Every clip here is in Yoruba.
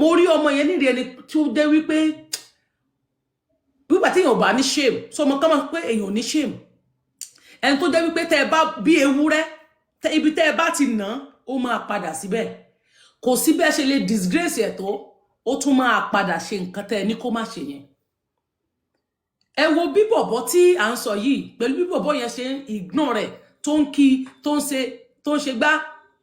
mo rí ọmọ yẹn nídìí ẹni tí ó dé wípé wípé tí èèyàn bá ní shame so mo kàn máa pé èèyàn ní shame ẹni tó jẹ́ wípé tẹ́ ẹ bá bí ewúrẹ́ ibi tẹ́ ẹ bá ti nà ó máa padà síbẹ̀ kò sí bẹ́ẹ̀ ṣe lè disgrace ẹ̀ tó ó tún máa padà ṣe nǹkan tẹ́ ẹ ní kó má ṣe yẹn ẹ wo bí bọ̀bọ̀ tí à ń sọ yìí pẹ̀lú bí bọ̀bọ̀ yẹn ṣe ń ignore rẹ̀ tó ń kí tó ń ṣe gbá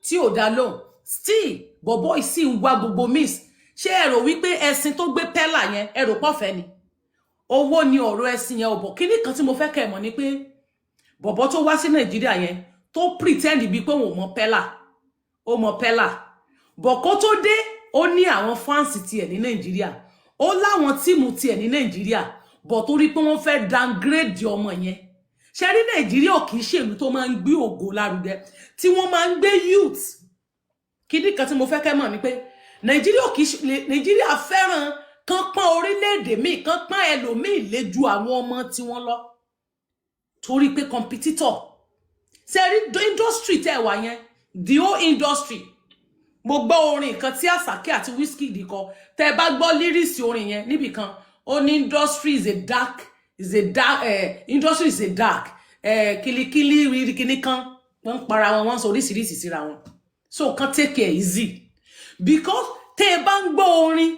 tí ò dá lóhùn still bọ̀bọ̀ yìí sì ń wá gbogbo miss ṣé ẹ rò wípé ẹṣin tó gbé pẹ́là yẹn ẹ rò pọ̀fẹ́ ni owó ni ọ̀rọ̀ ẹṣin yẹn ọ̀bọ̀ kíní kan tí mo fẹ́ kẹ́ ẹ mọ̀ ni pé bọ̀bọ̀ tó wá sí Nàìjíríà yẹn tó pretend bí pé òun mọ pẹ́là ó mọ pẹ́là bọ̀ kó tó dé ó ní àwọn fáǹsì tiẹ̀ ní Nàìjíríà ó láwọn tíìmù tiẹ̀ ní Nàìjíríà bọ̀ torí pé wọ́n fẹ́ downgrade ọmọ yẹn ṣe rí Nàìjíríà ò kìí ṣèlú tó máa ń gbé ògo lárugẹ tí wọ́n máa ń gbé youth kíní kan tí mo fẹ́ kẹ́ mọ̀ ni pé Nàìjíríà fẹ́ràn kan pọ́n orílẹ̀-èdè míì kan pọ́n ẹlòmíì lé ju àwọn ọmọ tí wọ́n lọ torí pé competitor ṣe rí industry tẹ́ wà yẹn the whole industry mo gbọ́ orin kan tí Asake àti Wizkid kọ tẹ́ bá gbọ́ lyrics orin yẹn níbì kan ó ní industry is a dark industry is a dark kilikili rikini kan wọ́n para wọn wọ́n sọ oríṣiríṣi síra wọn so kan take it easy because tẹ́ bá ń gbọ́ orin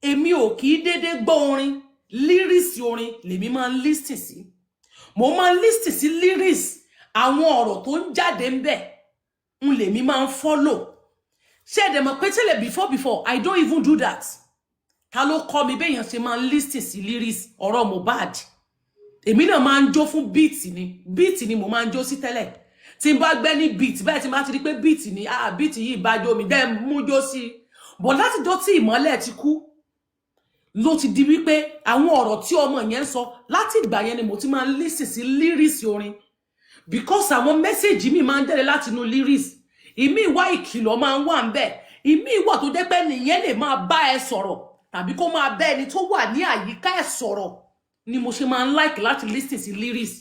èmi ò kì í dédé gbọ́ orin lyrics orin lèmi máa ń listen sí mo máa ń listen sí lyrics àwọn ọ̀rọ̀ tó ń jáde ń bẹ̀ ń lèmi máa ń follow ṣé dẹ̀ mọ̀ pé tẹ́lẹ̀ before I don't even do that ta ló kọ́ mi béèyàn ṣe máa ń listen sí lyrics ọ̀rọ̀ Mohbad èmi náà máa ń jó fún beat ni mo máa ń jó sí tẹ́lẹ̀ tí n bá gbẹ́ ní beat bẹ́ẹ̀ tí n bá ti rí pé beat ni beat yìí bá jó mi dẹ́ mú jó sí but láti jọ́ tí ìmọ́lẹ̀ ti kú ló ti di wípé àwọn ọ̀rọ̀ tí ọmọ yẹn ń sọ láti ìgbà yẹn ni mo ti máa ń listen sí lyrics orin because àwọn message mi máa ń jáde láti inú lyrics ìmí ìwà ìkìlọ̀ máa ń wà ń bẹ̀ ìmí ìwà tó jẹ́ pé nìyẹn lè máa bá ẹ sọ̀rọ̀ tàbí kó máa bá ẹni tó wà ní àyíká ẹ sọ̀rọ̀ ni mo ṣe máa ń like láti listen sí lyrics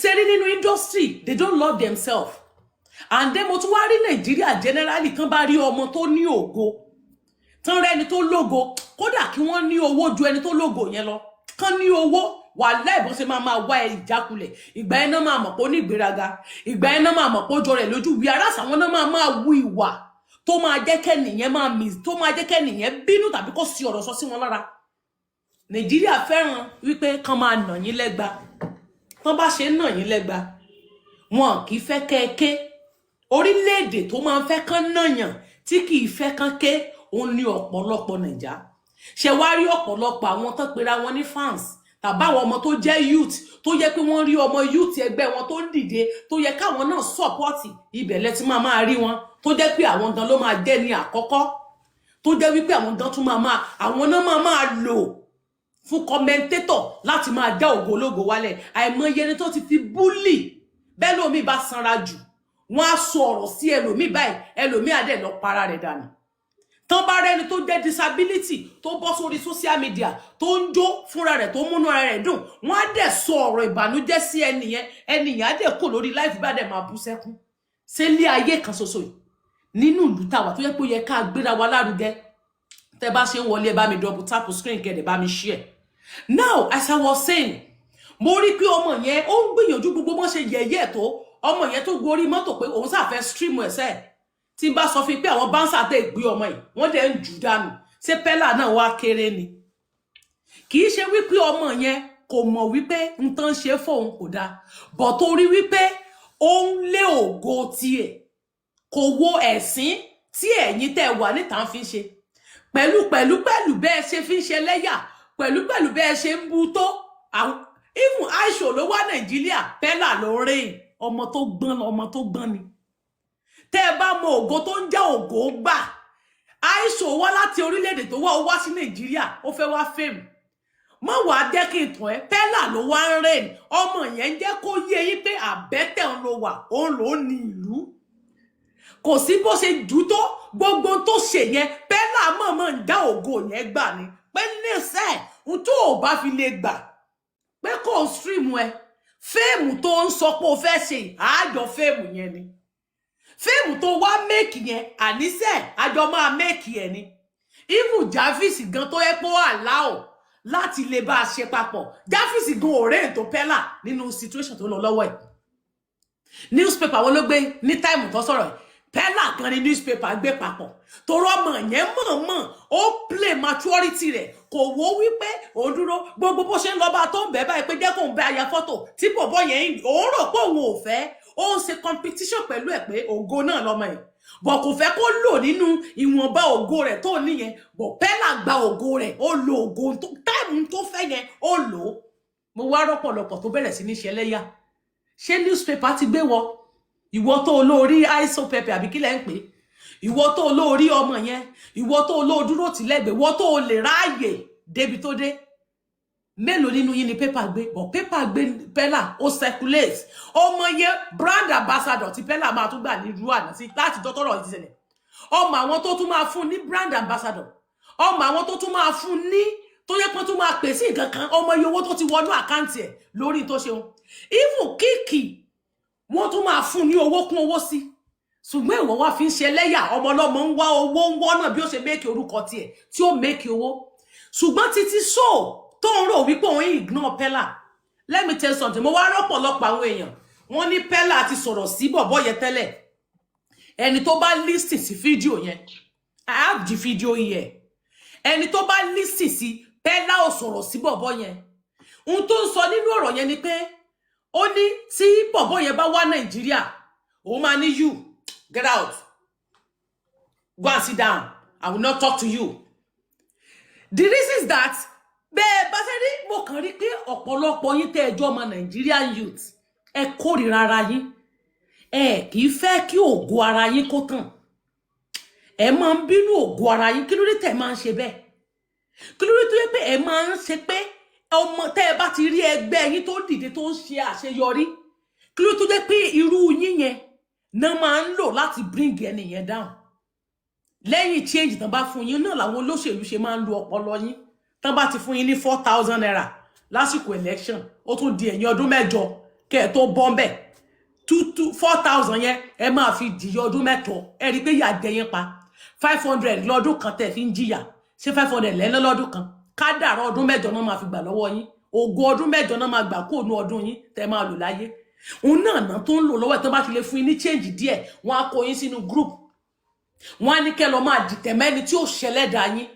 ṣe rí nínú industry they don't love themselves and then mo tún wá rí Nàìjíríà generally kan bá rí ọmọ tó ní ògo tán rẹ́ni tó lógo kódà kí wọ́n ní owó ju ẹni tó lógo yẹn lọ kán ní owó wà láìbọn ṣe máa wá ẹ ìjákulẹ̀ ìgbà yẹn náà máa mọ̀ pé ó ní ìgbéraga ìgbà yẹn náà máa mọ̀ pé ó jọ rẹ̀ lójú wí arásà wọn náà máa wú ìwà tó máa jẹ́ kẹ́nìyẹn máa mì tó máa jẹ́ kẹ́nìyẹn bínú tàbí kó sí ọ̀rọ̀ sọ sí wọn lára Nàìjíríà fẹ́ràn wípé kán máa nà yín lẹ́gba tán bá ṣe nà yín lẹ́gba wọn kì í fẹ́ kẹ́ẹ̀ké orílẹ̀-èdè tó máa ń fẹ́ kán nàyàn tí kì í fẹ́ kán ké òun ní ọ̀pọ̀lọpọ̀ Nàìjà ṣe wá rí ọ̀pọ̀lọpọ̀ àwọn tó pera wọn ní fans tàbí àwọn ọmọ tó jẹ́ youth tó yẹ pé wọ́n rí ọmọ youth ẹgbẹ́ wọn tó ń dìde tó yẹ káwọn náà support ibẹ̀ lẹ ti máa rí wọn tó jẹ́ pé àwọn gan ló máa jẹ́ ní àkọ́kọ́ tó jẹ́ wípé àwọn gan tún àwọn náà máa lò fún commentator láti máa dá ògbólógbò wálẹ̀ àìmọye ẹni tó ti fi bully bẹ́ẹ̀ lómi bá sanra jù wọ́n á sọ ọ̀rọ̀ sí ẹlòmíì báyìí ẹlòmíì á dẹ̀ lọ para rẹ̀ dànù tán bá rẹni tó jẹ́ disability tó bọ́ sórí social media tó ń jó fúnra rẹ̀ tó múnú ara rẹ̀ dùn wọ́n á dẹ̀ sọ ọ̀rọ̀ ìbànújẹ́ sí ẹnìyẹn á dẹ̀ kò lórí life bá dẹ̀ máa bú sẹ́kún ṣé ilé ayé kan ṣoṣo yìí nínú ìlú tàwa tó yẹ pé ó yẹ ká gbéra wa lárugẹ tẹ́ bá ṣe ń wọlé ẹ bá mi double tap screen kẹ́ ẹ bá mi share now as I was saying mo rí pé ọmọ yẹn ó ń gbìyànjú gbogbo bó ṣe yẹ̀yẹ́ tó ọmọ yẹn tó gorí mọ́tò pé òun ṣàfẹ́ stream ẹ̀sẹ̀ tí n bá sọ fún pé àwọn báńsà tẹ́ gbé ọmọ yìí wọ́n dẹ̀ ń jù dànù ṣé pẹ́là náà wá kéré ni kì í ṣe wípé ọmọ yẹn kò mọ̀ wípé n tán ṣe fóun kò dáa bọ̀ torí wípé ó ń lé ògo tiẹ̀ kò wo ẹ̀sìn tí ẹ̀yin tẹ́ wà níta fi ń ṣe pẹ̀lú bẹ́ẹ̀ ṣe fi ń ṣe lẹ́yà pẹ̀lú bẹ́ẹ̀ ṣe ń bu tó even Aisha ló wá Nàìjíríà pẹ́là ló rìn ọmọ tó gbọ́n ni tẹ́ bá mọ ògo tó ń jẹ́ ògo gbà Aisha wá láti orílẹ̀-èdè tó wá sí Nàìjíríà ó fẹ́ wá fame má wàá jẹ́ kí n tàn ẹ́ pẹ́là ló wá ń rìn ọmọ yẹn jẹ́ kó yé yín pé àbẹ́tẹ̀ ń lo wà òun ló ní ìlú kò sí bó ṣe jù tó gbogbo tó ṣe yẹn pẹ́là mọ̀ọ́mọ̀ ń dá ògo yẹn gbà ni pé níṣẹ́ n tó ò bá fi lè gbà pé kò stream ẹ fíìmù tó ń sọ pé o fẹ́ ṣe àájọ fíìmù yẹn ni fíìmù tó wá méèkì yẹn àníṣe àjọ máa méèkì ẹ ni even Javis gan tó yẹ pé ó allow láti lè bá a ṣe papọ̀. Javis gan ọ̀rẹ́ tó Pella nínú situation tó lọ lọ́wọ́ ẹ̀. Newspaper wo ló gbé ní time tó sọ̀rọ̀ ẹ̀. Pella gan ni newspaper gbé papọ̀. Torọ́ ọmọ yẹn mọ̀ ó play maturity rẹ̀. Kò wò wípé ó dúró gbogbo bó ṣe ń lọ bá tó ń bẹ̀ báyìí pé jẹ́ kó ń bẹ aya photo tí bọ̀bọ̀ yẹn òun rò pé òun ò fẹ́. Ó ń ṣe competition pẹ̀lú ẹ̀ pé ògo náà lọ́mọ ẹ̀. Bọ̀ kò fẹ́ kó lò nínú ìwọ̀nba ògo rẹ̀ tó níyẹn. Bọ̀ Pella gba ògo rẹ̀, ó lo ògo tó time tó fẹ́ yẹn, ó lò. Mo wá rọ́pọ̀lọpọ̀ tó bẹ̀rẹ̀ sí ní ṣẹlẹ́yà. Ṣé newspaper ti gbé wọ? Ìwọ tó olórí ISO Pepe àbí kí lẹ ń pè? Ìwọ tó olórí ọmọ yẹn, ìwọ tó olódúró tì lẹ́gbẹ̀ẹ́, ìwọ tó lè ráàyè débi tó dé. Mélòó nínú yín ni paper gbé? But paper gbé Pella ó circulate. Ọmọ yẹn brand ambassador tí Pella máa tún gbà ní irú àná sí láti dọ́tọ́rọ̀ ìṣẹ̀lẹ̀. Ọmọ àwọn tó tún máa fún ní brand ambassador. Ọmọ àwọn tó tún máa fún ní tó yẹ pé tún máa pèsè nǹkan kan. Ọmọ iye owó tó ti wọnú àkáǹtì ẹ̀ lórí tó ṣeun. Even Kiki wọ́n tún máa fún ní owó kún owó sí. Ṣùgbọ́n ìwọ wá fi ń ṣe lẹ́yà ọmọ ọlọ́mọ ń wá owó ń wọ́ náà bí ó ṣe make orúkọ tiẹ̀ tí ó make owó. Ṣùgbọ́n títí tó ń rò wípé òun ignore Pella. Let me tell you something. Mo wá rọ́pọ̀lọpọ̀ àwọn èèyàn. Wọ́n ní Pella ti sọ̀rọ̀ sí bọ̀bọ́ yẹn tẹ́lẹ̀. Ẹni tó bá listen sí fídíò yẹn. I have the video here. Ẹni tó bá listen sí Pella ò sọ̀rọ̀ sí bọ̀bọ́ yẹn. Ohun tó ń sọ nínú ọ̀rọ̀ yẹn ni pé ó ní tí bọ̀bọ́ yẹn bá wá Nàìjíríà, ó máa ní you get out. Go and sit down. I will not talk to you. The reason is that bẹ́ẹ̀ bá ṣe rí mo kàn rí pé ọ̀pọ̀lọpọ̀ yín tẹ́ ẹjọ́ ọmọ Nigerian youth ẹ kórìíra ara yín. Ẹ kì í fẹ́ kí ògo ara yín kó tàn. Ẹ máa ń bínú ògo ara yín. Kí ló dé tẹ́ máa ń ṣe bẹ́ẹ̀? Kí ló dé tó yẹ pé ẹ máa ń ṣe pé ọmọ tẹ́ ẹ bá ti rí ẹgbẹ́ yín tó dìde tó ń ṣe àṣeyọrí? Kí ló tó jẹ́ pé irú yín yẹn náà máa ń lò láti bring ẹni yẹn down? Lẹ́yìn change tán bá fún yín náà làwọn olóṣèlú ṣe máa ń lo ọpọlọ yín. Tán bá ti fún yín ní 4,000 naira lásìkò election, ó tún di ẹ̀yìn ọdún mẹ́jọ kẹ́ ẹ tó bọ́m̀bẹ̀. 4,000 yẹn ẹ máa fi dìyẹ ọdún mẹ́jọ. Ẹ rí pé yà jẹ yín pa. 500 lọ́dún kan tẹ́ fi ń jìyà. Ṣé 500 lẹ́nu lọ́dún kan? Kádàrá ọdún mẹ́jọ náà máa fi gbà lọ́wọ́ yín. Ògo ọdún mẹ́jọ náà máa gbà kó nu ọdún yín tẹ́ máa lò láyé. Òun náà tó ń lò lọ́wọ́ ẹ̀ tó bá ti lè fún yín ní change díẹ̀, wọ́n á kó yín sínú group. Wọ́n á ní kẹ́ lọ máa dìtẹ̀ mẹ́ni tí ó ṣẹlẹ̀ dá yín.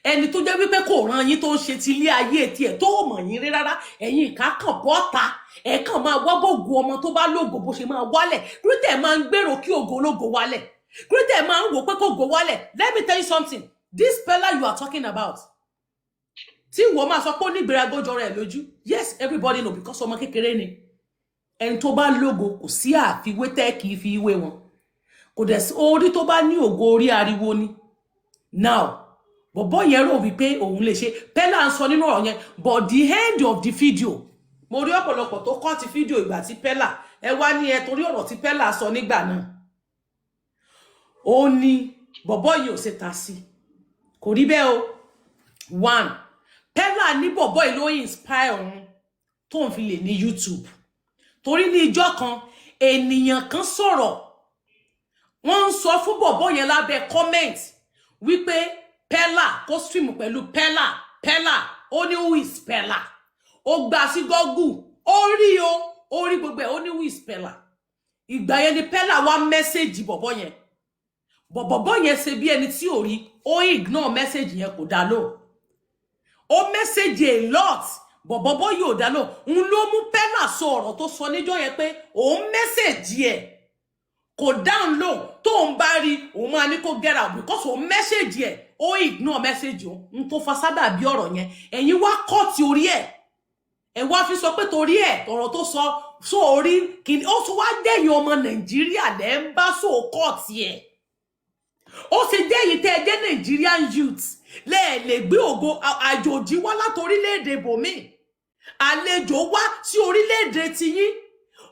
Ẹni tó jẹ́ wípé kò ràn yín tó ń ṣe ti ilé ayé tiẹ̀ tó mọ̀ yín rí rárá, ẹ̀yin ìka kàn bọ́ta, ẹ̀ kàn máa wá gbogbo ọmọ tó bá lógo bó ṣe máa wálẹ̀. Kúrítẹ̀ máa ń gbèrò kí ògo ológo wálẹ̀. Kúrítẹ̀ máa ń wò pé kó ògo wálẹ̀. Let me tell you something. This Pella you are talking about. Tí ìwọ máa sọ pé ó ní ìgbéraga jọ rẹ̀ lójú. Yes, everybody know because ọmọ kékeré ni. Ẹni tó bá lógo kò sí àfiwé tẹ́ kì í fi ìwé wọn. Kò dẹ̀ sí orí tó bá ní ògo orí ariwo ni. Now, bọ̀bọ́ yẹn rò wípé òun lè ṣe. Pella ń sọ nínú ọ̀rọ̀ yẹn, but the end of the video, mo rí ọ̀pọ̀lọpọ̀ tó kọ́ ti fídíò ìgbà tí Pella ẹ wá ní ẹ torí ọ̀rọ̀ tí Pella sọ nígbà náà. Ó ní bọ̀bọ́ yìí ò ṣe ta sí. Kò rí bẹ́ẹ̀ o. One, Pella ní bọ̀bọ́ yìí ló inspire òun tó ń fi lè ní YouTube. Torí ní ìjọ́ kan ènìyàn kan sọ̀rọ̀. Wọ́n ń sọ fún bọ̀bọ́ yẹn lábẹ́ comment wípé Pella kó stream pẹ̀lú Pella ó ní who is Pella. Ó gbà sí Google ó rí gbogbo ẹ̀ ó ní who is Pella. Ìgbà yẹn ni Pella wá message bọ̀bọ́ yẹn. Bọ̀bọ́ yẹn ṣe bí ẹni tí ò rí, ó ignore message yẹn kò dá lóhùn. Ó message a lot, bọ̀bọ́ yóò dá lóhùn. Ń ló mú Pella sọ ọ̀rọ̀ tó sọ níjọ́ yẹn pé òun message ẹ̀ kò down low tó ń bá rí òun máa ní kó get out because òun message ẹ̀ ó ignore message òun. Ń tó fa sábà bí ọ̀rọ̀ yẹn. Ẹ̀yin wá kọ́ ti orí ẹ̀. Ẹ wá fi sọ pé torí ẹ̀ ọ̀rọ̀ tó sọ orí kìíní ó tún wá dẹ̀yìn ọmọ Nàìjíríà lẹ́ ń bá so kọ́ ti ẹ̀. Ó sì dẹ̀yìn tẹ́ ẹ jẹ́ Nigerian youth lè gbé ògo àjòjì wá láti orílẹ̀-èdè bòmí. Àlejò wá sí orílẹ̀-èdè tiyín.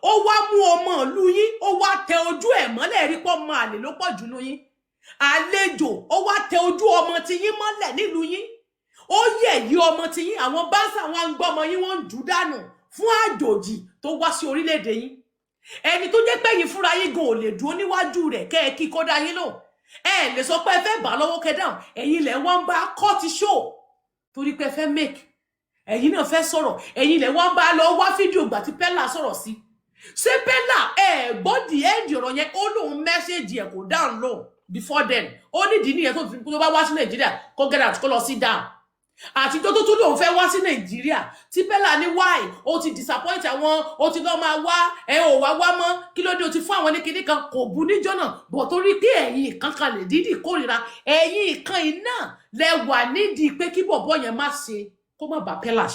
Ó wá mú ọmọ ìlú yín, ó wá tẹ ojú ẹ̀ mọ́lẹ̀ rí pọ́ máa lè ló pọ̀ jù nú yín. Àlejò ó wá tẹ ojú ọmọ tiyín mọ́lẹ̀ nílùú yín. Ó yẹ̀yí ọmọ tiyín, àwọn báńsà wọn ń gbọ́ ọmọ yín wọ́n ń jù dànù fún àjòjì tó wá sí orílẹ̀-èdè yín. Ẹni tó jẹ́ pé yín fúnra yín gan ò lè dúró níwájú rẹ̀ kẹ́ ẹ kí kó dá yín lò. ẹ lè sọ pé ẹ fẹ́ bá lọ́wọ́ kẹ́ down ẹ̀yin lẹ wọ́n bá cut show torí pé ẹ fẹ́ make ẹ̀yin náà fẹ́ sọ̀rọ̀ ẹ̀yin lẹ wọ́n bá lọ wá fídíò gbà tí Pella sọ̀rọ̀ sí ṣé Pella ẹ gbọ́ di end ọ̀rọ̀ yẹn ó lóun message ẹ̀ kò down low before then ó nídìí nìyẹn tó bá wá sí Nàìjíríà kó get out kó lọ sit down àti tó tún lóun fẹ́ wá sí Nàìjíríà tí Pella ní why ó ti disappoint àwọn ó ti lọ máa wá ẹ ò wá mọ́ kí ló dé ó ti fún àwọn ní kinní kan kò bu níjọ́ náà bọ̀ torí pé ẹ̀yin kan kan lè dídì kórìíra ẹ̀yin kan iná lẹ wà nídìí pé kí bọ̀bọ̀ yẹn má ṣe kó má bá Pella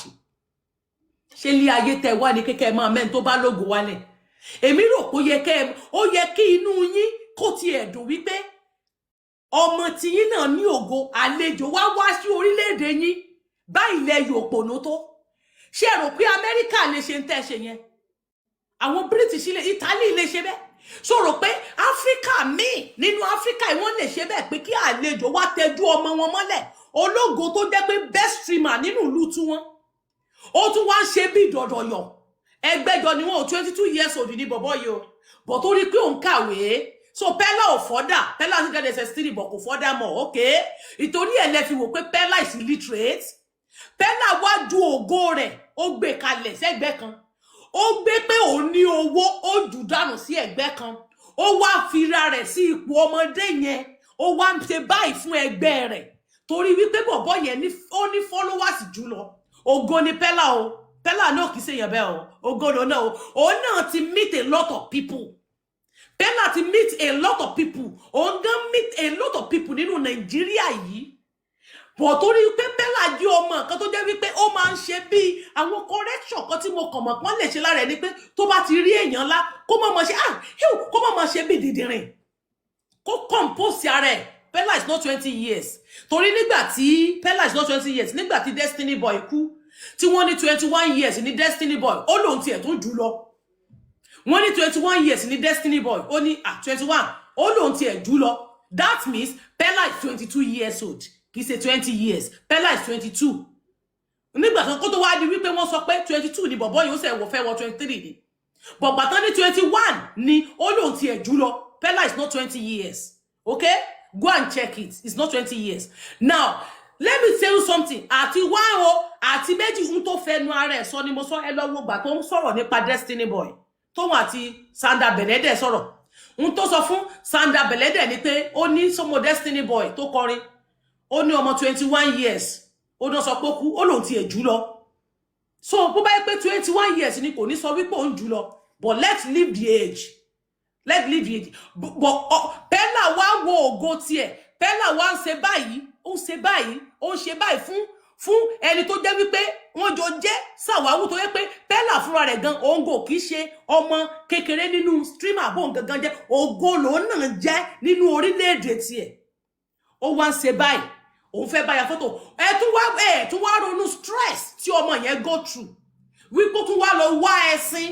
ṣe lé ayé tẹ wá ní kékeré máa mẹ́rin tó bá lógo wálẹ̀ èmi rò pé ó yẹ kí inú yín kó tiẹ̀ dùn wípé ọmọ tiyín náà ní ògo àlejò wá sí orílẹ̀-èdè yín báyìí lẹ yóò pònú tó ṣé rò pé Amẹ́ríkà lè ṣe ń tẹ́ ṣe yẹn àwọn British ilẹ̀ Italy lè ṣe bẹ́ẹ̀ so rò pé Áfíríkà míì nínú Áfíríkà wọ́n lè ṣe bẹ́ẹ̀ pé kí àlejò wá tẹjú ọmọ wọn mọ́lẹ̀ ológo tó jẹ́ pé best streamer nínú ìlú tí wọ́n ó tún wá ń ṣe bí ìdọ̀dọ̀yọ̀ ẹgbẹ́jọ ni wọ́n 22 years old ní bọ̀bọ̀ yìí o bọ̀ tó rí pé òun kàwé so Pella ò fọ́dà Pella ti get SS3 bọ̀ kò fọ́dà mọ́ okay ìtorí ẹ̀ lẹ fi wò pé Pella is illiterate Pella wá ju ògo rẹ̀ ó gbé kalẹ̀ sẹ́gbẹ́ kan ó gbé pé òun ní owó ó jù dànù sí ẹ̀gbẹ́ kan ó wá fira rẹ̀ sí ipò ọmọdé yẹn ó wá ń ṣe báyìí fún ẹgbẹ́ rẹ̀ torí wípé bọ̀bọ̀ yẹn ó ní followers jùlọ ògo ni Pella o Pella náà kì í ṣe yẹn bẹ́ẹ̀ o ògo ló náà o òun náà ti meet a lot of people Pella ti meet a lot of people òun gan meet a lot of people nínú Nàìjíríà yìí bọ̀ torí pé Pella jí ọmọ kan tó jẹ́ wípé ó máa ń ṣe bí àwọn correction kan tí mo kàn mọ̀ pọ́n lè ṣe lára ẹ̀ ni pé tó bá ti rí èèyàn ńlá kó má ṣe kó má ṣe bí dìdìrìn kó compose ara ẹ̀ Pella is not 20 years torí nígbà tí Pella is not 20 years nígbà tí Destiny Boy kú tí wọ́n ní 21 years ní Destiny Boy ó lóun tiẹ̀ tó jù lọ wọ́n ní 21 years ní Destiny Boy ó ní 21 ó lóun tiẹ̀ jù lọ that means Pella is 22 years old kì í ṣe 20 years Pella is 22 nígbà tó kó tó wá di wípé wọ́n sọ pé 22 ni bọ̀bọ́ yìí ó ṣe fẹ́ wọ 23 ni bọ̀gbà tán ní 21 ni ó lóun tiẹ̀ jù lọ Pella is not 20 years okay go and check it it's not 20 years now let me tell you something àti wá o àti méjì ń tó fẹnu ara ẹ̀ sọ ni mo sọ ẹ lọ wo gbà tó ń sọ̀rọ̀ nípa Destiny Boy tóun àti Sandra Belede sọ̀rọ̀ ń tó sọ fún Sandra Belede ni pé ó ní sọmọ Destiny Boy tó kọrin ó ní ọmọ 21 years ó náà sọ pé kú ó lòun tiẹ̀ jù lọ so bó bá yẹ pé 21 years ni kò ní sọ wípé òun jù lọ but let's leave the age but Pella wá wo ògo tiẹ̀ Pella wá ń ṣe báyìí ó ń ṣe báyìí fún ẹni tó jẹ́ wípé wọ́n jọ jẹ́ sàwáwù tó yẹ pé Pella fúnra rẹ̀ gan òǹgò kìí ṣe ọmọ kékeré nínú streamer bóun gangan jẹ́ ògo lòun náà jẹ́ nínú orílẹ̀-èdè tiẹ̀ ó wá ń ṣe báyìí òun fẹ́ báyà fọ́tò ẹ tún wá ronú stress tí ọmọ yẹn go through wípé tún wá lọ wá ẹ̀sìn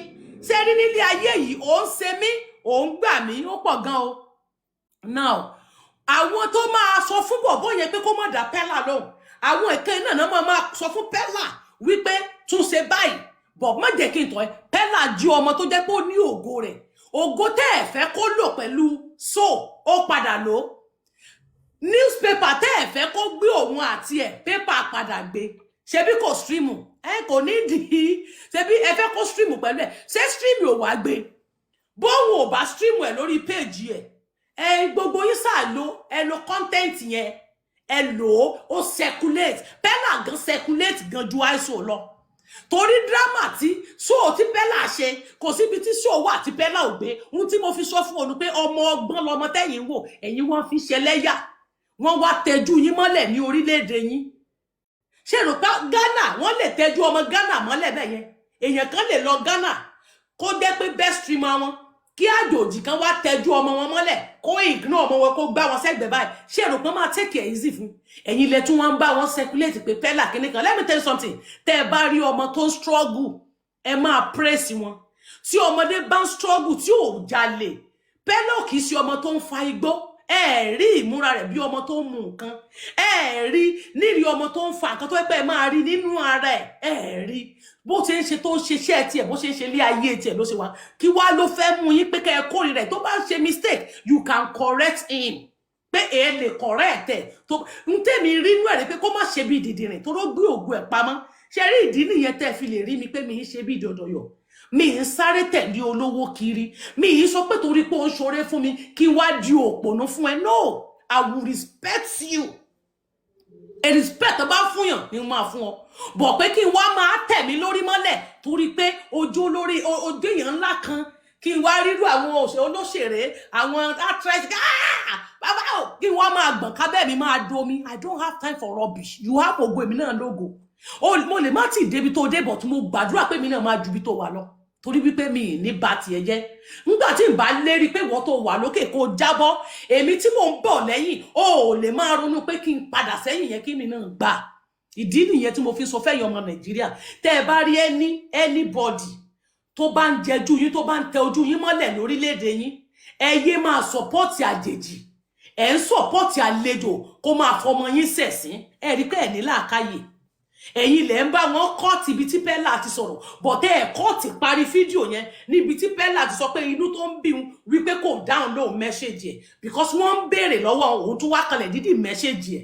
ṣé rí nílé ayé yìí ó ń ṣe mí ó ń gbà mí ó pọ̀ gan o now àwọn tó máa sọ fún bọ̀bọ̀ yẹn pé kó má dá Pella lóhùn àwọn ìkan náà máa sọ fún Pella wípé tún ṣe báyìí bọ̀ má jẹ́ kí n tọ́ ẹ Pella jí ọmọ tó jẹ́ pé ó ní ògo rẹ̀ ògo tẹ́ ẹ̀ fẹ́ kó lò pẹ̀lú so ó padà lò newspaper tẹ́ ẹ̀ fẹ́ kó gbé òun àti ẹ̀ paper padà gbé ṣebí kò streamu kò ní dì ṣebí ẹ fẹ́ kó streamu pẹ̀lú ẹ̀ ṣé streamu ò wá gbé bóun ò bá streamu ẹ̀ lórí page ẹ̀ gbogbo yín sáà lo content yẹn ẹ lò ó circulate Pella gan circulate gan ju ISO lọ torí drama tí show tí Pella ṣe kò síbi tí show wà tí Pella ò gbé ohun tí mo fi sọ fún onu pé ọmọ ọgbọ́n lọmọ tẹ́yin wò ẹ̀yin wọ́n fi ṣẹlẹ́yà wọ́n wá tẹjú yín mọ́lẹ̀ ní orílẹ̀-èdè yín ṣé rò pé Ghana wọ́n lè tẹjú ọmọ Ghana mọ́lẹ̀ bẹ́ẹ̀ yẹn èèyàn kan lè lọ Ghana kó jẹ́ pé best streamer wọn kí àjòjì kan wá tẹjú ọmọ wọn mọ́lẹ̀ kó ignore ọmọ wọn kó gbá wọn sẹ́gbẹ̀ báyìí ṣé rò pé máa take it easy fún ẹ̀yin lẹ tún wọ́n bá wọn circulate pé Pella kíní kan let me tell you something tẹ́ ẹ bá rí ọmọ tó ń struggle ẹ máa praise wọn tí ọmọdé bá ń struggle tí ò jalè Pella kì í ṣe ọmọ tó ń fa igbó ẹ rí ìmúra rẹ̀ bí ọmọ tó ń mu nǹkan ẹ rí nírí ọmọ tó ń fa nǹkan tó pẹ́ máa rí nínú ara ẹ rí bó ṣe ń ṣe tó ń ṣiṣẹ́ tiẹ̀ bó ṣe ń ṣe ilé ayé tiẹ̀ ló ṣe wá kí wá ló fẹ́ mú yín pé kẹ́ ẹ kórìíra rẹ̀ tó bá ń ṣe mistake you can correct him pé èé lè correct ẹ̀ tó ń tèmi rí inú ẹ̀ rí pé kó má ṣe bí dìdìrìn tó ló gbé ògùn ẹ̀ pamọ́ ṣe rí ìdí nìyẹn tẹ́ fi lè rí mi pé mi ń ṣe bí dọ̀dọ̀yọ̀ mi ń sáré tẹ̀lé olówó kiri mi ń sọ pé torí pé ó ń ṣoore fún mi kí wá di òpònú fún ẹ no I will respect you a respect bá fún yàn ni mo máa fún ọ bọ̀ pé kí n wá máa tẹ̀ mí lórí mọ́lẹ̀ torí pé ojú olórí ojú èèyàn ńlá kan kí n wá rírú àwọn olóṣèré àwọn actress bàbá ò kí n wá máa gbọ̀n kábẹ́ mi máa domi I don't have time for rubbish you have ògo èmi náà lógo mo lè má tì débi tó dé bọ̀ tí mo gbàdúrà pé mi náà máa ju bí tó wà lọ torí wípé mi ì ní bá tiẹ̀ jẹ́ nígbà tí n bá lérí pé wọ́n tó wà lókè kó jábọ́ èmi tí mò ń bọ̀ lẹ́yìn ò lè máa ronú pé kí n padà sẹ́yìn yẹn kí mi náà gbà ìdí nìyẹn tí mo fi sọ fẹ́yìn ọmọ Nàìjíríà tẹ́ ẹ bá rí anybody tó bá ń jẹjú yín tó bá ń tẹ ojú yín mọ́lẹ̀ lórílẹ̀‐èdè yín ẹ yé máa sọ̀pọ́ọ̀tì àjèjì ẹ̀ ń sọ̀pọ́ọ̀tì àlejò kó máa fọmọ yín sẹ̀sín ẹ rí pé ẹ̀ ní làákàyè ẹ̀yin lẹ̀ ń bá wọn kọ́ọ̀tì ibi tí Pella ti sọ̀rọ̀ bọ̀tẹ́ ẹ̀ kọ́ọ̀tì parí fídíò yẹn níbi tí Pella ti sọ pé inú tó ń bí wọn wípé kò dáhùn lóhùn mẹ́ṣẹ́jì ẹ̀ because wọ́n ń béèrè lọ́wọ́ òun tó wá kalẹ̀ dídì mẹ́ṣẹ́jì ẹ̀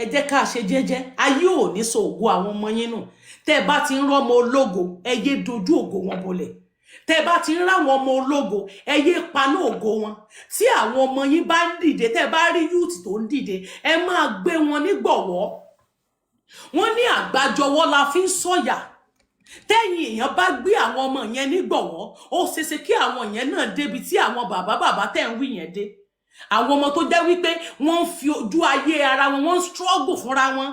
ẹ jẹ́ ká ṣe jẹ́jẹ́ ayé ò ní sọ ògo àwọn ọmọ yín nù tẹ́ ẹ bá ti ń rọ́mọ ológo ẹ yé dojú ògo wọn bolẹ̀ tẹ́ ẹ bá ti ń ráwọn ọmọ ológo ẹ yé paná ògo wọn tí àwọn ọmọ yín bá ń dìde tẹ́ ẹ bá rí youth tó ń dìde ẹ máa gbé wọn nígbọ̀wọ́ wọ́n ní àgbájọwọ́ la fi ń sọ̀yà tẹ́yìn èèyàn bá gbé àwọn ọmọ yẹn nígbọ̀wọ́ ó ṣeéṣe kí àwọn yẹn náà débi tí àwọn bàbá tẹ́ ń wí yẹn dé àwọn ọmọ tó jẹ́ wípé wọ́n ń fi ojú ayé ara wọn wọ́n ń struggle fúnra wọn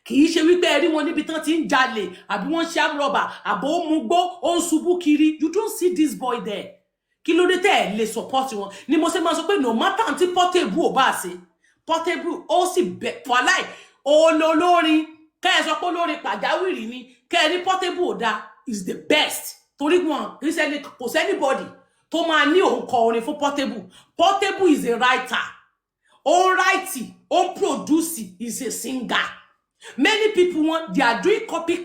kì í ṣe wípé ẹ rí wọn níbi tán ti ń jalè àbí wọ́n ń ṣe amúrọ̀bà àbò ó mu gbó ó ń ṣubú kiri you don't see this boy there kí ló dé tẹ́ ẹ lè support wọn ni mo ṣe máa sọ pé no matter tí Portable ò bá ṣe Portable ó sì bẹ̀ wàláì olórin kẹ́ ẹ sọ pé olórin pàjáwìrì ni kẹ́ ẹ ní Portable ò dáa is the best torí wọn kò sẹ́nibọ́dì tó máa ní òun kọ orin fún Portable Portable is a writer ó write ó produce is a singer many people they are doing copy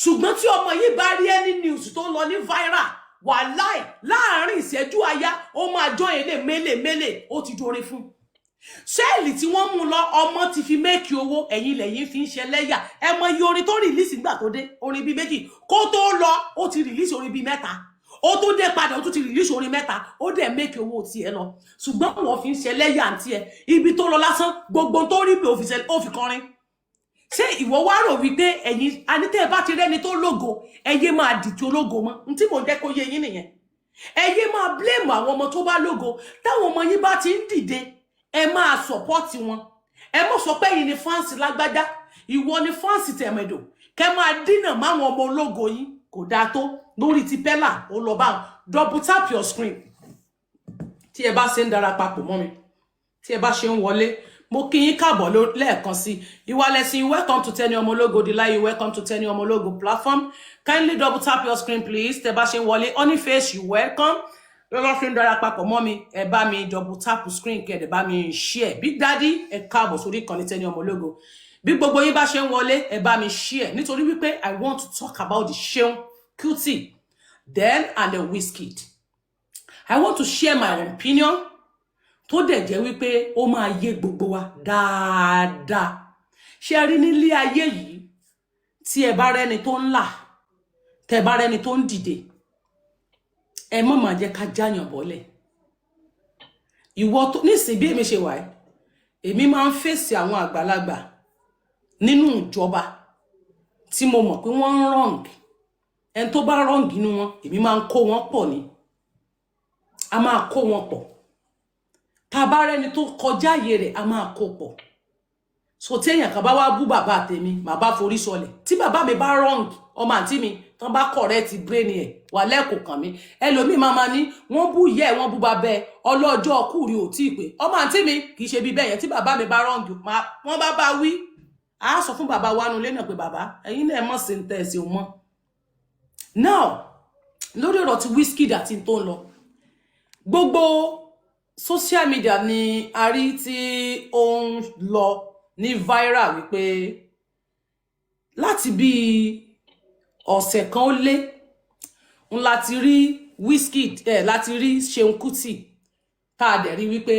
ṣùgbọ́n tí ọmọ yìí bá rí any news tó lọ ní viral wàláì láàrin ìṣẹ́jú àyá ó máa jọ èlé mélèmélè ó ti dorin fún sẹ́ẹ̀lì tí wọ́n mú lọ ọmọ ti fi méèkì owó ẹ̀yìn lẹ́yìn fi ń ṣe lẹ́yà ẹ mọ iye orin tó rìlíìsì nígbà tó dé orin bíi méjì kó tó lọ ó ti rìlíìsì orin bíi mẹ́ta ó tó dé padà ó tún ti rìlíìsì orin mẹ́ta ó dẹ̀ méèkì owó tiẹ̀ lọ ṣùgbọ́n wọ́n fi ń ṣe lẹ́yà àǹtí ẹ ibi tó lọ lásán gbogbo tó rí bí ó fi kọrin ṣé ìwọ wá rò wípé ẹ̀yin anítẹ́ bá ti rẹ́ni tó lógo ẹyẹ máa dìtì ológo mọ́ n tí mò ń jẹ́ kó yé yín nìyẹn ẹyẹ máa blame àwọn ọmọ tó bá lógo táwọn ọmọ yín bá ti ń dìde ẹ máa support wọn ẹ mọ̀ sọ pé yín ni fáǹsì lágbájá ìwọ ni fáǹsì tẹ̀mẹ̀dò kẹ máa dínà máwọn ọmọ ológo yín kò dáa tó lórí ti Pella ó lọ bá double tap your screen tí ẹ bá ṣe ń dara papọ̀ mọ́ mi tí ẹ bá ṣe ń wọlé mo kí yín káàbọ̀ lẹ́ẹ̀kan sí Ìwàlẹ̀sìn welcome to Tenny Ọmọlógo Delight welcome to Tenny Ọmọlógo platform kindly double tap your screen please tẹ́ bá ṣe ń wọlé Honeyface you welcome lọ́lọ́ fi ń dára papọ̀ mọ́ mi ẹ bá mi double tap screen kẹ́ ẹ bá mi share Big Daddy ẹ káàbọ̀ sórí ìkànnì Tenny Ọmọlógo bí gbogbo yín bá ṣe ń wọlé ẹ bá mi share nítorí wípé I want to talk about the Seun Kuti then and the Wizkid I want to share my opinion tó dẹ̀ jẹ́ wípé ó máa yé gbogbo wa dáadáa ṣe rí nílé ayé yìí tí ẹ bá rẹ́ni tó ń là tẹ́ bá rẹ́ni tó ń dìde ẹ má máa jẹ́ ká jáyàn bọ́lẹ̀ ìwọ tó nísìn bí èmi ṣe wà èmi máa ń fèsì àwọn àgbàlagbà nínú ìjọba tí mo mọ̀ pé wọ́n ń wrong ẹni tó bá wrong nínú wọn èmi máa ń kó wọn pọ̀ ni a máa kó wọn pọ̀ tá bá rẹ́ni tó kọjá àyè rẹ̀ a máa kó pọ̀ so tí èèyàn kan bá wá bú bàbá tèmi màá bá forí sọlẹ̀ tí bàbá mi bá wrong ọmọ àǹtí mi tán bá correct brain ẹ̀ wà lẹ́kọ̀ọ́ kan mi ẹlòmíì máa ní wọ́n bú ìyá ẹ̀ wọ́n bú bàbá ẹ̀ ọlọ́jọ́ ọkùnrin ò tí ì pé ọmọ àǹtí mi kì í ṣe bí bẹ́ẹ̀ yẹn tí bàbá mi bá wrong wọ́n bá wí a sọ fún bàbá wa nulẹ̀ náà pé bàbá ẹ̀yin náà mọ̀ sí ń tẹ̀ sí mọ́ now lórí ọ̀rọ̀ ti Wizkid àti tó ń lọ gbogbo social media ni a rí tí ó ń lọ ní viral wípé láti bí ọ̀sẹ̀ kan ó lé ń láti rí Wizkid láti rí Seun Kuti tá dẹ̀ rí wípé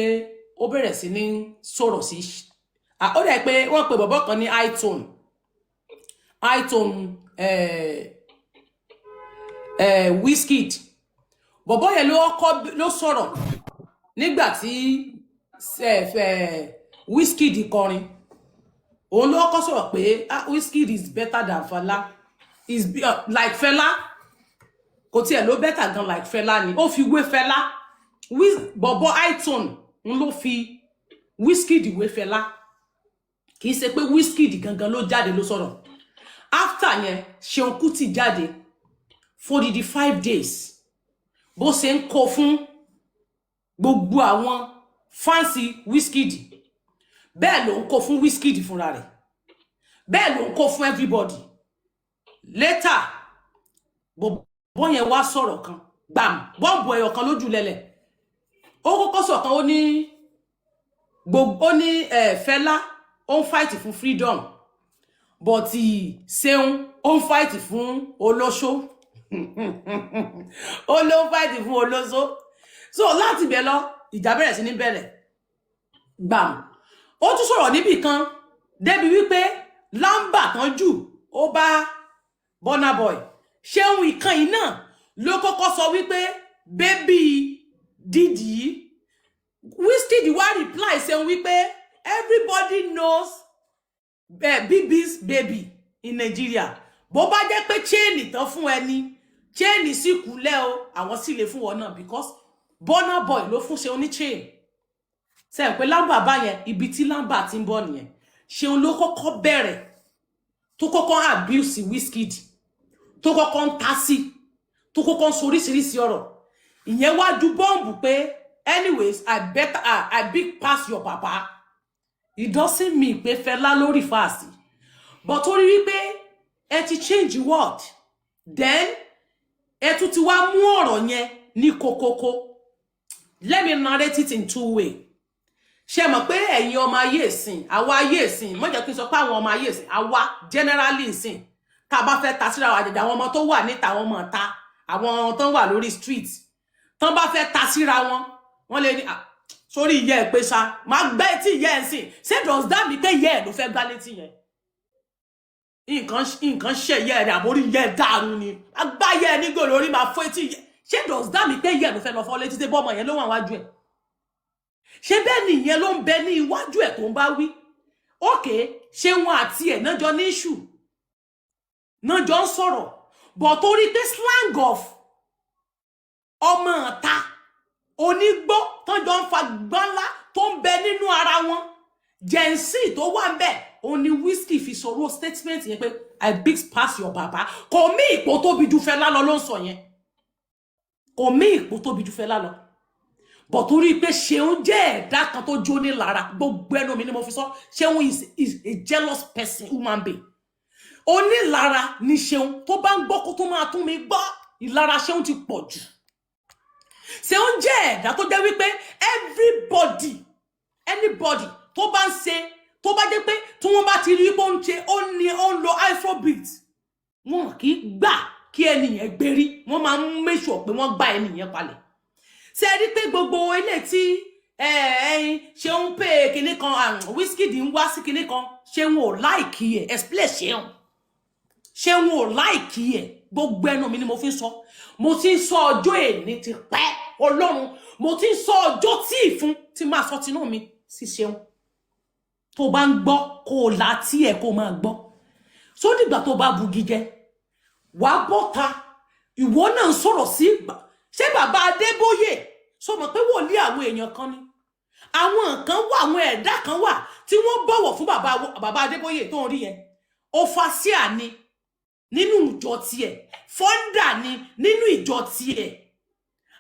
ó bẹ̀rẹ̀ sí ní sọ̀rọ̀ sí ó dẹ̀ pé wọ́n pe bọ̀bọ́ kan ní iTone Wizkid bọ̀bọ́ yẹn ló sọ̀rọ̀ nígbà tí Wizkid kọrin òun ló kọ́ sọ̀rọ̀ pé Wizkid is better than Fela is like Fela kò tiẹ̀ ló better gan like Fela ni ó fi wé Fela bọ̀bọ́ iTone ń ló fi Wizkid wé Fela kì í ṣe pé Wizkid gangan ló jáde ló sọ̀rọ̀ after yẹn Seun Kuti jáde for the 5 days bó ṣe ń kó fún gbogbo àwọn fancy Wizkid bẹ́ẹ̀ ló ń kó fún Wizkid fúnra rẹ̀ bẹ́ẹ̀ ló ń kó fún everybody later bọ̀bọ́ yẹn wá sọ̀rọ̀ kan gbàm bọ́ǹbù ẹyọ kan lójú lẹ́lẹ̀ ó kọ́kọ́ sọ̀kan ó ní gbogbo ní Fela ó ń fight fún freedom but Seun ó ń fight fún olóṣó ó ló ń fight fún olóṣó so láti bẹ̀ lọ ìjà bẹ̀rẹ̀ sí ní bẹ̀rẹ̀ gbàm ó tún sọ̀rọ̀ níbì kan débi wípé lámbà tán jù ó bá Burna Boy Seun ìkan yìí náà ló kọ́kọ́ sọ wípé bébí Diddy Wizkid wá reply Seun wípé everybody knows Bibi's baby in Nigeria bó bá jẹ́ pé chain tán fún ẹni chain sì kúlẹ̀ o àwọn sì lè fún wọn náà because Burna Boy ló fún Seun ní chain ṣé pé lamba bá yẹn ibi tí lamba ti ń bọ̀ nìyẹn Seun ló kọ́kọ́ bẹ̀rẹ̀ tó kọ́kọ́ abuse Wizkid tó kọ́kọ́ ń ta sí tó kọ́kọ́ ń soríṣiríṣi ọ̀rọ̀ ìyẹn wá ju bọ́ǹbù pé anyways I big pass your papa it doesn't mean pé Fela lórí fast but ó rí wípé ẹ ti change word then ẹ tún ti wá mú ọ̀rọ̀ yẹn ní kokoko let me narrate it in 2 ways ṣé mọ̀ pé ẹ̀yin ọmọ ayé ìsìn àwa ayé ìsìn mo jẹ́ kí n sọ pé àwọn ọmọ ayé ìsìn àwa generally ìsìn tá bá fẹ́ ta síra wa jẹjẹ àwọn ọmọ tó wà níta àwọn ọmọ ta àwọn tó wà lórí street tán bá fẹ́ ta síra wọ́n lè ní sórí ìyẹ́ ẹ̀ pé ṣá máa gbẹ́ tí ìyẹ́ ẹ̀ sìn ṣé does that mean pé ìyẹ́ ẹ̀ ló fẹ́ gbá létí yẹn nǹkan ṣe ìyẹ́ ẹ̀ àbórí ìyẹ́ ẹ̀ dàrú ni agbáyẹ́ ẹ̀ nígò lórí máa fọ́ etí ìyẹ́ ṣé does that mean pé ìyẹ́ ẹ̀ ló fẹ́ lọ fọ́ létí tẹ́ bọ́mọ yẹn ló wà wájú ẹ̀ ṣé bẹ́ẹ̀ ni ìyẹn ló ń bẹ ní iwájú ẹ̀ tó ń bá wí ókè ṣé wọn àti ẹ̀ náà jọ ní issue náà jọ ń sọ̀rọ̀ but torí pé slang of ọmọ ọ̀ta onígbó tó jọ ń fa gbọ́nlá tó ń bẹ nínú ara wọn Gen Z tó wà ń bẹ̀ òun ni Wizkid fi sọ̀rọ̀ statement yẹn pé I big pass your baba kò mí ipò tóbi ju Fela lọ ló ń sọ yẹn kò mí ipò tóbi ju Fela lọ but torí pé Seun jẹ́ ẹ̀dá kan tó jó ní lára gbogbo ẹnu mi ni mo fi sọ Seun is a jealous person human being onílára ni Seun tó bá ń gbọ́ kó tó máa tún mi gbọ́ ìlara Seun ti pọ̀ jù Seun jẹ́ ẹ̀dá tó jẹ́ wípé anybody tó bá ń ṣe tó bá jẹ́ pé tí wọ́n bá ti rí pé ó ń ṣe ó ń lo afrobeat wọn kì í gbà kí ẹnìyẹn gbérí wọ́n máa ń make sure pé wọ́n gbá ẹnìyẹn palẹ̀ ṣé rí pé gbogbo ilé tí Seun pé kinní kan Wizkid ń wá sí kinní kan Seun ò like ẹ̀ explain Seun ò like ẹ̀ gbogbo ẹnu mi ni mo fi ń sọ mo ti ń sọ ọjọ́ èní ti pẹ́ Ọlọ́run mo ti ń sọ ọjọ́ tí ìfún ti máa sọ tinú mi sí Seun tó bá ń gbọ́ kó láti ẹ̀ kó máa gbọ́ so dìgbà tó bá bugi jẹ wàá bọ́ta ìwọ náà ń sọ̀rọ̀ sí ṣé bàbá Adébóyè so mọ̀ pé wòlíì àwọn èèyàn kan ni àwọn kan wà àwọn ẹ̀dá kan wà tí wọ́n bọ̀wọ̀ fún bàbá Adébóyè tó ń rí yẹn Ofasia ni nínú ìjọ tiẹ̀ Fonda ni nínú ìjọ tiẹ̀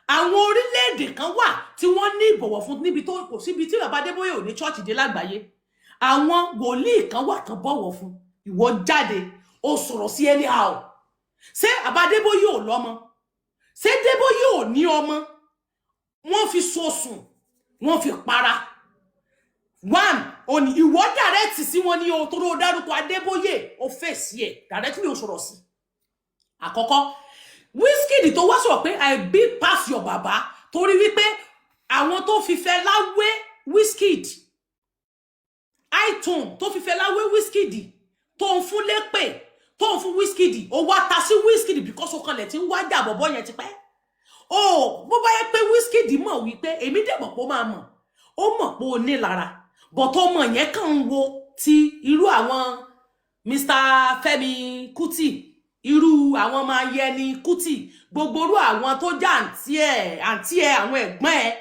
àwọn orílẹ̀-èdè kan wà tí wọ́n ní ìbọ̀wọ̀ fún níbi tó kò síbi tí bàbá Adébóyè ò ní church dé lágbàáyé àwọn wòlíì kan wà kan bọ̀wọ̀ fún ìwọ jáde ó sọ̀rọ̀ sí anyhow ṣé bàbá Adébóyè ò lọ́mọ ṣé Adébóyè ò ní ọmọ wọ́n fi sọ̀sùn wọ́n fi para one oni ìwọ direct sí wọn ní o tó ro dárúkọ Adébóyè ó fèsì ẹ̀ direct mi ò sọ̀rọ̀ sí àkọ́kọ́ Wizkid tó wá sọ pé I big pass your baba torí wípé àwọn tó fi Fẹlá wé Wizkid iTunes tó fi Fẹlá wé Wizkid tó ń fún lépè tó ń fún Wizkid ó wá ta sí Wizkid because ó kanlẹ̀ tí ń wá jà bọ̀bọ̀ yẹn ti pẹ́ ó bó bá yẹ pé Wizkid mọ̀ wípé èmi dẹ̀ mọ̀ pé ó máa mọ̀ ó mọ̀ pé ó ní lára but ó mọ̀ yẹn kàn ń wo ti irú àwọn Mr. Fẹ́mi Kuti irú àwọn ọmọ Yẹni Kuti gbogbo irú àwọn tó jà àǹtí ẹ̀ àwọn ẹ̀gbọ́n ẹ̀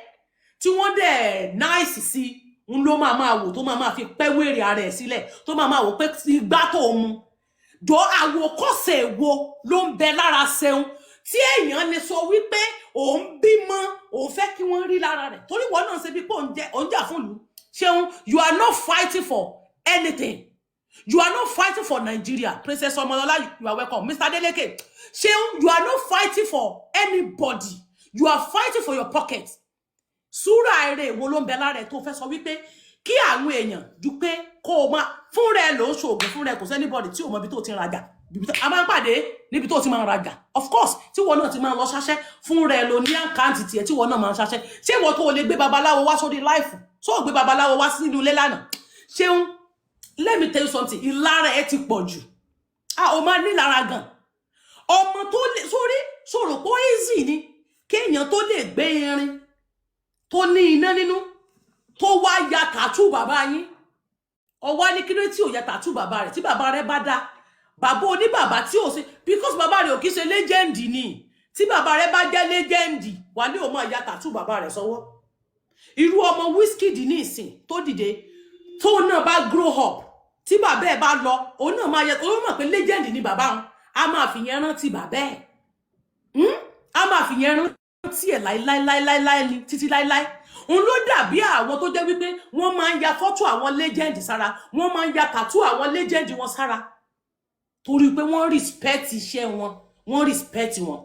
tí wọ́n dẹ̀ náìsì sí ń ló máa wò tó máa fi pẹ́ wèrè ara ẹ̀ sílẹ̀ tó máa wò pé igbá tó mu jọ àwòkọ́ṣe wo ló ń bẹ lára Ṣeun tí èèyàn lè sọ wípé òun bímọ òun fẹ́ kí wọ́n rí lára rẹ̀ torí wọ́n náà ṣe bí pé òun jà fún ìlú Ṣeun you are not fighting for anything you are not fighting for Nigeria. Princess Omolola, you are welcome. Mr. Adeleke, Ṣeun, you are not fighting for anybody. You are fighting for your pocket. Súrà ere wo ló ń bẹ lára tó fẹ́ sọ wípé kí àwọn èèyàn ju pé kó má fún rẹ̀ ló ṣoògùn fún rẹ̀ kò sí anybody tí ó mọ bí tó ti rajà. A máa ń pàdé níbi tó ti máa rajà. Of course, tí wọ́n náà ti máa lọ ṣáṣẹ́ fún rẹ̀ ló ní àkáǹtì tiẹ̀ tí wọ́n náà máa ṣáṣẹ́. Ṣé wọ́n tó lè gbé babaláwo wá sórí life? So gbé babaláwo wá sínú ilé lánàá. Ṣeun, let me tell you something. Ìlara ẹ ti pọ̀ jù. O máa ní lára gan. Ọmọ tó lè sọ̀rọ̀ pé easy ni kéèyàn tó lè gbé irin tó ní iná nínú tó wá ya tattoo bàbá yín. Ó wá ní kílódé tí ò ya tattoo bàbá rẹ̀ tí bàbá rẹ̀ bá dá. Bàbá oní bàbá tí ò sí because bàbá rẹ̀ ò kìí ṣe legend ni. Tí bàbá rẹ̀ bá jẹ́ legend, wà ní ó máa ya tattoo bàbá rẹ̀ sọ́wọ́. Irú ọmọ Wizkid ní ìsìn tó dìde tó náà bá grow up tí bàbá ẹ̀ bá lọ òun náà máa yẹ ó mọ̀ pé legend ni bàbá òun a máa fi yẹn rántí bàbá ẹ̀ a máa fi yẹn rántí ẹ̀ láíláíláíláí ni títí láíláí òun ló dàbí àwọn tó jẹ́ wípé wọ́n máa ń ya fọ́tò àwọn legend sára wọ́n máa ń ya tattoo àwọn legend wọn sára torí pé wọ́n respect iṣẹ́ wọn wọ́n respect wọn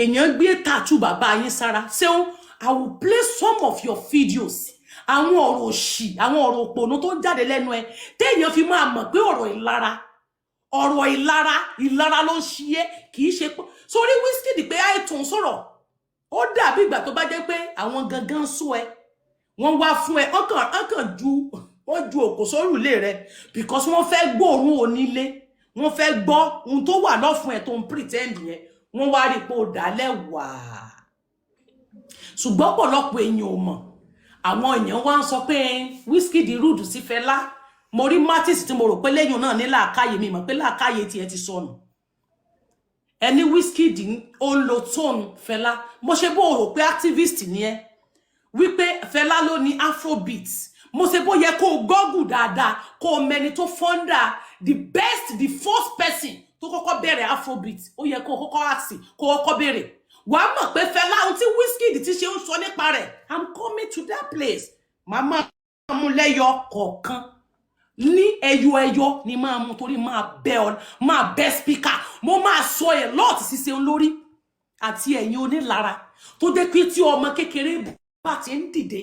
èèyàn gbé tattoo bàbá yín sára Ṣeun I will play some of your videos àwọn ọ̀rọ̀ òṣì àwọn ọ̀rọ̀ òpònú tó ń jáde lẹ́nu ẹ téèyàn fi máa mọ̀ pé ọ̀rọ̀ ìlara ló ń ṣiyé kì í ṣe pé sórí Wizkid pé iTunes sọ̀rọ̀ ó dàbí ìgbà tó bá jẹ́ pé àwọn gangan sú ẹ wọ́n wá fún ẹ ọkàn ju òkò sórùlé rẹ because wọ́n fẹ́ gbóòórùn onílé wọ́n fẹ́ gbọ́ ohun tó wà lọ́fun ẹ tó ń pretend yẹn wọ́n wá rí pé ó dálẹ̀ wà ṣùgbọ́n ọ̀pọ̀lọpọ̀ èèyàn ò mọ̀ àwọn èèyàn wá ń sọ pé Wizkid rude sí Fẹlá mo rí Martins tí mo rò pé lẹ́yìn náà ní làákàyè mi mọ̀ pé làákàyè tiẹ̀ ti sọnù ẹni Wizkid ó ń lo tone Fẹlá mo ṣe bó rò pé activist ni ẹ wípé Fẹlá ló ní Afrobeat mo ṣe bó yẹ kó Google dáadáa kó mẹni tó founder the first person tó kọ́kọ́ bẹ̀rẹ̀ Afrobeat ó yẹ kó kọ́kọ́ àsì kó kọ́kọ́ bẹ̀rẹ̀ wàá mọ̀ pé Fẹlá ohun tí Wizkid ti ṣe ń sọ nípa rẹ̀ I'm coming to that place màmá mú lẹ́yọ kọ̀ọ̀kan ní ẹyọ ni máa mú torí máa bẹ́ speaker mo máa sọ ẹ̀ lọ́ọ̀tì sí Ṣeun lórí àti ẹ̀yin onílara tó jẹ́ pé tí ọmọ kékeré bá ti ń dìde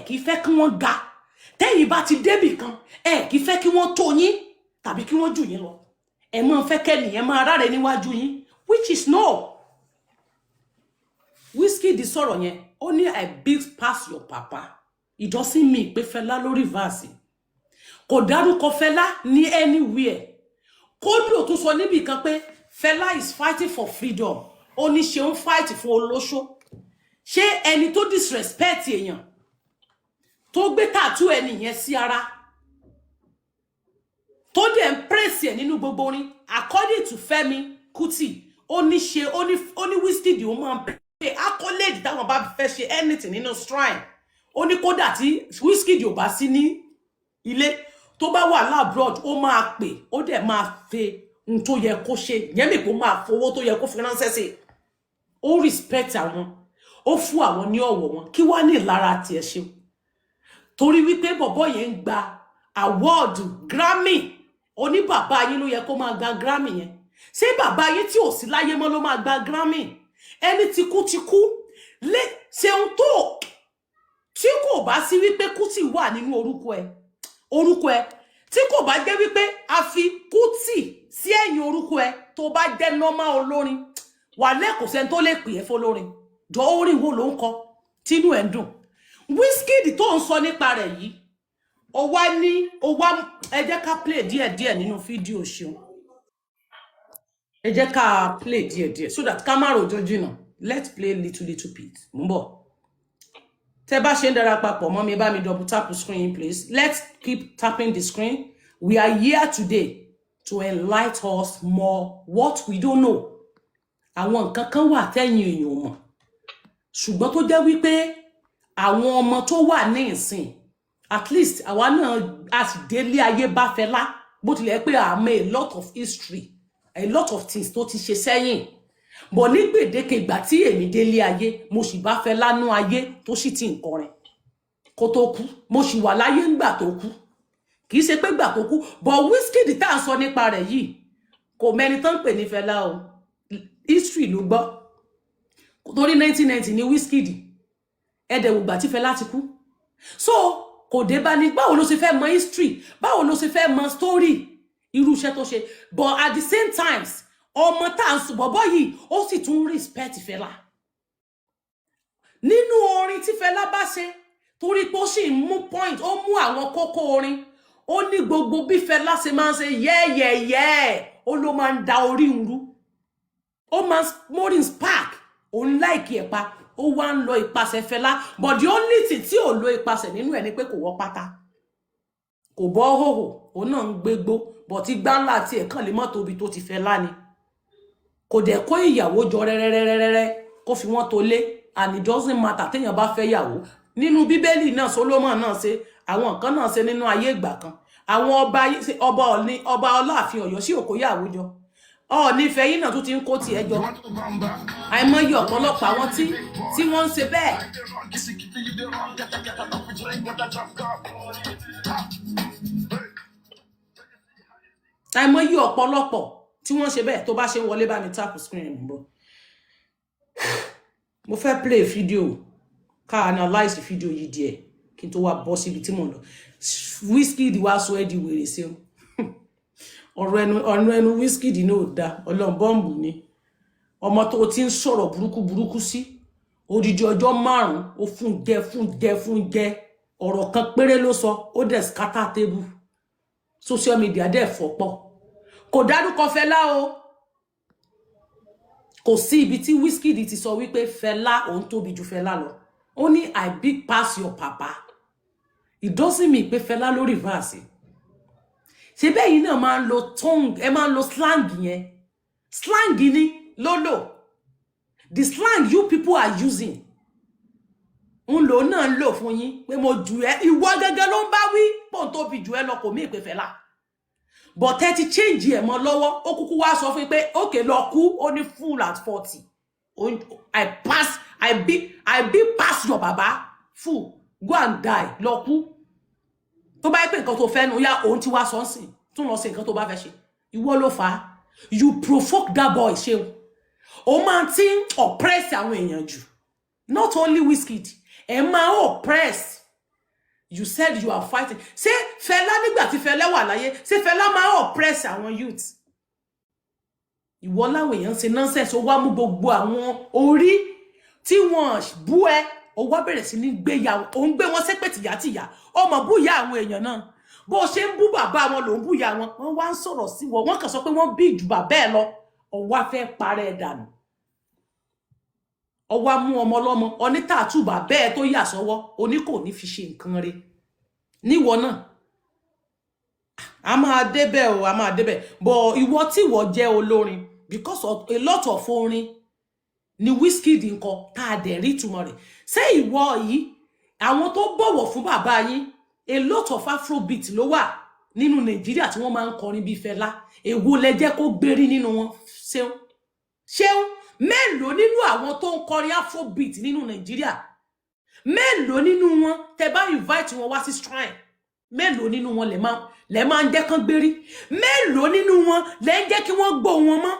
kì í fẹ́ kí wọ́n ga tẹ́yìn bá ti débì kan kì í fẹ́ kí wọ́n tó yín tàbí kí wọ́n jù yín lọ máa fẹ́ kẹ́nìyàn máa ráre níwájú yín which is no. Wizkid sọ̀rọ̀ yẹn ó ní I built past your papa it doesn't mean pé Fẹlá lórí verse kò dárúkọ Fẹlá ní anywhere kódò tó sọ níbì kan pé Fẹlá is fighting for freedom ó ní Ṣeun fight for olóṣó ṣé ẹni tó disrespect èèyàn tó gbé tattoo ẹni yẹn sí ara tó dẹ̀ ń praise ẹ̀ nínú gbogbo orin according to Fẹ́mi Kuti ó ní Wizkid ó máa ń accolade táwọn bá fẹ́ ṣe anything nínú shrine ó ní kódà tí Wizkid ò bá sí ní ilé tó bá wà labroad ó máa pè ó dẹ̀ máa fe ohun tó yẹ kó ṣe yẹn mi kó máa fowó tó yẹ kó fi ránṣẹ́ sí ó respect àwọn ó fún àwọn ní ọ̀wọ̀ wọn kí wá ní ìlara tiẹ̀ ṣe torí wípé bọ̀bọ̀ yẹn ń gba award Grammy oní bàbá yín ló yẹ kó máa gba Grammy yẹn ṣé bàbá yín tí ò sí láyé mọ́ ló máa gba Grammy ẹni tí kú lé Ṣeun tó tí kò bá sí wípé Kuti wà nínú orúkọ ẹ tí kò bá jẹ́ wípé a fi Kuti sí ẹ̀yìn orúkọ ẹ tó bá jẹ́ normal olórin wà lẹ́kọ̀ọ́ sẹ́ni tó lè pè é fọlórin jọ orin wo ló ń kọ tínú ẹ̀ ń dùn Wizkid tó ń sọ nípa rẹ̀ yìí ó wá ẹ jẹ́ ká play díẹ̀ nínú fídíò ṣeun ẹ jẹ́ ká play díẹ̀ so that ká má rojọ́ jìnnà. Let's play little bit mo ń bọ̀. Tẹ́ bá ṣe ń darapapọ̀ mọ́ mi bá mi double tap the screen please. Let's keep tapping the screen. We are here today to enlighten us more what we don't know. Àwọn nǹkan kan wà tẹ́yin èèyàn mọ̀ ṣùgbọ́n tó jẹ́ wípé àwọn ọmọ tó wà ní ìsìn at least àwa náà àti délé ayé bá Fẹlá bó tilẹ̀ pé a mọ̀ a lot of history a lot of things tó ti ṣe sẹ́yìn bọ̀ ní gbèdéke ìgbà tí èmi délé ayé mo sì bá Fẹlá nú ayé tó sì ti ń kọrin kó tó kú mo sì wà láyé ńgbà tó kú kì í ṣe pé gbà tó kú bọ̀ Wizkid tá à ń sọ nípa rẹ̀ yìí kò mẹ́ni tán pè ní Fẹlá o history ló gbọ́ torí 1990 ní Wizkid ẹ̀dẹ̀wò gbà tí Fẹlá ti kú so kò dé bá ní báwo ló ṣe fẹ́ mọ history báwo ló ṣe fẹ́ mọ story irú iṣẹ́ tó ṣe but at the same times ọmọ tá à ń sọ bọ̀bọ̀ yìí ó sì tún respect Fẹlá nínú orin tí Fẹlá bá ṣe torí pé ó sì ń mú point ó mú àwọn kókó orin ó ní gbogbo bí Fẹlá ṣe máa ń ṣe yẹ́yẹ́yẹ́ ó ló máa ń da orí ń rú ó máa morin spark òun láìkí ẹ̀ pa ó wá ń lọ ìpasẹ̀ Fẹlá but the only thing tí ò lo ìpasẹ̀ nínú ẹ̀ ni pé kò wọ́ pátá kò bọ́ hòhò òun náà ń gbégbó but igbá ńlá àti ẹ̀kan lè mọ́ tóbi tó ti Fẹlá ni kò dẹ̀ kó ìyàwó jọ rẹ́rẹ́rẹ́rẹ́rẹ́ kó fi wọ́n tó lé and it doesn't matter téèyàn bá fẹ́ yàwó nínú bíbélì náà Solomon náà ṣe àwọn nǹkan náà ṣe nínú ayé ìgbà kan àwọn ọba Ọláàfin Ọ̀yọ́ sí òkó yàwó jọ nífẹ̀ẹ́ yìí náà tún ti ń kó tiẹ̀ jọ àìmọye ọ̀pọ̀lọpọ̀ àwọn tí wọ́n ń ṣe bẹ́ẹ̀. àìmọye ọ̀pọ̀lọpọ̀ tí wọ́n ṣe bẹ́ẹ̀ tó bá ṣe wọlé bá mi tap screen ń bọ̀. mo fẹ́ play fídíò ká analyze fídíò yìí díẹ̀ kí n tó wá bọ́ síbi tí mò ń lọ. Wizkid wá sọ ẹ́ di wèrè sí o ọ̀rọ̀ ẹnu Wizkid náà dá ọlọ́run bọ́ǹbù ni ọmọ tó ti ń sọ̀rọ̀ burúkú sí odidi ọjọ́ 5 ó fún jẹ ọ̀rọ̀ kan péré ló sọ ó dẹ̀ scatter table social media dẹ̀ fọ́pọ̀ kò dárúkọ Fẹlá o kò sí ibi tí Wizkid ti sọ wípé Fẹlá òun tóbi ju Fẹlá lọ ó ní I big pass your papa it doesn't mean pé Fẹlá ló reverse ṣe bẹ́ẹ̀ yìí náà máa ń lo tongue ẹ máa ń lo slang yẹn slang ni lolo the slang you people are using ń lò náà ń lò fún yín pé mo jù ẹ́ ìwọ gẹ́gẹ́ ló ń bá wí pọ̀ tó bi jù ẹ́ lọ kò mí ìpè Fẹlá but ẹ ti change ẹ̀ mọ́ lọ́wọ́ ó kúkú wá sọ fún pé okay lọ kú ó ní full at 40 I be pass your baba full go and die lọ kú tó bá yẹ pé nǹkan tó fẹ́ nu yá òun ti wá sọ́nsìn tún lọ sí nǹkan tó bá fẹ́ ṣe ìwọ ló fà á you provoke that boy ṣeun ó máa ti ń oppress àwọn èèyàn jù not only Wizkid ẹ máa oppress you said you are fighting ṣé Fẹlá nígbà tí Fẹlá wà láyé ṣé Fẹlá máa oppress àwọn youth ìwọ láwọn èèyàn ṣe nonsense ó wá mú gbogbo àwọn orí tí wọ́n bú ẹ ó wá bẹ̀rẹ̀ sí ní gbéyàwó ó ń gbé wọn ṣépè tìyàtìyà ó mọ̀ búyà àwọn èèyàn náà bó ṣe ń bú bàbá wọn ló ń búyà wọn wọ́n wá ń sọ̀rọ̀ sí wọn wọ́n kàn sọ pé wọ́n bí jù bàbá ẹ lọ ó wá fẹ́ parẹ́ ẹ dànù ó wá mú ọmọ lọ́mọ onítàtù bàbá ẹ tó yà sọ́wọ́ oní kò ní fi ṣe nǹkan rẹ̀ níwọ náà a máa débẹ̀ but ìwọ tí ìwọ jẹ́ olórin because of a lot of orin ni Wizkid nǹkan tá a dẹ̀ rí túmọ̀ rẹ̀ ṣé ìwọ yìí àwọn tó bọ̀wọ̀ fún bàbá yín a lot of afrobeat ló wà nínú Nàìjíríà tí wọ́n máa ń kọrin bí Fẹlá èwo lẹ jẹ́ kó gbérí nínú wọn ṣeun mélòó nínú àwọn tó ń kọrin afrobeat nínú Nàìjíríà mélòó nínú wọn tẹ bá invite wọn wá sí shrine mélòó nínú wọn lẹ máa ń jẹ́ kán gbérí mélòó nínú wọn lẹ ń jẹ́ kí wọ́n gbọ́ wọn mọ́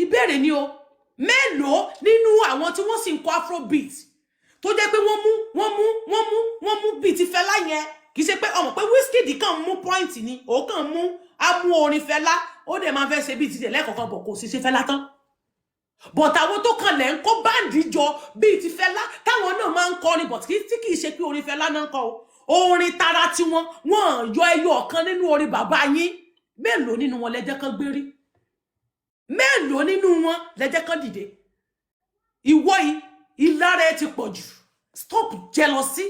ìbéèrè ni o mélòó nínú àwọn tí wọ́n sì ń kọ afrobeat tó jẹ́ pé wọ́n mú beat Fẹlá yẹn kì í ṣe pé ọmọ pé Wizkid kàn mú point ni ó kàn mú amú orin Fẹlá ó dẹ̀ máa fẹ́ ṣe beat tẹ̀ lẹ́kọ̀ọ́kan bọ̀ kò sì ṣe Fẹlá tán but àwọn tó kàn lẹ́ ń kó báǹdì jọ bíi ti Fẹlá táwọn náà máa ń kọrin but tí kì í ṣe pé orin Fẹlá náà ń kọ orin tara tí wọ́n yọ ẹyọ ọ̀kan nínú orin bàbá yín mélòó nínú wọn lẹ́jẹ́ kan gbérí mélòó nínú wọn lẹ́jẹ́ kan dìde ìwọ yìí ìlara ẹ ti pọ̀ jù stop jealousy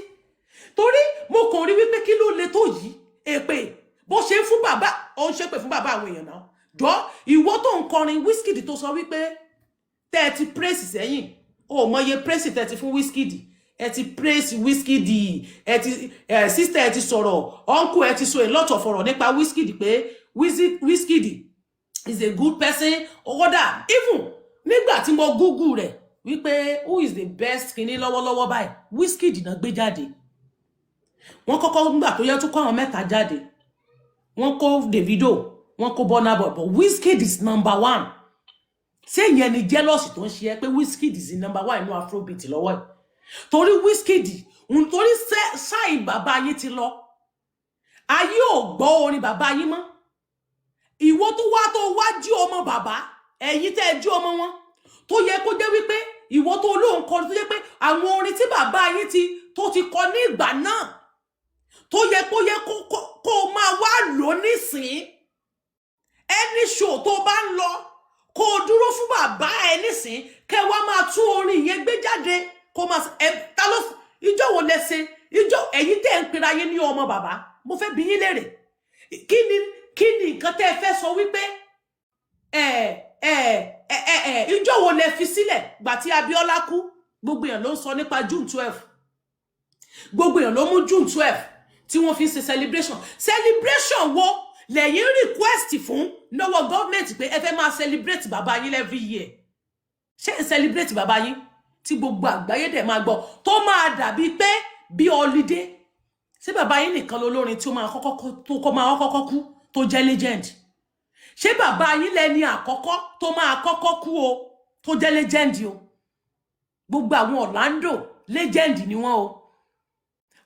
torí mo kàn rí wípé kí ló le tó yìí èpè bó ṣe fún bàbá ó ń ṣépè fún bàbá àwọn èèyàn náà jọ ìwọ tó ń kọrin Wizkid tó sọ wípé tẹ́ ẹ ti praise sẹ́yìn ó mọye praise tẹ́ ti fún Wizkid ẹ ti praise Wizkid ẹ ti sister ẹ ti sọ̀rọ̀ uncle ẹ ti sọ a lot of ọ̀rọ̀ nípa Wizkid pé Wizkid is a good person order even nígbà tí mo google rẹ̀ wípé who is the best kini lọ́wọ́lọ́wọ́ báyìí Wizkid náà gbé jáde wọ́n kọ́kọ́ nígbà tó yẹ tó kó àwọn mẹ́ta jáde wọ́n kó Davido wọ́n kó Burna Boy but Wizkid is number 1 ṣé ìyẹn ni jealousy tó ń ṣe ẹ́ pé Wizkid is number 1 inú Afrobeat lọ́wọ́ ẹ̀ torí Wizkid nítorí ṣáì bàbá yín ti lọ ayé ò gbọ́ orin bàbá yín mọ́ ìwọ tó wá jí ọmọ bàbá ẹ̀yin tẹ́ jí ọmọ wọn tó yẹ kó jẹ́ wípé ìwọ tó lóhùn kọ tó jẹ́ pé àwọn orin tí bàbá yín tó ti kọ ní ìgbà náà tó yẹ kó máa wá lò nísìn ẹni show tó bá ń lọ kó dúró fún bàbá ẹ nísìn kẹ́ wá máa tún orin yẹn gbé jáde kó máa ta ló ìjọ wo lẹ́sẹ̀ ìjọ ẹ̀yin tẹ́ ń pera yín ní ọmọ bàbá mo fẹ́ bi yín léèrè kí ni nǹkan tẹ́ ẹ fẹ́ sọ wípé ìjọ wo lẹ fi sílẹ̀ gbà tí Abíọ́lá kú gbogbo èèyàn ló ń sọ nípa June 12 gbogbo èèyàn ló mú June 12 tí wọ́n fi ń ṣe celebration wo lẹ́yìn request fún lọ́wọ́ government pé ẹ fẹ́ máa celebrate bàbá yín every year ṣé celebrate bàbá yín tí gbogbo àgbáyé dẹ̀ máa gbọ́ tó máa dàbí pé bí holiday ṣé bàbá yín nìkan lolórin tí ó máa kọ́kọ́ kú tó jẹ́ legend ṣé bàbá yín lẹ́ni àkọ́kọ́ tó máa kọ́kọ́ kú o tó jẹ́ legend o gbogbo àwọn Orlando legend ni wọ́n o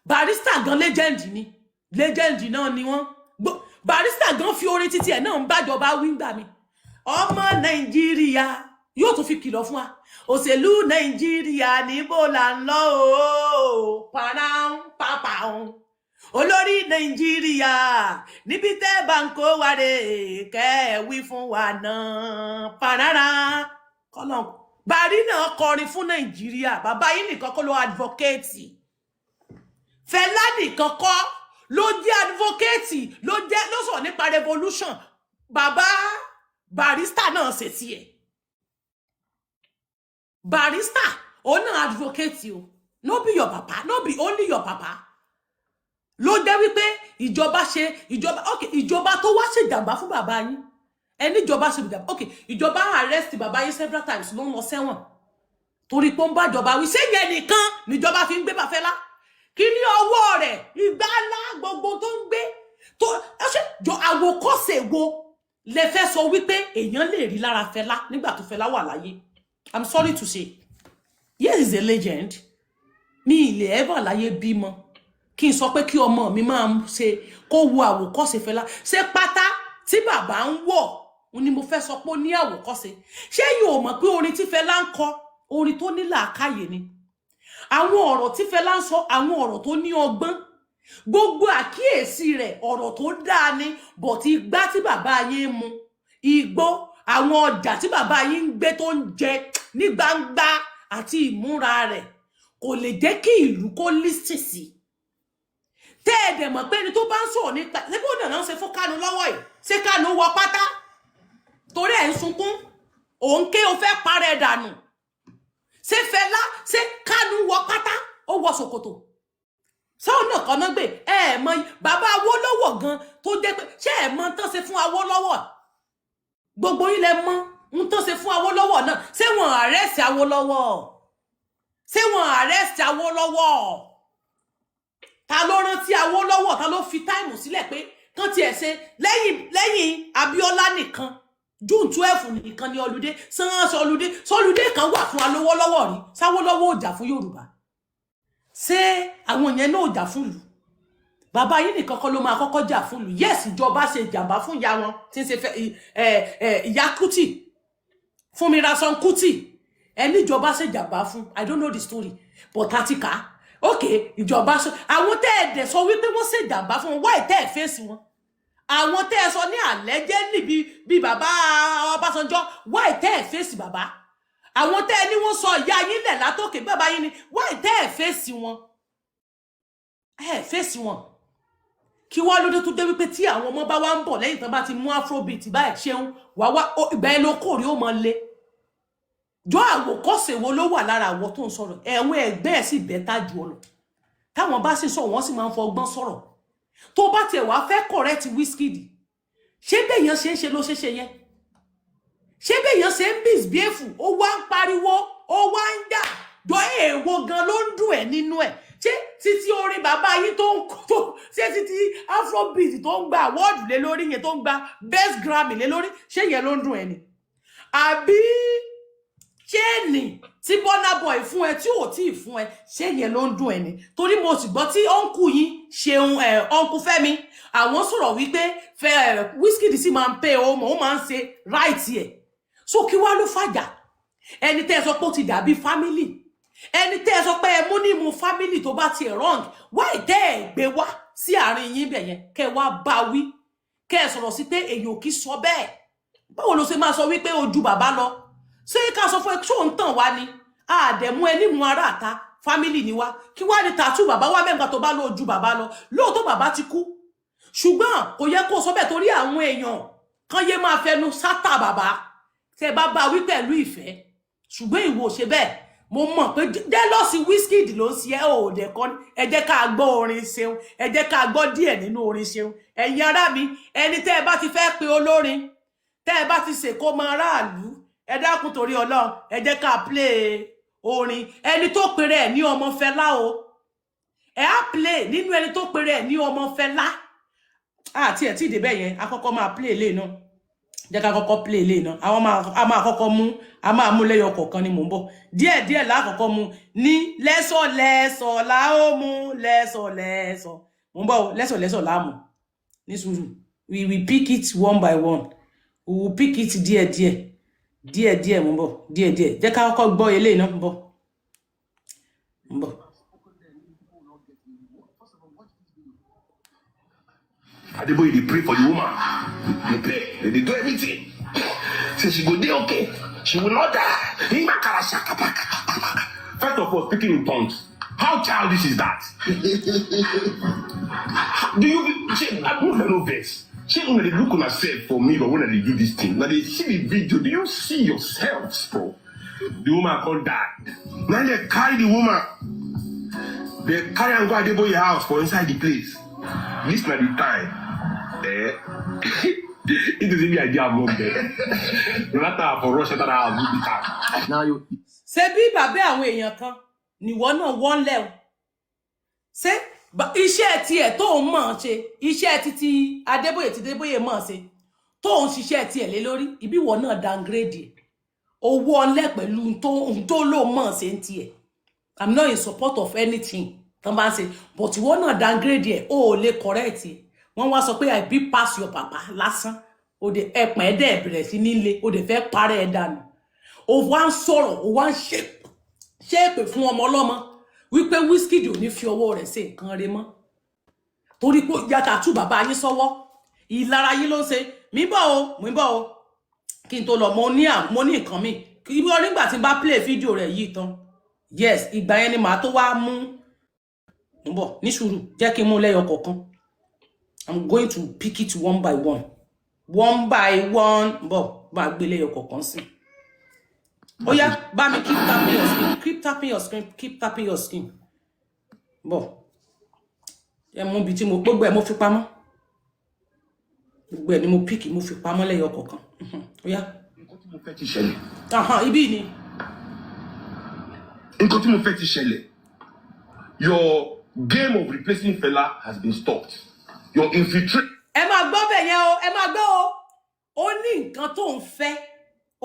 Barrister gan legend náà ni wọ́n Barrister gan fi orin títí ẹ̀ náà ń bájọba wíńgbà mi ọmọ Nàìjíríà yóò tún fi kìlọ̀ fún wa òṣèlú Nàìjíríà níbo là ń lọ o pàràǹpàpàǹ olórí Nàìjíríà níbi tẹ́ bá ń kó wa rè kẹ́ wí fún wa náà pàràrà kọ́lọ́n Bàrí náà kọrin fún Nàìjíríà bàbá yìí nìkan kọ́ ló advocate Fẹlá nìkan kọ́ ló jẹ́ advocate ló sọ̀rọ̀ nípa revolution bàbá Barrister náà ṣe tiẹ̀ Barrister ó náà advocate o no be your papa no be only your papa ló jẹ́ wípé ìjọba tó wá ṣe jàmbá fún bàbá yín ẹni ìjọba ṣe jàmbá ìjọba arrest bàbá yín several times ló ń lọ sẹ́wọ̀n torí pé ń bá ìjọba wí ṣé yẹn nìkan níjọba fi ń gbé Fẹlá kí ní ọwọ́ rẹ̀ ìgbà ńlá gbogbo tó ń gbé tó jọ àwòkọ́ṣe wo lẹ fẹ́ sọ wípé èèyàn lè rí lára Fẹlá nígbà tó Fẹlá wà láyé I'm sorry to say yes is a legend mi ilẹ̀ ever láyé bímọ kí n sọ pé kí ọmọ mi máa ṣe kó wo àwòkọ́ṣe Fẹlá ṣé pátá tí bàbá ń wọ̀ ni mo fẹ́ sọ pé ó ní àwòkọ́ṣe ṣé yóò mọ̀ pé orin tí Fẹlá ń kọ orin tó ní làákàyè ni àwọn ọ̀rọ̀ tí Fẹlá ń sọ àwọn ọ̀rọ̀ tó ní ọgbọ́n gbogbo àkíyèsí rẹ̀ ọ̀rọ̀ tó dáa ni but igbá tí bàbá yín mu igbó àwọn ọjà tí bàbá yín ń gbé tó ń jẹ ní gbangba àti ìmúra rẹ̀ kò lè jẹ́ kí ìlú kó lísì sí tẹ́ ẹ dẹ̀ mọ̀ pé ẹni tó bá ń sọ̀rọ̀ nípa ṣébí ó dàná ṣe fún Kánú lọ́wọ́ yìí ṣé Kánú wọ pátá torí ẹ̀ ń sunkún òun ké o fẹ́ parẹ́ dànù ṣé Fẹlá ṣé Kánú wọ pátá ó wọ ṣòkòtò sáwọn náà kan náà gbé ẹ mọ̀ bàbá Awólọ́wọ̀ gan tó jẹ́ pé ṣé ẹ mọ̀ tán ṣe fún Awólọ́wọ̀ gbogbo yín lẹ mọ̀ ń tán ṣe fún Awólọ́wọ̀ náà ṣé wọ́n arrest Awólọ́wọ̀ ṣé wọ́n arrest Awólọ́wọ̀ ta ló rántí Awólọ́wọ̀ ta ló fi táìmù sílẹ̀ pé kán tiẹ̀ ṣe lẹ́yìn Abíọ́lá nìkan June 12 nìkan ni ọlùdé sanwó ọlùdé kan wà fún Awólọ́wọ̀ rí sáwólọ́wọ̀ ò jà fún Yorùbá ṣé àwọn yẹn náà ò jà fún ìlú bàbá yìí nìkan kọ́ ló máa kọ́kọ́ jà fún ìlú yes ìjọba ṣe jàmbá fún ìyá wọn tí ń ṣe ìyá Kútì fún mi Rason Kuti ẹni ìjọba ṣe jàmbá fún I don't know the story but tatika okay ìjọba sọ àwọn tẹ́ ẹ sọ wípé wọ́n ṣe jàmbá fún why tẹ́ ẹ fèsì wọn àwọn tẹ́ ẹ sọ ní allegedly bí bàbá Ọbásanjọ́ why tẹ́ ẹ fèsì bàbá àwọn tẹ́ ẹ ní wọ́n sọ ìyá yín lẹ̀ látòkè bàbá yín ni why tẹ́ ẹ fèsì wọn fèsì wọn kí wá lóde tó dé wípé tí àwọn ọmọ bá wá ń bọ̀ lẹ́yìn tán bá ti mú afrobeat báyìí ṣeun wá ìgbà ẹ ló kórè ó mọ lé jọ àwòkọ́ṣe wo ló wà lára àwọ̀ tó ń sọ̀rọ̀ ẹ̀wọ̀n ẹgbẹ́ ẹ̀ sì bẹ́tà jù ọ lọ táwọn bá sì sọ wọ́n sì máa ń fọgbọ́n sọ̀rọ̀ tó bá tiẹ̀ wá fẹ́ correct Wizkid ṣé béèyàn ṣe ń ṣe ló ṣe ṣe yẹn ṣé béèyàn ṣe ń misbehave ó wá ń pariwo ó wá ń jà jọ èèwọ̀ gan ló ń dùn ẹ̀ nínú ẹ̀ ṣé títí orin bàbá yín tó ń tó ṣé títí afrobeat tó ń gba award lé lórí yẹn tó ń gba best Grammy lé lórí ṣé yẹn ló ń dùn ẹ̀ ni àbí ṣéènì tí Burna Boy fún ẹ tí ò tí ì fún ẹ ṣé yẹn ló ń dùn ẹ ni torí mo sì gbọ́ tí ọ̀nkù yín ṣeun ọ̀nkù Fẹ́mi àwọn sọ̀rọ̀ wípé Wizkid sì máa ń pè ó máa ń ṣe right ẹ̀ so kí wá ló fàjà ẹni tẹ́ ẹ sọ pé ó ti dàbí family ẹni tẹ́ ẹ sọ pé ẹ mú ní mu family tó bá ti wrong why tẹ́ ẹ gbé wá sí àárín yín bẹ̀ yẹn kẹ́ wá bá wí kẹ́ ẹ sọ̀rọ̀ sí pé èèyàn kì í sọ bẹ́ẹ̀ báwo ló ṣe máa sọ wípé ojú bàbá lọ ṣé ká sọ fún ẹ tó ń tàn wá ni àdẹ̀mú ẹni mú ara àta family ni wá kí wá ní tàtú bàbá wá mẹ́gbà tó bá lójú bàbá lọ lóòótọ́ bàbá ti kú ṣùgbọ́n kò yẹ kó sọ bẹ́ẹ̀ torí àwọn èèyàn kan yé máa fẹnu sátà bàbá tẹ́ bá wí pẹ̀lú ìfẹ́ ṣùgbọ́n ìwọ ṣe bẹ́ẹ̀ mo mọ̀ pé jealousy Wizkid ló ń ṣe ẹ́ ò dẹ̀ kọ́ ẹ jẹ́ ká gbọ́ orin Ṣeun ẹ jẹ́ ká gbọ́ díẹ̀ nínú orin Ṣeun ẹ̀yin ará mi ẹni tẹ́ ẹ bá ti fẹ́ pe olórin tẹ́ ẹ bá ti ṣèkó mọ aráàlú ẹ dákun torí Ọlọ́run ẹ jẹ́ ká play orin ẹni tó pèrè ẹ̀ ní ọmọ Fẹlá o ẹ á play nínú ẹni tó pèrè ẹ̀ ní ọmọ Fẹlá àti ẹ̀ tí ìdè bẹ́ẹ̀ yẹn akọ́kọ́ máa play lé náà jẹ́ ká kọ́kọ́ play lé náà àwọn máa kọ́kọ́ mú a máa mú lẹ́yọ kọ̀ọ̀kan ni mò ń bọ̀ díẹ̀ lákọ̀ọ́kọ́ mú ní lẹ́sọ̀ la ó mú lẹ́sọ̀ mò ń bọ̀ lẹ́sọ̀ la mú ní sùúrù we will pick it one by one we will pick it díẹ̀ mò ń bọ̀ díẹ̀ jẹ́ ká kọ́kọ́ gbọ́ eléyìí náà ń bọ̀ Adeboye, they pray for the woman. They pray. They do everything. Say she go dey okay. She will not die. First of all, speaking in tongues. How childish is that? Do you? I'm not no vex. She when they look on herself for me, but when they do this thing, now they see the video. Do you see yourselves, bro? The woman can't die. Now they carry the woman. They carry and go to Adeboye house for inside the place. This na the time. It is the idea of them. No matter for Russia that I have now you. Ṣé bí bàbá àwọn èèyàn kan ni wọ́n náà wọ́n lẹ̀ o. Ṣé iṣẹ́ tiẹ̀ tó ń mọ̀ ṣe iṣẹ́ títí Adébóyè tí Adébóyè mọ̀ ṣe tó ń ṣiṣẹ́ tiẹ̀ lé lórí ibi wọ́n náà downgrade owó ọlẹ́ pẹ̀lú tó ló mọ̀ ṣe ń tiẹ̀. I'm not in support of anything tán bá ṣe but wọ́n náà downgrade ẹ̀ ó lè correct ẹ̀. Wọ́n wá sọ pé I bypass your papa lásán ó de ẹ̀pọ̀n ẹ̀dẹ̀ bẹ̀rẹ̀ sí nílé ó de fẹ́ parẹ́ ẹ̀ dànù ó wá ń sọ̀rọ̀ ó wá ń ṣépè fún ọmọ ọlọ́mọ wípé Wizkid ò ní fi ọwọ́ rẹ̀ ṣe nǹkan rẹ̀ mọ́ torí pé yàtà tú bàbá yín sọ́wọ́ ìlara yín ló ń ṣe mi bọ̀ o kí n tó lọ mo ní nǹkan mi kí wọ́n nígbà tí n bá play fídíò rẹ̀ yìí tán yes ìgbà yẹn ni màá tó wá mú ń bọ̀ ní sùúrù jẹ́ kí n mú lẹ́yọ kọ̀ọ̀kan. I'm going to pick it one by one. One by one. Bo, ba gbele yo kokan si. Oh yeah, ba me keep tapping your screen. Keep tapping your screen. Keep tapping your screen. Bo. E mo bi tí mo gbogbo e mo fi pamọ́. Gbogbo e ni mo pick mo fi pamọ́ le yo kokan. Oh yeah. Nǹkan tí mo fẹ́ ti ṣẹlẹ̀. Aha, ibi ni. Nǹkan tí mo fẹ́ ti ṣẹlẹ̀. Your game of replacing Fela has been stopped. Your infiltrate. Ẹ máa gbọ́ bẹ̀ yẹn o, ẹ máa gbọ́ o. Ó ní nǹkan tó ń fẹ́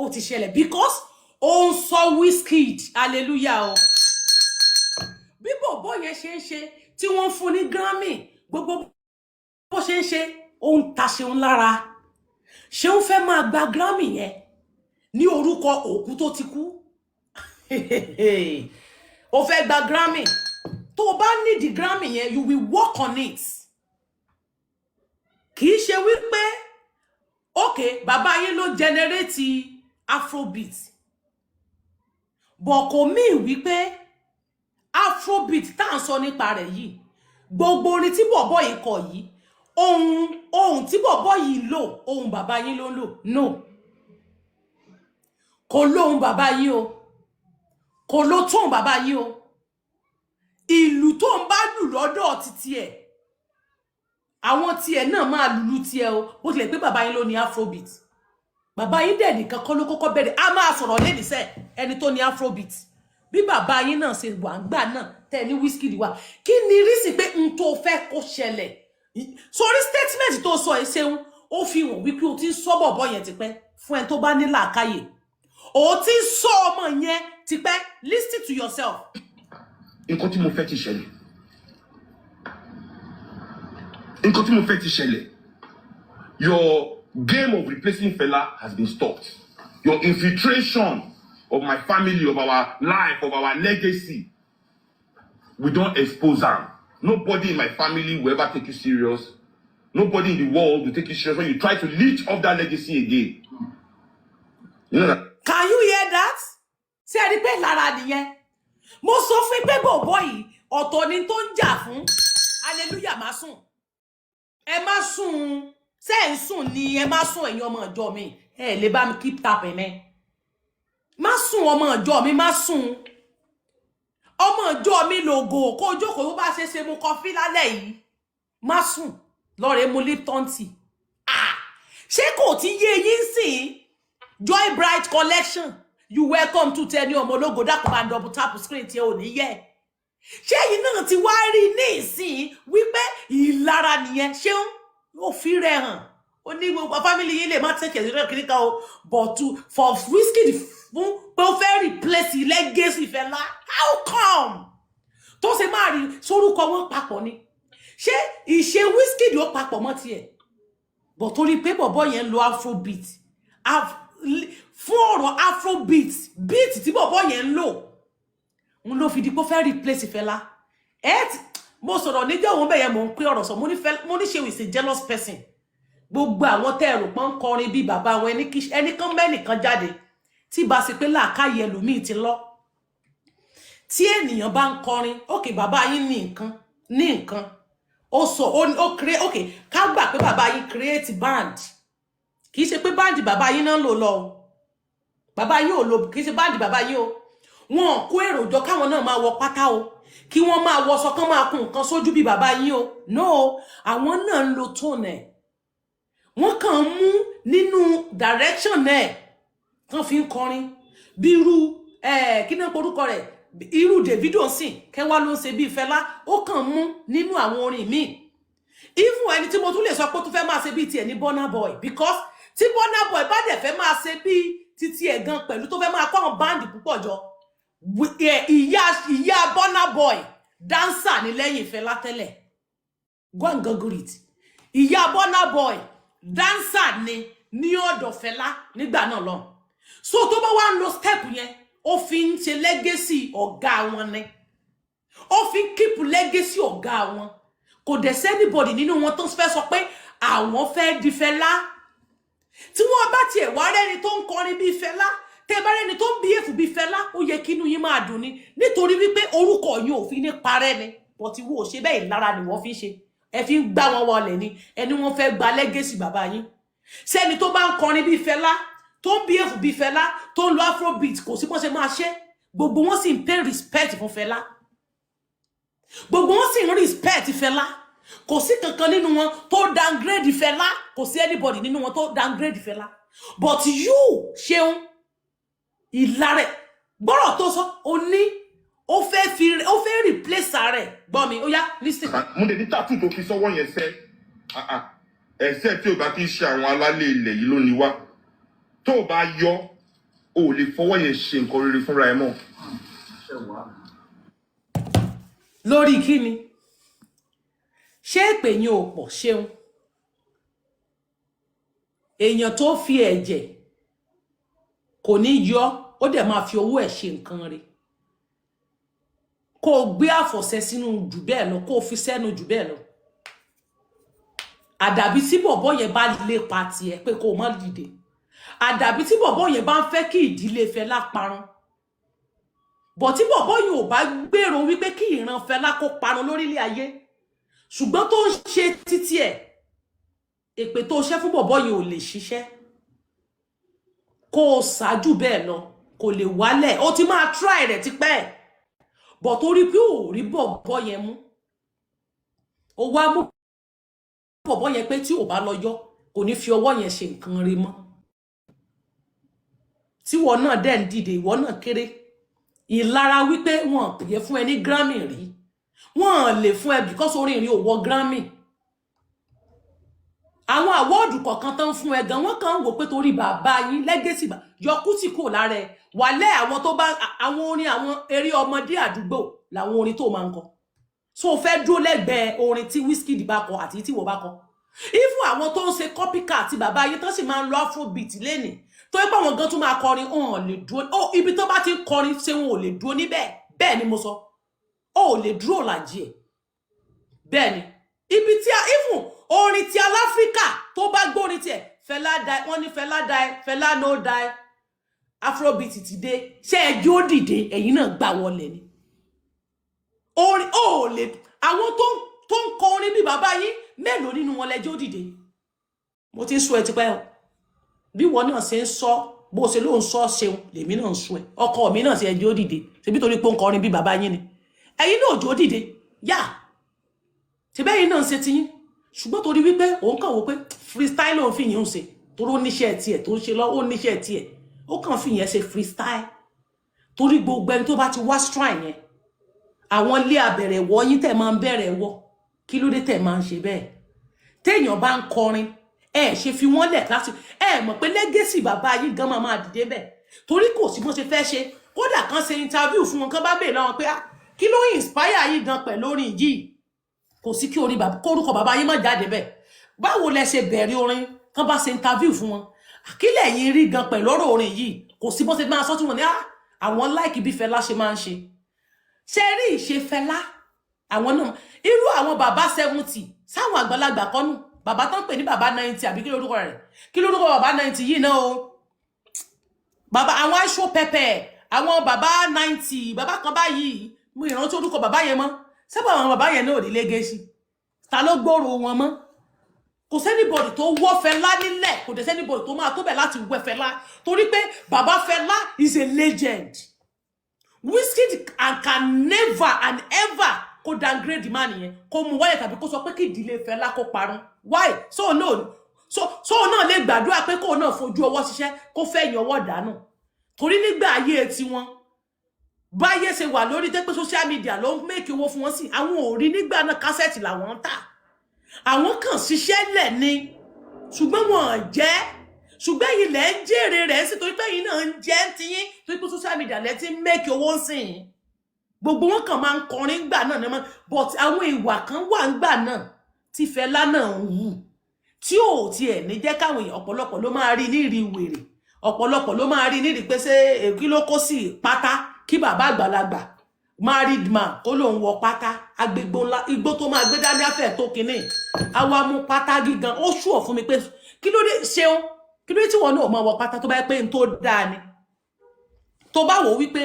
ó ti ṣẹlẹ̀ because ó ń sọ Wizkid hallelujah o. Bí bọ̀bọ̀ yẹn ṣe ń ṣe tí wọ́n fún ní Grammy gbogbo bó ṣe ó ń ta Ṣeun lára. Ṣeun fẹ́ máa gba Grammy yẹn ní orúkọ òkú tó ti kú. Ó fẹ́ gba Grammy. Tó bá need the Grammy yẹn, you will work on it. Kì í ṣe wípé okay, bàbá yín ló generate Afrobeat. But kò mean wípé Afrobeat tá ń sọ nípa rẹ̀ yìí. Gbogbo orin tí bọ̀bọ́ yìí kọ yìí, ohun tí bọ̀bọ́ yìí lò, ohun bàbá yín ló ń lò. No. Kò lò ohun bàbá yín o. Kò lò tone bàbá yín o. Ìlù tó ń bá lù lọ́dọ̀ títí ẹ̀. Àwọn tí ẹ̀ náà máa lùlù tí ẹ o. Bó tilẹ̀ pé bàbá yín ló ní Afrobeat. Bàbá yín dẹ̀ nìkan kọ́ ló kọ́kọ́ bẹ̀rẹ̀. A máa sọ̀rọ̀ lẹ́nìí sẹ́ ẹni tó ní Afrobeat. Bí bàbá yín náà ṣe wà ń gbà náà tẹ́ ní Wizkid wà. Kí ni rísì pé n tó fẹ́ kó ṣẹlẹ̀? Sorry statement tó sọ ẹ ṣeun. Ó fi hàn wípé o ti ń sọ bọ̀bọ̀ yẹn tipẹ́ fún ẹni tó bá ní làákàyè. O ti ń sọ ọmọ yẹn tipẹ́. Listen to yourself. Nǹkan tí mo fẹ́ ti ṣẹlẹ̀. Nǹkan tí mo fẹ́ ti ṣẹlẹ̀. Your game of replacing Fela has been stopped. Your infiltration of my family, of our life, of our legacy, we don't expose them. Nobody in my family will ever take you serious. Nobody in the world will take you serious when you try to leech off that legacy again. You know that? Can you hear that? Ṣé ẹ rí pé lára nìyẹn? Mo sọ fún pé bọ̀bọ̀ yìí ọ̀tọ̀ ni tó ń jà fún. Hallelujah, má sùn. Ẹ má sùn. Ṣé ń sùn ni ẹ má sùn ẹ̀yin ọmọ ìjọ mi. Ẹ lè bá mi keep tapping me. Má sùn ọmọ ìjọ mi, má sùn. Ọmọ ìjọ mi lògò kó jókòó bó bá ṣe mu kọfí lálẹ́ yìí. Má sùn. Lọ́rẹ̀ mu Lipton tea. Ṣé kò ti yé yín sìn? Joy Bright Collection. You welcome to tell you ọmọ ológo dákun bá double tap screen tí ò ní yẹ. Ṣé yín náà ti wá rí ní ìsìn wípé ìlara nìyẹn ṣé ó fi rẹ̀ hàn. Ó ní gbogbo family yín lè má take it kiri kan o, but for Wizkid fún pé ó fẹ́ replace legacy Fela. How come? Tó ṣe máa rí sórúkọ wọn papọ̀ ni. Ṣé ìṣe Wizkid ó papọ̀ mọ́ tiẹ̀? But torí pé bọ̀bọ́ yẹn lo Afrobeat. Fún ọ̀rọ̀ Afrobeat, beat tí bọ̀bọ́ yẹn ń lò. N ló fi di pé ó fẹ́ replace Fela. Mo sọ̀rọ̀ níjọ́ òun bẹ̀yẹn mo ń pé ọ̀rọ̀ sọ mo ní ṣe is a jealous person. Gbogbo àwọn tẹ́ rò pọ́n kọrin bí bàbá wọn ẹnìkan mẹ́nìkan jáde. Tí bá ṣe pé làákàyè ẹlòmíì ti lọ. Tí ènìyàn bá ń kọrin, okay bàbá yín ní nǹkan. Ó sọ ó create okay ká gbà pé bàbá yín create band. Kì í ṣe pé band bàbá yín náà lò lọ. Bàbá yín ò lò kì í ṣe band bàbá yín o. Wọ́n kó èrò jọ káwọn náà máa wọ pátá o. Kí wọ́n máa wọ sọ kán máa kun nǹkan sójú bí bàbá yín o. No, àwọn náà ń lo tone ẹ̀. Wọ́n kàn mú nínú direction ẹ̀ tán fi ń kọrin. Bí irú kí náà porúkọ rẹ̀ irú Davido sìn kẹwàá ló ń ṣe bí Fela. Ó kàn mú nínú àwọn orin míì. Even ẹni tí mo tún lè sọ pé ó tún fẹ́ máa ṣe bí tiẹ̀ ní Burna Boy because tí Burna Boy bá dẹ̀ fẹ́ máa ṣe bí títí ẹ̀ gan pẹ̀lú tó fẹ́ máa kọ́ àwọn báńdì púpọ̀ jọ. Ìyá Burna Boy dancer ní lẹ́yìn Fela tẹ́lẹ̀. Go and Google it. Ìyá Burna Boy dancer ní ọ̀dọ̀ Fela nígbà náà lọ. So tó bá wá ń lo step yẹn, ó fi ń ṣe legacy ọ̀gá wọn ni. Ó fi ń keep legacy ọ̀gá wọn. Kò dẹ̀ sí anybody nínú wọn tó fẹ́ sọ pé àwọn fẹ́ di Fela. Tí wọ́n bá tiẹ̀ wá rẹ́ni tó ń kọrin bí Fela, tẹ́ bá rẹ́ni tó ń behave bí Fela, ó yẹ kí inú yín máa dùn ni nítorí wípé orúkọ yín ò fi ní parẹ́ ni. But wo ṣe bẹ́ẹ̀ lára ni wọ́n fi ṣe. Ẹ fi ń gbá wọn wọlé ni. Ẹni wọ́n fẹ́ gba legacy bàbá yín. Ṣé ẹni tó bá ń kọrin bí Fela, tó ń behave bí Fela, tó ń lo Afrobeat, kò sí bọ́n ṣe máa ṣe. Gbogbo wọn sì ń pay respect fún Fela. Gbogbo wọn sì ń respect Fela. Kò sí kankan nínú wọn tó downgrade Fela. Kò sí anybody nínú wọn tó downgrade Fela. But you, Ṣeun, ìlàrẹ̀, gbọ́rọ̀ tó sọ, ó ní, ó fẹ́ replace rẹ̀. Gbọ́ mi, ó yá, listen. Mo lè ní tattoo tó fi sọ́wọ́ yẹn sẹ́. Ẹ̀sẹ̀ tí ò bá kí ń ṣe àwọn alálẹ̀ ilẹ̀ yìí ló ní wá. Tó o bá yọ, o ò lè fọwọ́ yẹn ṣe nǹkan rere fúnra ẹ mọ́. Lórí kí ni? Ṣé èpè yín ò pọ̀ Ṣeun? Èèyàn tó fi ẹ̀jẹ̀ kò ní yọ ó dẹ̀ máa fi owó ẹ̀ ṣe nǹkan rẹ̀ kó o gbé àfọ̀ṣẹ sínú jù bẹ́ẹ̀ lọ kó o fi sẹ́nu jù bẹ́ẹ̀ lọ àdàbí tí bọ̀bọ́ yẹn bá lè pa tiẹ̀ pé kó o má dìde àdàbí tí bọ̀bọ́ yẹn bá ń fẹ́ kí ìdílé Fẹlá parun bọ̀ tí bọ̀bọ́ yẹn ò bá gbèrò wípé kí ìran Fẹlá kó parun lórílẹ̀ ayé ṣùgbọ́n tó ń ṣe títí ẹ̀ èpè tó ṣẹ́ fún bọ̀bọ́ yẹn ò lè ṣiṣẹ́ kó o ṣáájú bẹ́ẹ̀ lọ kò lè wálẹ̀ ó ti máa try rẹ̀ tipẹ́ bọ̀ torí pé ò rí bọ̀bọ́ yẹn mú ó wá mú bọ̀bọ́ yẹn pé tí ò bá lọ yọ kò ní fi ọwọ́ yẹn ṣe nǹkan rí mọ́ tí wọ́n náà dẹ̀ ń dìde ìwọ náà kéré ìlara wípé wọ́n pè fún ẹ ní Grammy rí wọ́n lè fún ẹ because orin rí ò wọ Grammy àwọn àwọ́ọ̀dù kọ̀ọ̀kan tán fún ẹ gan wọ́n kàn ń wò pé torí bàbá yín legacy yọkú tí kò lára ẹ wàlẹ́ àwọn tó bá àwọn orin àwọn eré ọmọdé àdúgbò làwọn orin tó máa ń kọ so fẹ́ dúró lẹ́gbẹ̀ẹ́ orin tí Wizkid bá kọ àti tí wọ́n bá kọ even àwọn tó ń ṣe copycat àti bàbá yín tán sì máa ń lo afrobeat lẹ́nìí tó yẹ pé àwọn gan tún máa kọrin ọ̀hún lè dúró ibi tó bá ti ń kọrin ṣé wọn ò lè dúró níbẹ̀ bẹ́ẹ̀ ni mo sọ ó lè dúró làjì ẹ̀ bẹ́ẹ̀ ni ibi tí even orin ti aláfríkà tó bá gbórin tiẹ̀ Fẹlá die wọ́n ní Fẹlá die Fẹlá no die afrobeat ti dé ṣé ẹjọ́ ó dìde ẹ̀yin náà gbà wọlé ni orin ó lè àwọn tó ń kọ orin bí bàbá yín mélòó nínú wọn lẹ́jọ́ ó dìde mo ti ń sọ ẹ tipẹ́ o bí wọn náà ṣe ń sọ bó ṣe ló ń sọ ṣeun lèmi náà ń sọ ẹ ọkọ mi náà ṣe ẹjọ́ ó dìde ṣebí torí pé ó ń kọrin bí bàbá yín ni ẹ̀yin náà òjò dìde yá ṣebí ẹ̀yin náà ń ṣe tiyín ṣùgbọ́n torí wípé òun kàn wò pé freestyle òun fi yẹn ń ṣe torí ó níṣẹ́ tiẹ̀ tó ń ṣe lọ ó níṣẹ́ tiẹ̀ ó kàn fi yẹn ṣe freestyle torí gbogbo ẹni tó bá ti wá strike yẹn àwọn ilé abẹ̀rẹ̀ wọ yín tẹ̀ máa ń bẹ̀rẹ̀ wọ kí ló dé tẹ̀ máa ń ṣe bẹ́ẹ̀ téèyàn bá ń kọrin ṣe fi wọ́n lẹ̀ láti mọ̀ pé legacy bàbá yín gan máa dìde bẹ́ẹ̀ torí kò sí bó ṣe fẹ́ ṣe kódà kan ṣe interview fún wọn kan bá bèèrè lọ́wọ́ pé kí ló inspire yín gan pẹ̀lú orin yìí kò sí kí orin bàbá kórúkọ bàbá yín má jáde bẹ́ẹ̀ báwo lẹ ṣe bẹ̀rẹ̀ orin kan bá ṣe interview fún wọn kí lẹ̀yin rí gan pẹ̀lú ọ̀rọ̀ orin yìí kò sí bó ṣe máa sọ tí wọ́n ní àwọn like bí Fẹlá ṣe máa ń ṣe ṣe rí ìṣe Fẹlá àwọn náà irú àwọn bàbá 70 sáwọn àgbàlagbà kọ́nù bàbá tán pè ní bàbá 90 àbí kí lórúkọ rẹ̀ kí lórúkọ bàbá 90 yìí náà o bàbá àwọn aṣọ pẹpẹ àwọn bàbá 90 bàbá kan báyìí mo ìrántí orúkọ bàbá yẹn mọ́ sábà àwọn bàbá yẹn náà ò ní legacy ta ló gbòòrò wọn mọ́ kò sẹ́nibọ̀dì tó wọ́ Fẹlá nílẹ̀ kò dẹ̀ sẹ́nibọ̀dì tó máa tó bẹ̀ láti wẹ́ Fẹlá torí pé bàbá Fẹlá is a legend Wizkid can never and ever kó downgrade the man yẹn kó mú wáyé tàbí kó sọ pé kí ìdílé Fẹlá kó parun why so náà lè gbàdúrà pé kó náà fojú ọwọ́ ṣiṣẹ́ kó fẹ̀yìn ọwọ́ dànù torí nígbà ayé tiwọn báyé ṣe wà lórí tẹ́ pé social media ló ń make owó fún wọn sí àwọn ò rí nígbà náà kásẹ̀tì làwọn ń tà àwọn kàn ṣiṣẹ́ lẹ̀ ni ṣùgbọ́n wọn jẹ́ ṣùgbọ́n yìí lẹ́ ń jèrè rẹ̀ sí torí pé yìí náà ń jẹ́ tiyín torí pé social media lẹ́ ti ń make owó sí i gbogbo wọn kàn máa ń kọrin gbà náà ni but àwọn ìwà kan wà ń gbà náà tí Fẹlá náà ń wù tí ò tiẹ̀ ní jẹ́ káwọn èèyàn ọ̀pọ̀lọpọ̀ ló máa rí níri wèrè ọ̀pọ̀lọpọ̀ ló máa rí níri pé ṣé èkí ló kó sí pátá kí bàbá àgbàlagbà married man kó lòun wọ pátá agbègbè ńlá igbó tó máa gbé dání afẹ́ tó kinní àwa mú pátá gígan ó ṣùọ̀ fún mi pé kí ló dé ṣeun kí ló dé tí wọn náà máa wọ pátá tó bá yẹ pé n tó dáa ni tó bá wò wípé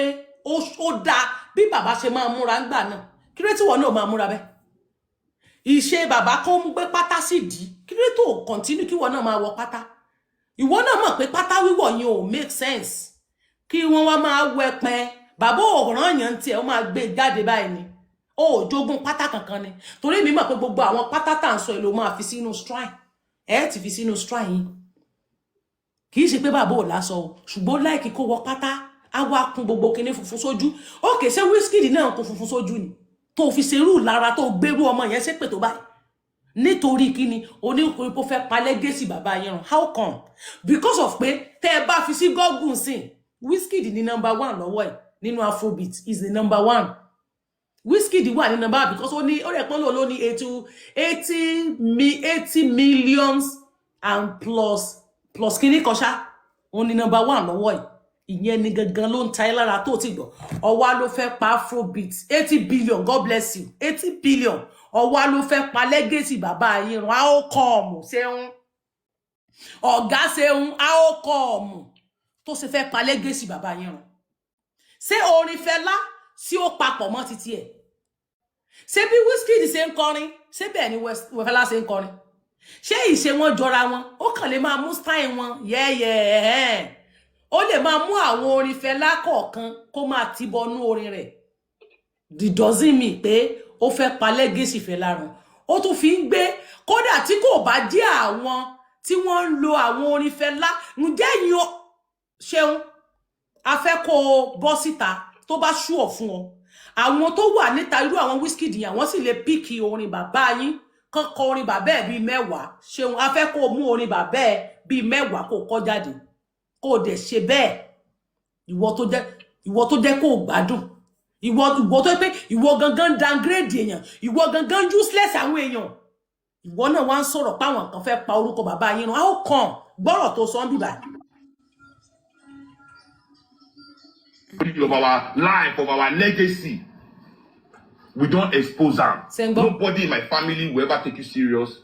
ó dáa bí bàbá ṣe máa múra ń gbà náà kí ló dé tí wọn náà máa múra bẹ́ẹ̀ ìṣe bàbá kó ń gbé pátá sí dì kí ló dé tó continue kí wọn náà máa wọ pátá ìwọ náà mọ̀ pé pátá wíwọ̀ yẹn ò make sense kí wọ́n wá máa wẹpẹ́ bàbá òòràn yẹn tiẹ̀ ó máa gbé jáde báyìí ni ó jogún pátá kankan ni torí mi mọ̀ pé gbogbo àwọn pátá tá à ń sọ èlò máa fi sínú strike ti fi sínú strike yìí kì í ṣe pé bàbá ò lásọ o ṣùgbọ́n láìkí kó wọ pátá á wá kún gbogbo kinní funfun sójú ókè ṣé Wizkid náà kún funfun sójú ni tó fi ṣerú lára tó gbérú ọmọ yẹn ṣépè tó báyìí nítorí kíni oníkùnrin kó fẹ́ pa legacy bàbá yẹn run how come because of pé tẹ́ ẹ bá fi sí gọ́gùn sí Wizkid ní number 1 lọ́wọ́ ẹ̀ nínú afrobeat is the number 1 Wizkid wà ní number 1 because ó rẹ̀ pọ́n lò ní 80 millions and plus kíní kọ́ṣá ó ní number 1 lọ́wọ́ ẹ̀ ìyẹn ni gangan ló ń ta ẹ́ lára tó ti gbọ́ ọwá ló fẹ́ pa Afrobeat 80 billion God bless you 80 billion ọwá ló fẹ́ pa legacy bàbá yín run a ó kọ́ ọmọ ṣeun ọ̀gá ṣeun a ó kọ́ ọmọ tó ṣe fẹ́ pa legacy bàbá yín run ṣé orin Fẹlá sí ó papọ̀ mọ́ títí ẹ̀ ṣé bí Wizkid ṣe ń kọrin ṣé bẹ́ẹ̀ ni Fẹlá ṣe ń kọrin ṣé ìṣe wọn jọra wọn ó kàn lè máa mú style wọn yẹ́yẹ́ ó lè máa mú àwọn orin Fẹlá kọ̀ọ̀kan kó máa tibọnú orin rẹ̀ doesn't mean pé ó fẹ́ pa legacy Fẹlá run ó tún fi ń gbé kódà tí kò bá jẹ́ àwọn tí wọ́n ń lo àwọn orin Fẹlá ǹjẹ́ yín ṣeun a fẹ́ kó bọ́ síta tó bá ṣúọ̀ fún ọ àwọn tó wà níta irú àwọn Wizkid yẹn àwọn sì lè píkì orin bàbá yín kàn kọ orin bàbá ẹ̀ bíi 10 ṣeun a fẹ́ kó mú orin bàbá ẹ̀ bíi 10 kó kọ jáde kó dẹ̀ ṣe bẹ́ẹ̀ ìwọ tó jẹ́ kó gbádùn ìwọ tó pé ìwọ gangan downgrade èèyàn ìwọ gangan useless àwọn èèyàn ìwọ náà wá ń sọ̀rọ̀ páwọn kan fẹ́ pa orúkọ bàbá yín run a ó kàn gbọ́rọ̀ tó sọ ń bíbà of our life, of our legacy, we don't expose them. Nobody in my family will ever take you serious.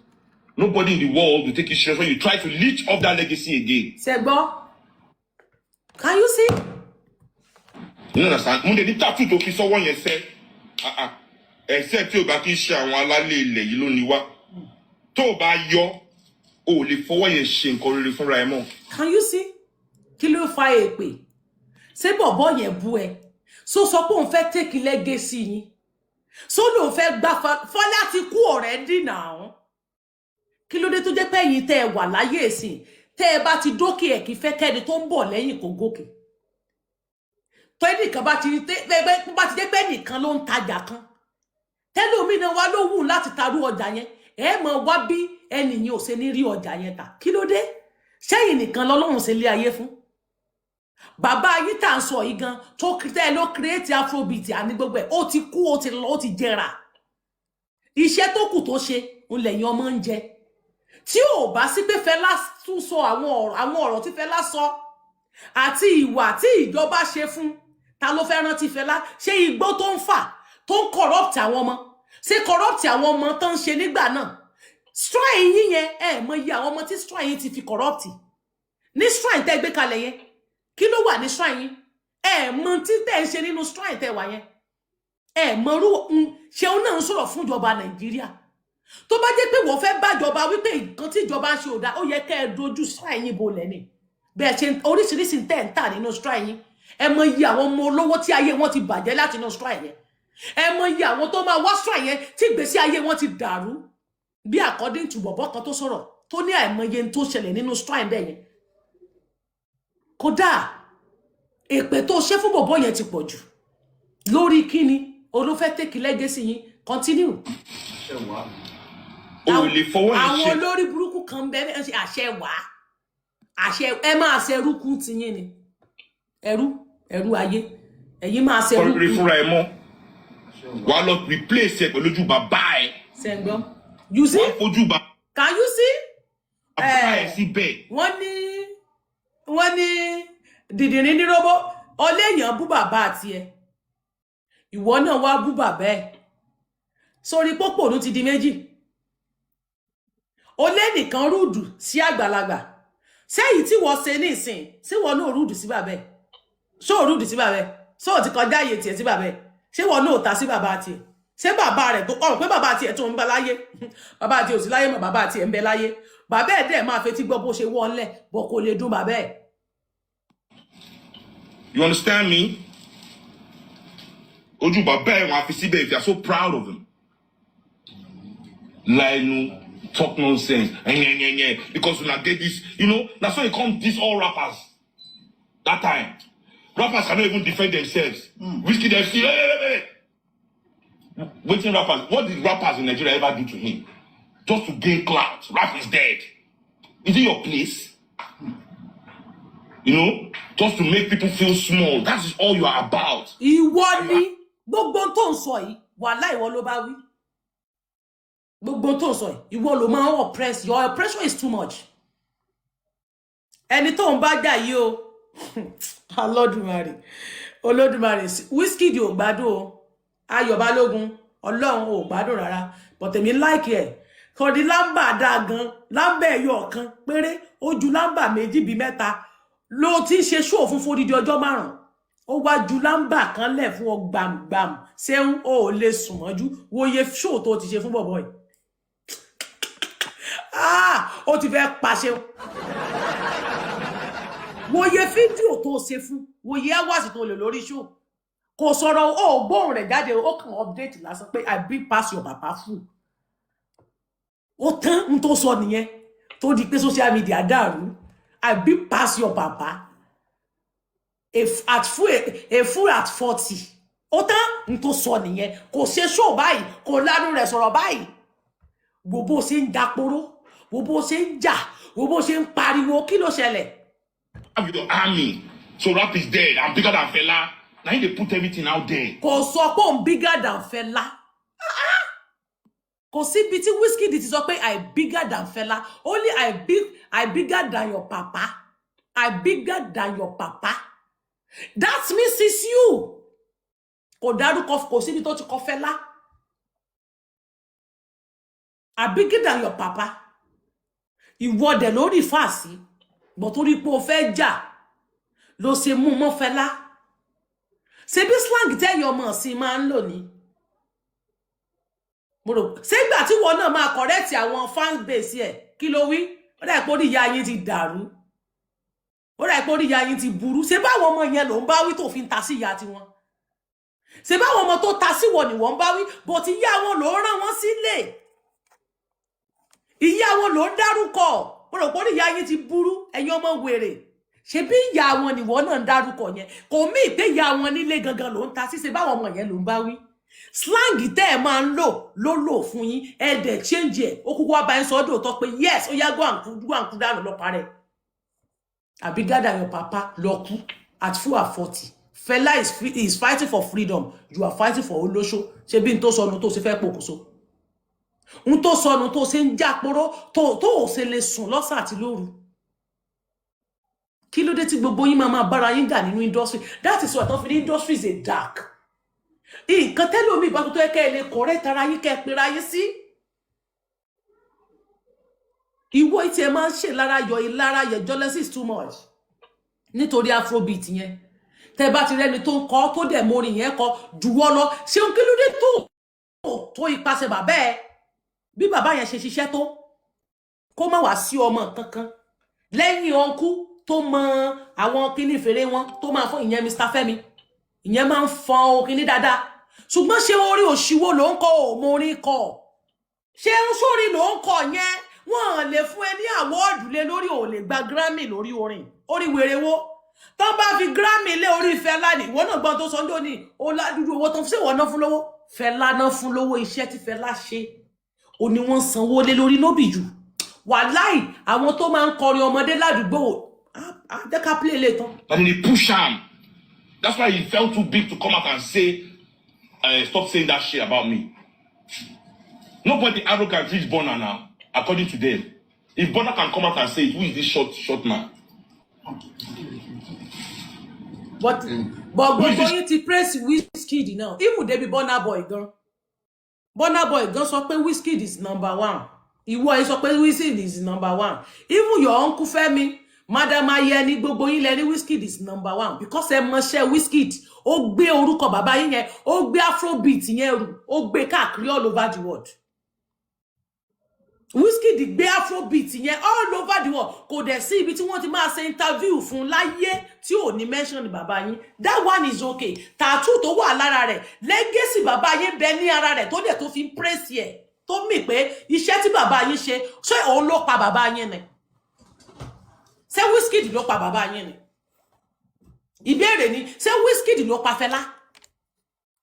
Nobody in the world will take you serious when you try to leech off that legacy again. Segbo, can you see? You understand? When they tattoo to kiss someone, you say, except you back in share one lale you know niwa. To ba yo, oh, le forward your shin corridor from Raymond. Can you see? Kí ló fa èpè. Ṣé bọ̀bọ́ yẹn bú ẹ so sọ pé òun fẹ́ take legacy yín so lóun fẹ́ gbà Fọlá ti kú already now kí ló dé tó jẹ́ pé ẹ̀yin tẹ́ ẹ wà láyé ìsìn tẹ́ ẹ bá ti dókè ẹ̀ kí fẹ́ kẹ́ni tó ń bọ̀ lẹ́yìn kó gòkè tó ẹnìkan bá ti jẹ́ pé ẹnìkan ló ń tajà kan tẹ́lómìnà wa ló wù láti tarú ọjà yẹn ẹ mọ̀ wá bí ẹnìyàn ò ṣe ní rí ọjà yẹn ta kí ló dé ṣẹ́yìn nìkan lọ́lọ́run ṣe lé ayé fún bàbá yìí tá ń sọ yìí gan tó tẹ́ ló create Afrobeat àní gbogbo ẹ̀ ó ti kú ó ti lọ ó ti jẹrà iṣẹ́ tó kù tó ṣe ń lẹ́yìn ọmọ ń jẹ tí ò bá sí pé Fẹlá tún sọ àwọn ọ̀rọ̀ tí Fẹlá sọ àti ìwà tí ìjọba ṣe fún ta ló fẹ́ rántí Fẹlá ṣé igbó tó ń fà tó ń corrupt àwọn ọmọ ṣé corrupt àwọn ọmọ tó ń ṣe nígbà náà strike yín yẹn mọ iye àwọn ọmọ tí strike yín ti fi corrupt ní strike tẹ́ gbé kalẹ̀ yẹn kí ló wà ní shrine yín mọ tí tẹ́ ń ṣe nínú shrine tẹ́ wà yẹn mọ rú ṣeun náà ń sọ̀rọ̀ fún ìjọba Nàìjíríà tó bá jẹ́ pé wọ́n fẹ́ bájọba wípé nǹkan tí ìjọba ń ṣe ò dá ó yẹ kẹ́ ẹ dojú shrine yín bolẹ̀ ni bẹ́ẹ̀ ṣe oríṣiríṣi tẹ́ ń tà nínú shrine yín mọ iye àwọn ọmọ olówó tí ayé wọn ti bàjẹ́ láti inú shrine yẹn mọ iye àwọn tó máa wá shrine yẹn tí ìgbésí ayé wọn ti dàrú bí according to bọ̀bọ̀ kan tó sọ̀rọ̀ tó ní àìmọye tó ṣẹlẹ̀ nínú shrine bẹ́ẹ̀ yẹn kódà èpè tó ṣe fún bọ̀bọ̀ yẹn ti pọ̀ jù lórí kíni o ló fẹ́ take legacy yín continue àwọn olórí burúkú kan bẹ́ẹ̀ ṣe àṣẹ wá àṣẹ ẹ máa ṣe ẹrúkú ti yín ni ẹrú ayé ẹ̀yin máa ṣe ẹrúkú rí fúnra ẹ mọ́ wàá lọ replace ẹ pẹ̀lú ojú bàbá ẹ sẹ́ngbọ́n you see can you see wọ́n ní dìdìrín ní róbó ọlẹ́yìn bú bàbá àti ẹ ìwọ náà wá bú bàbá ẹ sórí pópò ní ti di méjì ọlẹ́nìkan rúdù sí àgbàlagbà sẹ́yìn tí wọ́n ṣe ní ìsìn sí wọ́n náà rúdù sí bàbá ẹ ṣó rúdù sí bàbá ẹ ṣó ti kọjá àyè tiẹ̀ sí bàbá ẹ ṣé wọ́n náà ta sí bàbá àti ẹ ṣé bàbá rẹ̀ tó ọ̀rọ̀ pé bàbá àti ẹ tó ń bẹ láyé bàbá àti ò sí láyé mọ́ bàbá àti ẹ ń bẹ láyé bàbá ẹ dẹ̀ máa fetí gbọ́ bó ṣe wọ́n lẹ̀ bọ̀ kò lè dún bàbá ẹ. You understand me? Ojú bàbá ẹ̀ wọ́n á fi síbẹ̀ if you are so proud of him. Láìnú talk nonsense because una get this, you know, that's why it come this all rappers that time. Rappers cannot even defend themselves. Wizkid dem see waiting rappers. What did rappers in Nigeria ever do to him? Just to gain clout. Rap is dead. Is it your place? You know, just to make people feel small. That is all you are about. Ìwọ ni gbogbo tó ń sọ yìí, wàhálà ìwọ ló bá wí. Gbogbo tó ń sọ yìí, ìwọ ló máa oppress. Your oppression is too much. Ẹni tó ń bá jà yìí o. Olódùmarè Olódùmarè Wizkid ò gbádùn o Ayọ̀ Balógun Ọlọ́run ò gbádùn rárá but èmi like ẹ̀ kò di lámbà dá gan lámbà ẹ̀yọ̀ kan péré ó ju lámbà méjì bí mẹ́ta ló ti ń ṣe ṣó fún fódìdí ọjọ́ 5 ó wá ju lámbà kan lẹ̀ fún ọ gbàmgbàm ṣéun ó lè sùn mọ́jú wòye ṣó tó ti ṣe fún bọ̀bọ̀ yìí ó ti fẹ́ pàṣẹ wòye fídíò tó ṣe fún wòye hours tó lè lórí ṣó kò sọ̀rọ̀ ó gbóhùn rẹ̀ jáde ó kàn update lásán pé I bring pass your papa full ó tán ń tó sọ nìyẹn tó di pé social media dàrú I bring pass your papa a fool at 40 ó tán ń tó sọ nìyẹn kò ṣe ṣó báyìí kò lánú rẹ̀ sọ̀rọ̀ báyìí gbogbo ṣe ń dapòró gbogbo ṣe ń jà gbogbo ṣe ń pariwo kí ló ṣẹlẹ̀. Have the army, so rap is dead. I'm bigger than Fela. Now they put everything out there. Kò sọ pé òun bigger than Fela. Kò síbi tí Wizkid ti sọ pé I bigger than Fela. Only I bigger than your papa. I bigger than your papa. That means it's you. Kò dárúkọ kò síbi tó ti kọ Fela. I bigger than your papa. Ìwọ dẹ̀ lórí fàásì. But torí pé o fẹ́ jà ló ṣe mú mọ́ Fela. Ṣé bí slang tẹ́ yọ mọ̀ sí máa ń lò ní. Mo rò ṣé ìgbà tí wọ́n náà máa correct àwọn fan base ẹ̀ kí ló wí? Ó dà pé orí ìyá yín ti dàrú. Ó dà pé orí ìyá yín ti burú. Ṣé báwọn ọmọ yẹn ló ń bá wí tó fi ń ta sí ìyá tiwọn? Ṣé báwọn ọmọ tó ta sí wọ̀ ni wọ́n ń bá wí but ìyá wọn ló rán wọn sílé. Ìyá wọn ló ń dárúkọ. Mo rò pé orí ìyá yín ti burú ẹ̀yin ọmọ wèrè. Ṣé bí ìyá wọn ni wọ́n náà ń dárúkọ yẹn kò mí pé ìyá wọn nílé gangan ló ń ta sí ṣe báwọn ọmọ yẹn ló ń bá wí. Slang tẹ́ ẹ máa ń lò ló lò fún yín ẹ dẹ̀ change ẹ̀ ó kúkú wá bá yín sọ́dọ̀ tó pé yes ó yá go and kú dànù lọ parẹ́. Àbí gádà your papa lọ kú at full at 40. Fela is fighting for freedom you are fighting for olóṣó ṣe bí n tó sọnù tó ṣe fẹ́ pokùnso. N tó sọnù tó ṣe ń jáporó tó ṣe lè sùn lọ́sàn àti lóru. Kí ló dé tí gbogbo yín máa bára yín dà nínú industry? That is what the industry is a dark. Nǹkan tẹ́lómi ìbá tó yẹ kẹ́ ẹ lè correct ara yín kẹ́ ẹ pera yín sí. Ìwọ ìtì ẹ máa ń ṣe lára yọ ìlara yẹ jealousy is too much. Nítorí afrobeat yẹn. Tẹ́ bá ti rẹ́ni tó ń kọ tó dẹ̀ mórin yẹn kọ jùwọ́ lọ. Ṣé kí ló dé tó ipasẹ̀ bàbá ẹ? Bí bàbá yẹn ṣe ṣiṣẹ́ tó kó má wá sí ọmọ kankan lẹ́yìn ọ̀nkú tó mọ àwọn kíní fèrè wọn tó máa fún ìyẹn Mr. Fẹ́mi ìyẹn máa ń fọn kíní dáadáa ṣùgbọ́n ṣé orí òṣìwò ló ń kọ òmò orin kọ ṣé ń sórí ló ń kọ yẹn wọ́n lè fún ẹ ní àwọ́ọ̀dù lé lórí ò lè gba Grammy lórí orin orí wèrè wo tó bá fi Grammy lé orí Fẹ́lá ní ìwọ náà gbọ́n tó sọ ńdó ní ó ládùúgbò owó tó ṣe wọ́n ná fún lówó Fẹ́lá ná fún lówó iṣẹ́ tí Fẹ́lá ṣe ó ní wọ́n sanwó lé lórí lóbì jù wàláì àwọn tó máa ń kọrin ọmọdé ládùúgbò they can play later. And they push him. That's why he felt too big to come out and say, stop saying that shit about me. Nobody arrogant reach Bonner now, according to them. If Bonner can come out and say, who is this short man? But going to praise Wizkid now. Even they be Burna Boy gan. Burna Boy gan sọ pé Wizkid is number 1. Ìwọ sọ pé Wizkid is number 1. Even your uncle Femi, Madam Ayeni gbogbo yín lẹ ní Wizkid is number 1 because ẹ mọṣẹ́ Wizkid ó gbé orúkọ bàbá yín yẹn ó gbé afrobeat yẹn rù ó gbé káàkiri all over the world. Wizkid gbé afrobeat yẹn all over the world kò dẹ̀ sí ibi tí wọ́n ti máa ṣe interview fún láyé tí ò ní mention bàbá yín. That one is okay. Tattoo tó wà lára rẹ̀ legacy bàbá yín bẹ ní ara rẹ̀ tó dẹ̀ tó fi praise ẹ̀ tó mì pé iṣẹ́ tí bàbá yín ṣe ṣé òun ló pa bàbá yín ni. Ṣé Wizkid ló pa bàbá yín ni? Ìbéèrè ni ṣé Wizkid ló pa Fẹ́lá?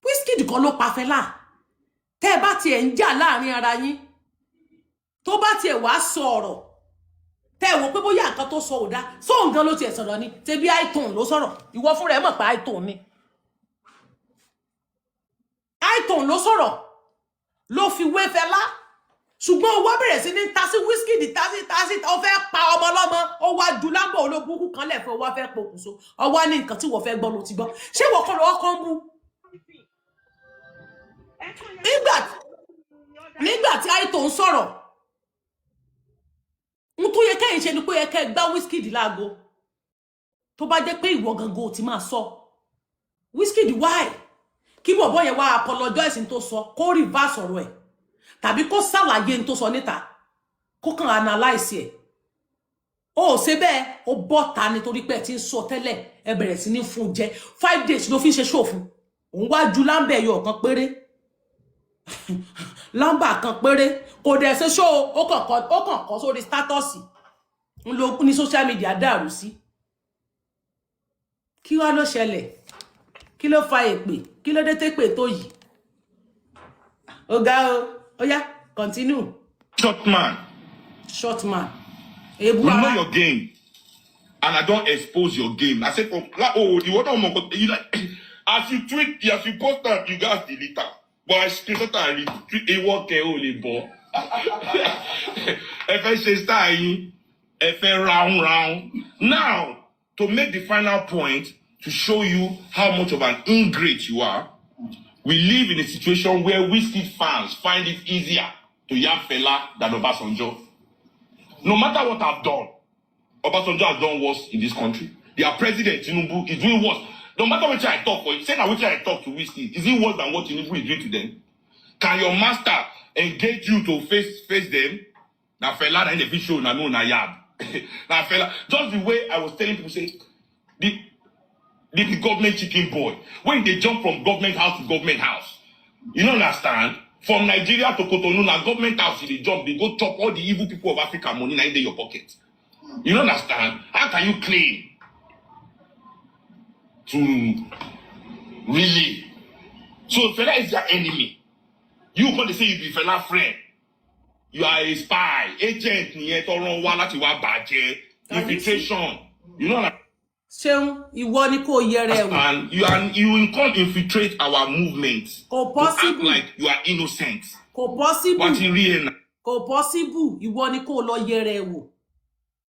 Wizkid kan ló pa Fẹ́lá. Tẹ́ bá tiẹ̀ ń jà láàrin ara yín. Tó bá tiẹ̀ wá sọ̀rọ̀. Tẹ́ wò pé bóyá nǹkan tó sọ ò dá. So nǹkan ló tiẹ̀ sọ̀rọ̀ ni. Tẹ́bí iTunes ló sọ̀rọ̀. Ìwọ fúnra ẹ mọ̀ pé iTunes ni. iTunes ló sọ̀rọ̀. Ló fi wé Fẹ́lá. Ṣùgbọ́n ó wá bẹ̀rẹ̀ sí ní tasí Wizkid tasí ó fẹ́ pa ọmọ lọ́mọ ó wá ju lámbọ̀ olóbùkún kan lẹ̀ fún ọwọ́ fẹ́ pokùnso ọwọ́ ní nǹkan tí wọ́n fẹ́ gbọ́ ló ti gbọ́ ṣé wọ́n kọ́ lọ́wọ́ kan bú nígbà tí àìtó ń sọ̀rọ̀ ń tó yẹ kẹ́yìn ṣe ni pé yẹ kẹ́ gbá Wizkid láago tó bá jẹ́ pé ìwọ gangan ò ti máa sọ Wizkid why kí bọ̀bọ̀ yẹn wá apologize ní tó sọ kó reverse ọ̀rọ̀ ẹ̀ tàbí kó ṣàlàyé ní tó sọ níta kó kàn analyse ẹ̀ ó ṣe bẹ́ẹ̀ ó bọ́ta nítorí pé ẹ ti ń sọ tẹ́lẹ̀ ẹ bẹ̀rẹ̀ sí ní fún jẹ 5 days ló fi ṣe show fún òun wá ju lámbẹ̀ ẹyọ kan péré lámbà kan péré kò dẹ̀ ṣe show ó kàn kọ́ sórí status ń lo ní social media dàrú sí kí wá ló ṣẹlẹ̀ kí ló fa èpè kí ló dé tépè tó yìí ọ̀gá ó yá continue. Short man. You know your game, and I don't expose your game. I say, you want to you like as you tweet, as you post that, you guys delete that. But I screenshot and retweet a work only ball. If I say style, if I round. Now, to make the final point, to show you how much of an ingrate you are, we live in a situation where Wizkid fans find it easier to yab Fela than Obasanjo. No matter what I've done, Obasanjo has done worse in this country. Their president, Tinubu, is doing worse. No matter which I talk for, say now which I talk to Wizkid, is it worse than what Tinubu is doing to them? Can your master engage you to face them? Now Fela, and the show, now no na yab. Now Fela, just the way I was telling people, say, the government chicken boy, when they jump from government house to government house, you don't understand? From Nigeria to Cotonou, now government house, they jump, they go chop all the evil people of Africa money in your pocket. You don't understand? How can you claim to really? So Fela is your enemy. You can't say you be Fela friend. You are a spy, agent, infiltration. You know that. Seun, ìwọ ni kò yẹrẹ wò. And you can't infiltrate our movement. Kò to act possible. like you are innocent. Kò possible. But in real, Kò possible. Ìwọ ni kò lọ yẹrẹ wò.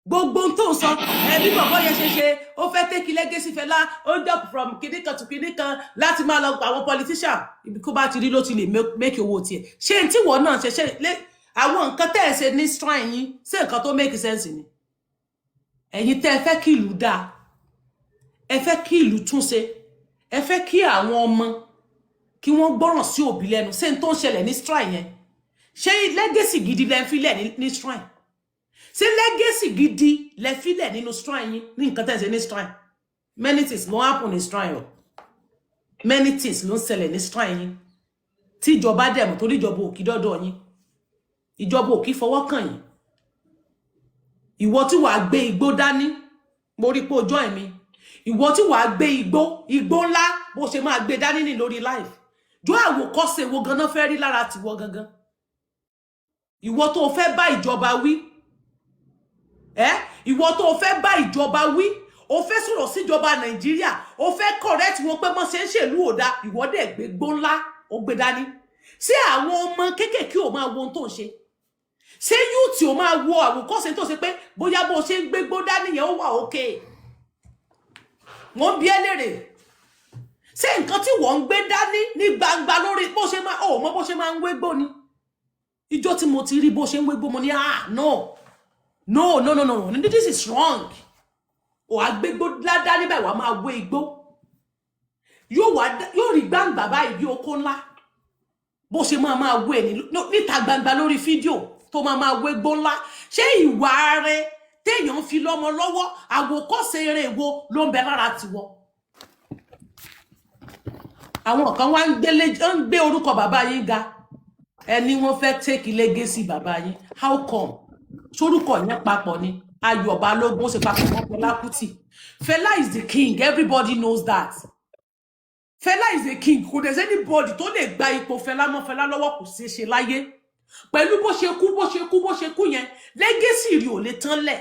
Gbogbo n tó sọ, bí bàbá yẹn ṣe, ó fẹ́ take legacy Fela, ó jump from kìnìkan to kìnìkan láti máa lọ gba àwọn politician. Ibi kó bá ti rí ló ti lè make owó tiẹ̀. Ṣé n tí wọ́n náà ṣe àwọn nǹkan tẹ́ ẹ ṣe ní shrine yín, ṣé nǹkan tó make sense ni? Ẹ̀yin tẹ́ ẹ fẹ́ kí ìlú dáa. Ẹ fẹ́ kí ìlú túnṣe, ẹ fẹ́ kí àwọn ọmọ kí wọ́n gbọ́ràn sí òbí lẹ́nu ṣé n tó ń ṣẹlẹ̀ ní shrine yẹn ṣé legacy gidi lẹ filẹ̀ ní shrine ṣé legacy gidi lẹ filẹ̀ nínú shrine yín ní nǹkan tẹ́ ṣe ní shrine many things ló happen ní shrine o many things ló ń ṣẹlẹ̀ ní shrine yín tí ìjọba dẹ̀ mọ̀ torí ìjọba ò kí dọ́dọ̀ yín ìjọba ò kí fọwọ́ kàn yín ìwọ tí wàá gbé igbó dání mo rí pé ó join mi ìwọ tí wàá gbé igbó ńlá bó ṣe máa gbé dání ní lórí live jo àwòkọ́ṣe wo ganan fẹ́ rí lára tiwọ gangan ìwọ tó fẹ́ bá ìjọba wí ìwọ tó fẹ́ bá ìjọba wí ó fẹ́ sọ̀rọ̀ sí ìjọba Nàìjíríà ó fẹ́ correct wọn pé mo ṣe ń ṣèlú òdá ìwọ dẹ̀ gbé igbó ńlá ó gbé dání ṣé àwọn ọmọ kéékèèké ò máa wo ohun tó ń ṣe ṣé youth ò máa wo àwòkọ́ṣe tó ṣe pé bóyá bó ṣe ń gbé igbó dání yẹn ó wà okay wọ́n bí ẹlẹ́rẹ̀ ṣé nǹkan tí wọ́n ń gbé dání ní gbangba lórí bó ṣe máa mọ bó ṣe máa ń wégbó ni ìjọ tí mo ti rí bó ṣe ń wégbó mo ní no this is wrong ò àgbégbó dání báyìí wàá máa wé igbó yóò rí gbangba báyìí bí oko ńlá bó ṣe máa wé níta gbangba lórí fídíò tó máa wégbó ńlá ṣé ìwà rẹ̀ téèyàn fi lọ́mọ lọ́wọ́ àwòkọ́ṣe eré wo ló ń bẹ lára tiwọ àwọn kan wá ń gbé orúkọ bàbá yín ga ẹni wọ́n fẹ́ take legacy bàbá yín how come sorúkọ yẹn papọ̀ ni Ayọ̀ Balógun ṣe papọ̀ mọ́ Fẹlá Kútì Fẹlá is the king everybody knows that Fẹlá is the king kò there's anybody tó lè gba ipò Fẹlá mọ́ Fẹlá lọ́wọ́ kò ṣeé ṣe láyé pẹ̀lú bó ṣe kú yẹn legacy rí ò lè tán lẹ̀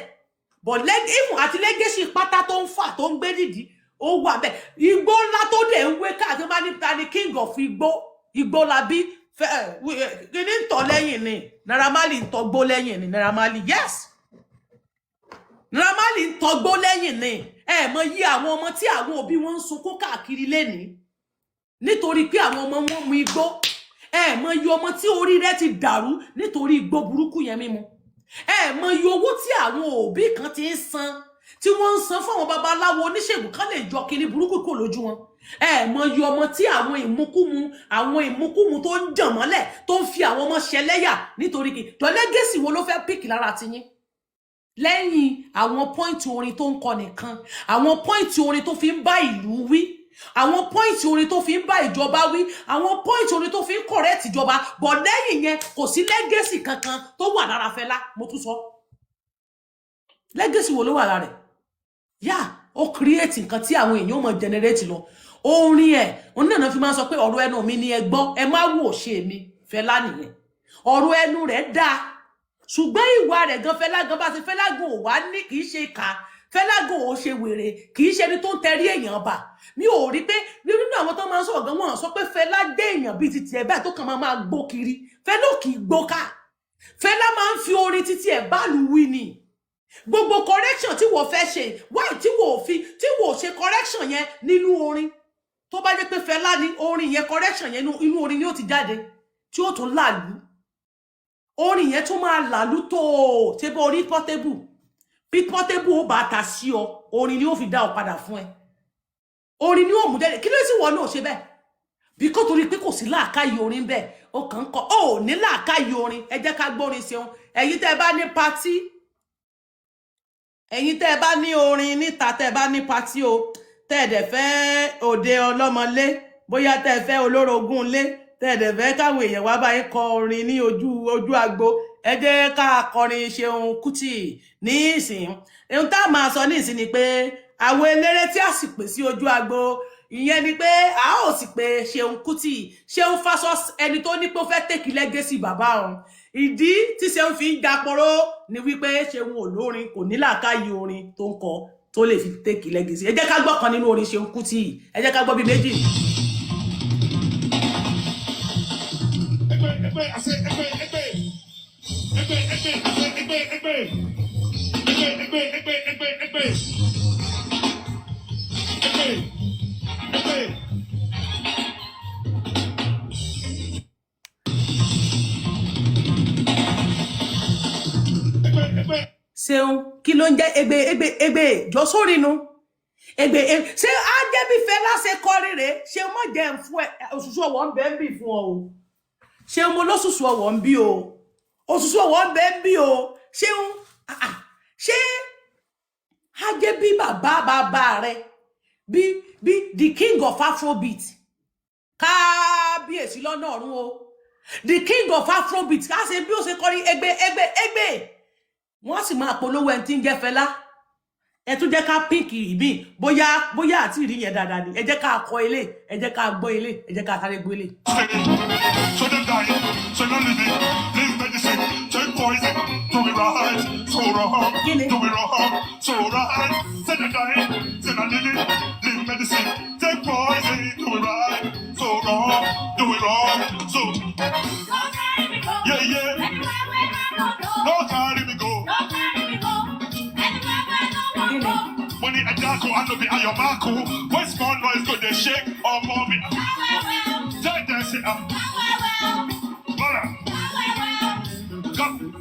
but even àti legacy pátá tó ń fà tó ń gbé nídìí ó wà bẹ́ẹ̀ igbó ńlá tó dẹ̀ ń wé káàkiri máa ní ta ni king of igbó labí kíní ń tọ̀ lẹ́yìn ni Naira Marley ń tọ́gbó lẹ́yìn ni Naira Marley yes Ramali ń tọgbó lẹ́yìn ni ẹ mọ yí àwọn ọmọ tí àwọn òbí wọn ń sunkún káàkiri lẹ́ni nítorí pé àwọn ọmọ wọn mu igbó ẹ mọ yí ọmọ tí orí rẹ̀ ti dàrú nítorí igbó burúkú yẹn mímu ẹ mọ yí owó tí àwọn òbí kan ti ń san tí wọ́n ń san fún àwọn babaláwo oníṣègùn kan lè yọ kiri burúkú kò lójú wọn ẹ mọ yí ọmọ tí àwọn ìmúkúmu tó ń jàn mọ́lẹ̀ tó ń fi àwọn ọmọ ṣẹlẹ́yà nítorí kí tọ́lẹ́gẹ̀sì wo ló fẹ́ píkì lára tiyín lẹ́yìn àwọn pọ́ìntì orin tó ń kọ nìkan àwọn pọ́ìntì orin tó fi ń bá ìlú wí àwọn pọ́ìntì orin tó fi ń bá ìjọba wí àwọn pọ́ìntì orin tó fi ń kọ̀rẹ́ẹ̀tì ìjọba bọ̀ lẹ́yìn yẹn kò sí lẹ́gẹ̀sì kankan tó wà lára Fẹlá mo tún sọ lẹ́gẹ̀sì wo ló wà lára rẹ̀ yá ó kírẹ́ẹ̀tì nǹkan tí àwọn èèyàn mọ̀ jẹnẹrétì lọ orin ẹ̀ òun náà fi máa sọ pé ọ̀rọ̀ ẹnu mi ni ẹ gbọ́ ẹ má wò ṣe mi Fẹlá nìyẹn ọ̀rọ̀ ẹnu rẹ̀ dáa ṣùgbọ́n ìwà rẹ̀ gan Fẹlá gan bá ti Fẹlá gan ò wá ní kì í ṣe ìkà Fẹlá gan ò ṣe wèrè kì í ṣe ẹni tó ń tẹrí èèyàn bà mi ò rí pé nínú àwọn tó máa ń sọ̀rọ̀ gan wọ́n sọ pé Fẹlá dé èèyàn bíi titi ẹ̀ bẹ́ẹ̀ tó kàn máa gbó kiri Fẹlá ò kì í gbó ká Fẹlá máa ń fi orin titi ẹ̀ báàlù wí ni gbogbo correction tí wọ́n fẹ́ ṣe wáì tí wọ́n ṣe correction yẹn nínú orin tó bá jẹ́ pé Fẹlá ní orin yẹn correction yẹn inú orin ni ó ti jáde tí ó tún làlú orin yẹn tún máa làlú tó ṣe bọ́ orí Portable ó bá ta sí ọ orin ni ó fi dá ọ padà fún ẹ orin ni ó mú dẹ́rẹ̀ kí ló sì wọ́n náà ṣe bẹ́ẹ̀ bí kò torí pé kò sí làákàyè orin bẹ́ẹ̀ ó kàn ń kọ ó ní làákàyè orin ẹ jẹ́ ká gbórin ṣeun ẹ̀yin tẹ́ bá ní patí ẹ̀yin tẹ́ bá ní orin níta tẹ́ bá ní patí o tẹ́ dẹ̀ fẹ́ òde ọlọ́mọlé bóyá tẹ́ fẹ́ olórogún lé tẹ́ dẹ̀ fẹ́ káwọn èèyàn wá bá yín kọ orin ní ojú agbo ẹ jẹ́ ká kọrin Ṣeun Kútì ní ìsìn ohun tá máa sọ ní ìsìn ni pé àwọn eléré tí a sì pè sí ojú agbo ìyẹn ni pé a ó sì pè Ṣeun Kútì Ṣeun Fasos ẹni tó ní pé ó fẹ́ tèkì lẹ́gẹ́sì bàbá òun ìdí tí Ṣeun fi ń jàporó ni wípé Ṣeun olórin kò ní làákàyè orin tó ń kọ tó lè fi tèkì lẹ́gẹ́sì ẹ jẹ́ ká gbọ́ kan nínú orin Ṣeun Kútì ẹ jẹ́ ká gbọ́ bí méjì. Ṣeun kí ló ń jẹ́ egbe jọ sórí nu egbe ṣé á jẹ́ bí Fẹlá ṣe kọrin rèé ṣé mo jẹ́ ń fún ẹ òṣùṣù ọwọ́ ń bẹ ń bì fún ọ o ṣé mo lọ́sùsù ọwọ́ ń bí o òṣùṣù ọwọ́ ń bẹ ń bí o Ṣeun ṣé á jẹ́ bí bàbá rẹ bí the king of Afrobeat kábíyèsí lọ́nà ọ̀run o the king of Afrobeat ká ṣe bí ó ṣe kọrin egbe wọ́n sì máa polówó ẹni tí ń jẹ́ Fẹlá ẹ tún jẹ́ ká pínkì ìbí bóyá àti ìrí yẹn dáadáa ni ẹ jẹ́ ká kọ ilé ẹ jẹ́ ká gbọ́ ilé ẹ jẹ́ ká sáré gbọ́ ilé. So them dying, so no living, live medicine, take poison, do it right, so wrong, do it wrong, so right. Say them dying, say no living, live medicine, take poison, do it right, so wrong, do it wrong, so. Yeah. No carry me go. Money a darko, I know be a your marco. When small noise go they shake or move it. Take that shit up. Come.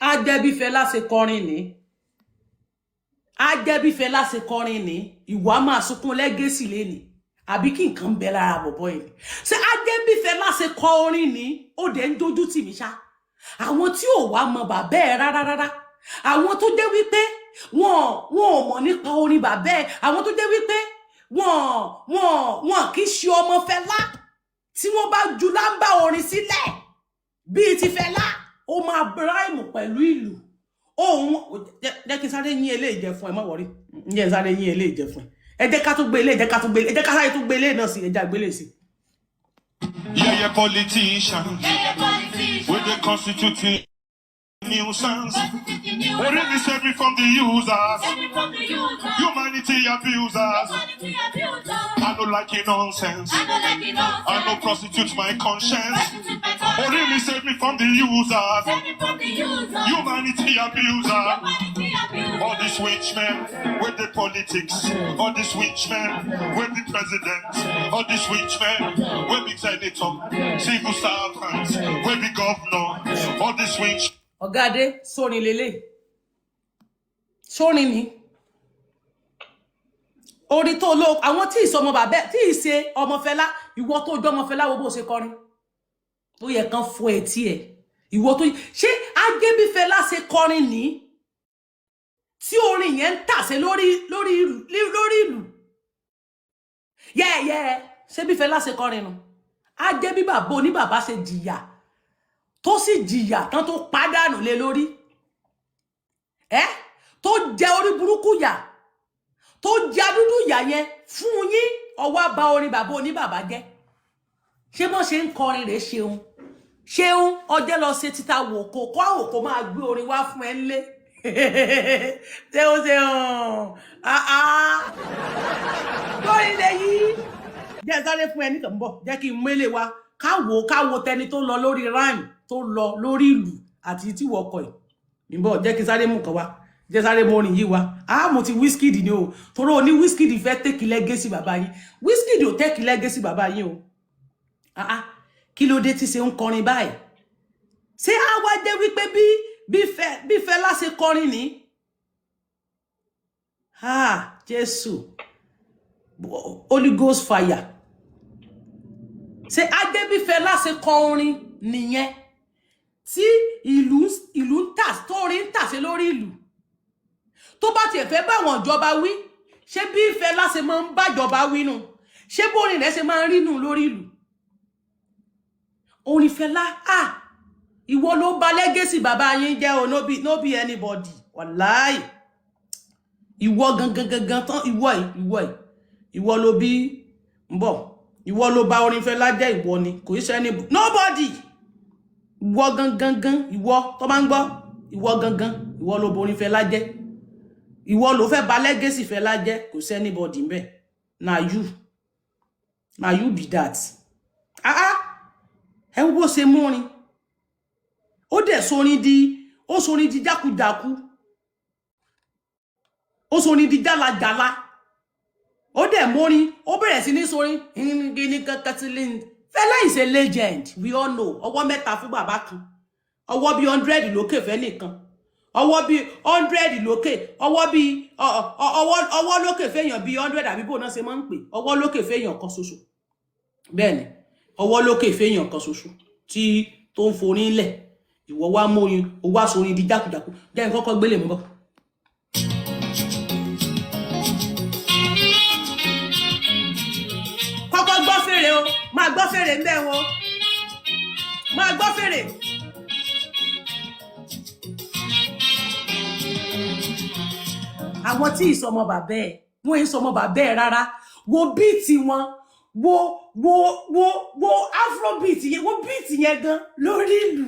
A jẹ́ bí Fẹlá ṣe kọrin ni. A jẹ́ bí Fẹlá ṣe kọrin ni. Ìwà máa sunkún lẹ́gẹ́sì lẹ́ni. Àbí kí nǹkan bẹ lára bọ̀bọ̀ yìí. Ṣé a jẹ́ bí Fẹlá ṣe kọ orin ni. Ó dẹ̀ ń dojú tì mí ṣá. Àwọn tí ò wá mọ bàbá ẹ̀ rárá. Àwọn tó jẹ́ wípé wọn ò mọ̀ nípa orin bàbá ẹ̀. Àwọn tó jẹ́ wípé wọn kì í ṣe ọmọ Fẹlá. Tí wọ́n bá ju lámbà orin sílẹ̀ bíi ti Fẹlá, ó máa bíráìmù pẹ̀lú ìlú. Ohun jẹ́ kí n sáré yín eléyìí jẹ fún ẹ, má wọrí. Ǹjẹ́ n sáré yín eléyìí jẹ fún ẹ. Ẹ jẹ́ ká tún gbé ilé, ẹ jẹ́ ká sáré tún gbé ilé náà sí, ẹ jẹ́ àgbélé sí. Yeah, politician. With the constitution. nuisance. Already set me from the users, humanity abusers. I don't like your nonsense. I don't prostitute my conscience. Already set me from the users, humanity abuser. All these witch men with the politics, all these witch men with the president, all these witch men with the senator, civil servants, with the governor, all these witch. Ogade, sórin lele. Sórin ni. Orin tó lo àwọn tí ìsọmọ bàbá tí ìṣe ọmọ Fẹlá, ìwọ tó jọ ọmọ Fẹlá wo bó ṣe kọrin. Tó yẹ kan fo etí ẹ. Ìwọ tó ṣé Agbebi Fẹlá ṣe kọrin ni. Tí orin yẹn ń tàsé lórí ìlú. Yeah. Ṣé bí Fẹlá ṣe kọrin nu. Agbebi bàbá oní bàbá ṣe jìyà. Tó sì jìyà tán tó pàdánù lé lórí. Tó jẹ orí burúkú yà. Tó jẹ dúdú yà yẹn fún yín ọwọ́ bá orin bàbá oní bàbá jẹ́. Ṣé bó ṣe ń kọrin rẹ̀ ṣeun. Ṣeun ọjẹ́ lọ ṣe títa wòkó kọ́ àwòkó máa gbé orin wá fún ẹ nlé. Ṣeun. Lórí ilé yìí. Jẹ́ sáré fún ẹni kan bọ̀. Jẹ́ kí n mélé wa. Káwo tẹni tó lọ lórí rhyme tó lọ lórí ìlú àti tí wọ́kọ̀ ẹ̀. Níbọ̀ jẹ́ kí sáré mú kan wá. Jẹ́ sáré mú orin yìí wá. Mo ti Wizkid ni o. Toro ní Wizkid fẹ́ take legacy bàbá yín. Wizkid ò take legacy bàbá yín o. Kí ló dé tí ṣe ń kọrin báyìí? Ṣé á wá jẹ́ wípé bí Fẹlá ṣe kọrin ni? Jésù. Holy Ghost fire. Ṣé Agbebi Fẹlá ṣe kọrin nìyẹn? Tí ìlú ń tà story ń tà ṣe lórí ìlú. Tó bá tiẹ̀ fẹ́ bá wọn ìjọba wí, ṣé bí Fẹlá ṣe máa ń bá ìjọba wí nù? Ṣé bórin rẹ̀ ṣe máa ń rí nù lórí ìlú? Orin Fẹlá, ìwọ ló ba legacy bàbá yín jẹ́ o, no be anybody. Wàláì. Ìwọ gangan tán, ìwọ ló bí ńbọ̀. Ìwọ ló ba orin Fẹlá jẹ́ ìwọ ni, kò ṣe any nobody. Ìwọ gangan, ìwọ tó bá ń gbọ́, ìwọ gangan, ìwọ ló ba orin Fẹlá jẹ́. Ìwọ ló fẹ́ ba legacy Fẹlá jẹ́, kò ṣe anybody ńbẹ̀. Na you be that. Ẹ wo bó ṣe mú orin. Ó dẹ̀ sórin di jákujàku. Ó sórin di jálajàla. Ó dẹ̀ mórin, ó bẹ̀rẹ̀ sí ní sórin. Fẹlá is a legend, we all know. Ọwọ́ mẹ́ta fún bàbá kan. Ọwọ́ bí 100 lókè fẹ́ nìkan. Ọwọ́ bí 100 lókè. Ọwọ́ lókè fẹ́yàn bí 100 àbí bó náà ṣe máa ń pè. Ọwọ́ lókè fẹ́yàn kan ṣoṣo. Bẹ́ẹ̀ni, ọwọ́ lókè fẹ́yàn kan ṣoṣo tí tó ń forin lẹ̀. Ìwọ wá mórin, ó wá sórin di jákujàku. Jẹ́ n kọ́kọ́ gbélé mọ́ bọ́. Máa gbọ́ fèrè ńbẹ̀ wo. Máa gbọ́ fèrè. Àwọn tí ìsọmọ bàbá ẹ̀, wọ́n ìsọmọ bàbá ẹ̀ rárá. Wo bíìtì wọn, wo afrobeat yẹn, wo bíìtì yẹn gan lórí ìlú.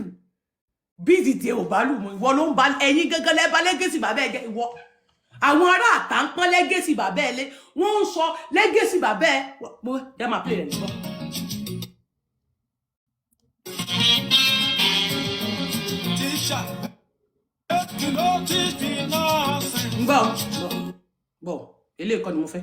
Bíìtì tí ò bá lù mọ́, ìwọ ló ń ba ẹ̀yin gangan lẹ́ ba legacy bàbá ẹ̀ jẹ́ ìwọ. Àwọn ará àtà ń pọ́n legacy bàbá ẹ̀ lé, wọ́n ń sọ legacy bàbá ẹ̀. Mo jẹ́ máa play rẹ̀ nìkan. Gbọ́, eléyìí kọ́ ni mo fẹ́.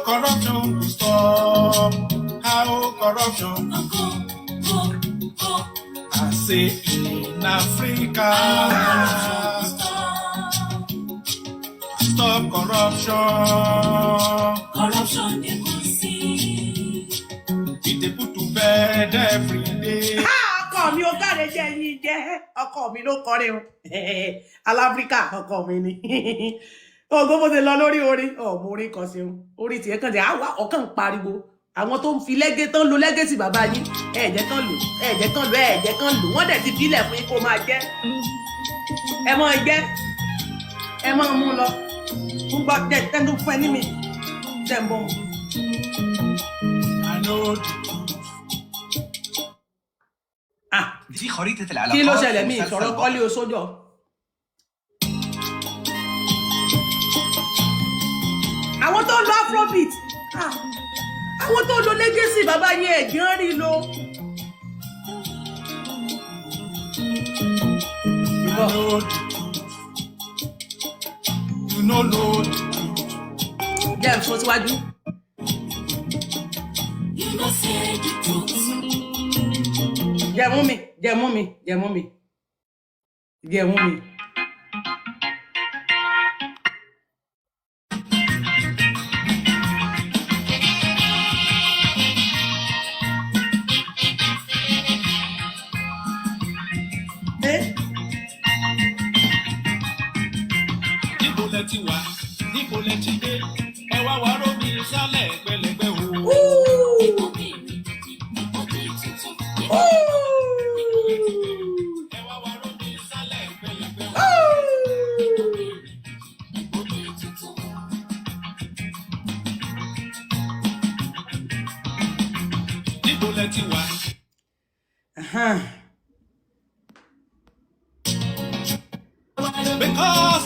Corruption will stop. How corruption? I say in Africa. Stop corruption. It they put to bed every day. ọkọ mi ó káre jẹ́ yín jẹ́ ọkọ mi ló kọrin o aláfríkà ọkọ mi ni ogo bó ṣe lọ lórí orin mo orin kan ṣeun orin tiẹ̀ kàn jẹ́ àwa ọkàn ń pariwo àwọn tó ń fi lẹ́gẹ́ tán lo lẹ́gẹ́sì bàbá yín ẹ̀jẹ̀ kan lò ẹ̀jẹ̀ kan lò ẹ̀jẹ̀ kan lò wọ́n dẹ̀ ti bílẹ̀ fún yín kó máa jẹ́ ẹ mọ́ jẹ́ ẹ mọ́ mú lọ fún gbọ́ jẹ́ tẹ́nu fún ẹ ní mi jẹ́ ń bọ́ mu. I know. في خريطة kí ló العلاقات ṣẹlẹ̀ mí مسلسل ìṣòro بطل. kọ́lé oṣójọ́ àwọn tó ń lo afrobeat àwọn tó ń lo legacy bàbá yẹn ẹ̀gbọ́n rí lo. You know, Lord. jẹ́ ìfọ́ síwájú. jẹ́ mú mi jẹ́ mú mi jẹ́ mú mi jẹ́ mú mi. Níbo lẹ ti wà? Níbo lẹ ti dé? Ẹ wá wá rómi sálẹ̀ pẹlẹbẹ o. Ẹ wá wá rómi sálẹ̀ pẹlẹbẹ o. Níbo lẹ ti wà? Because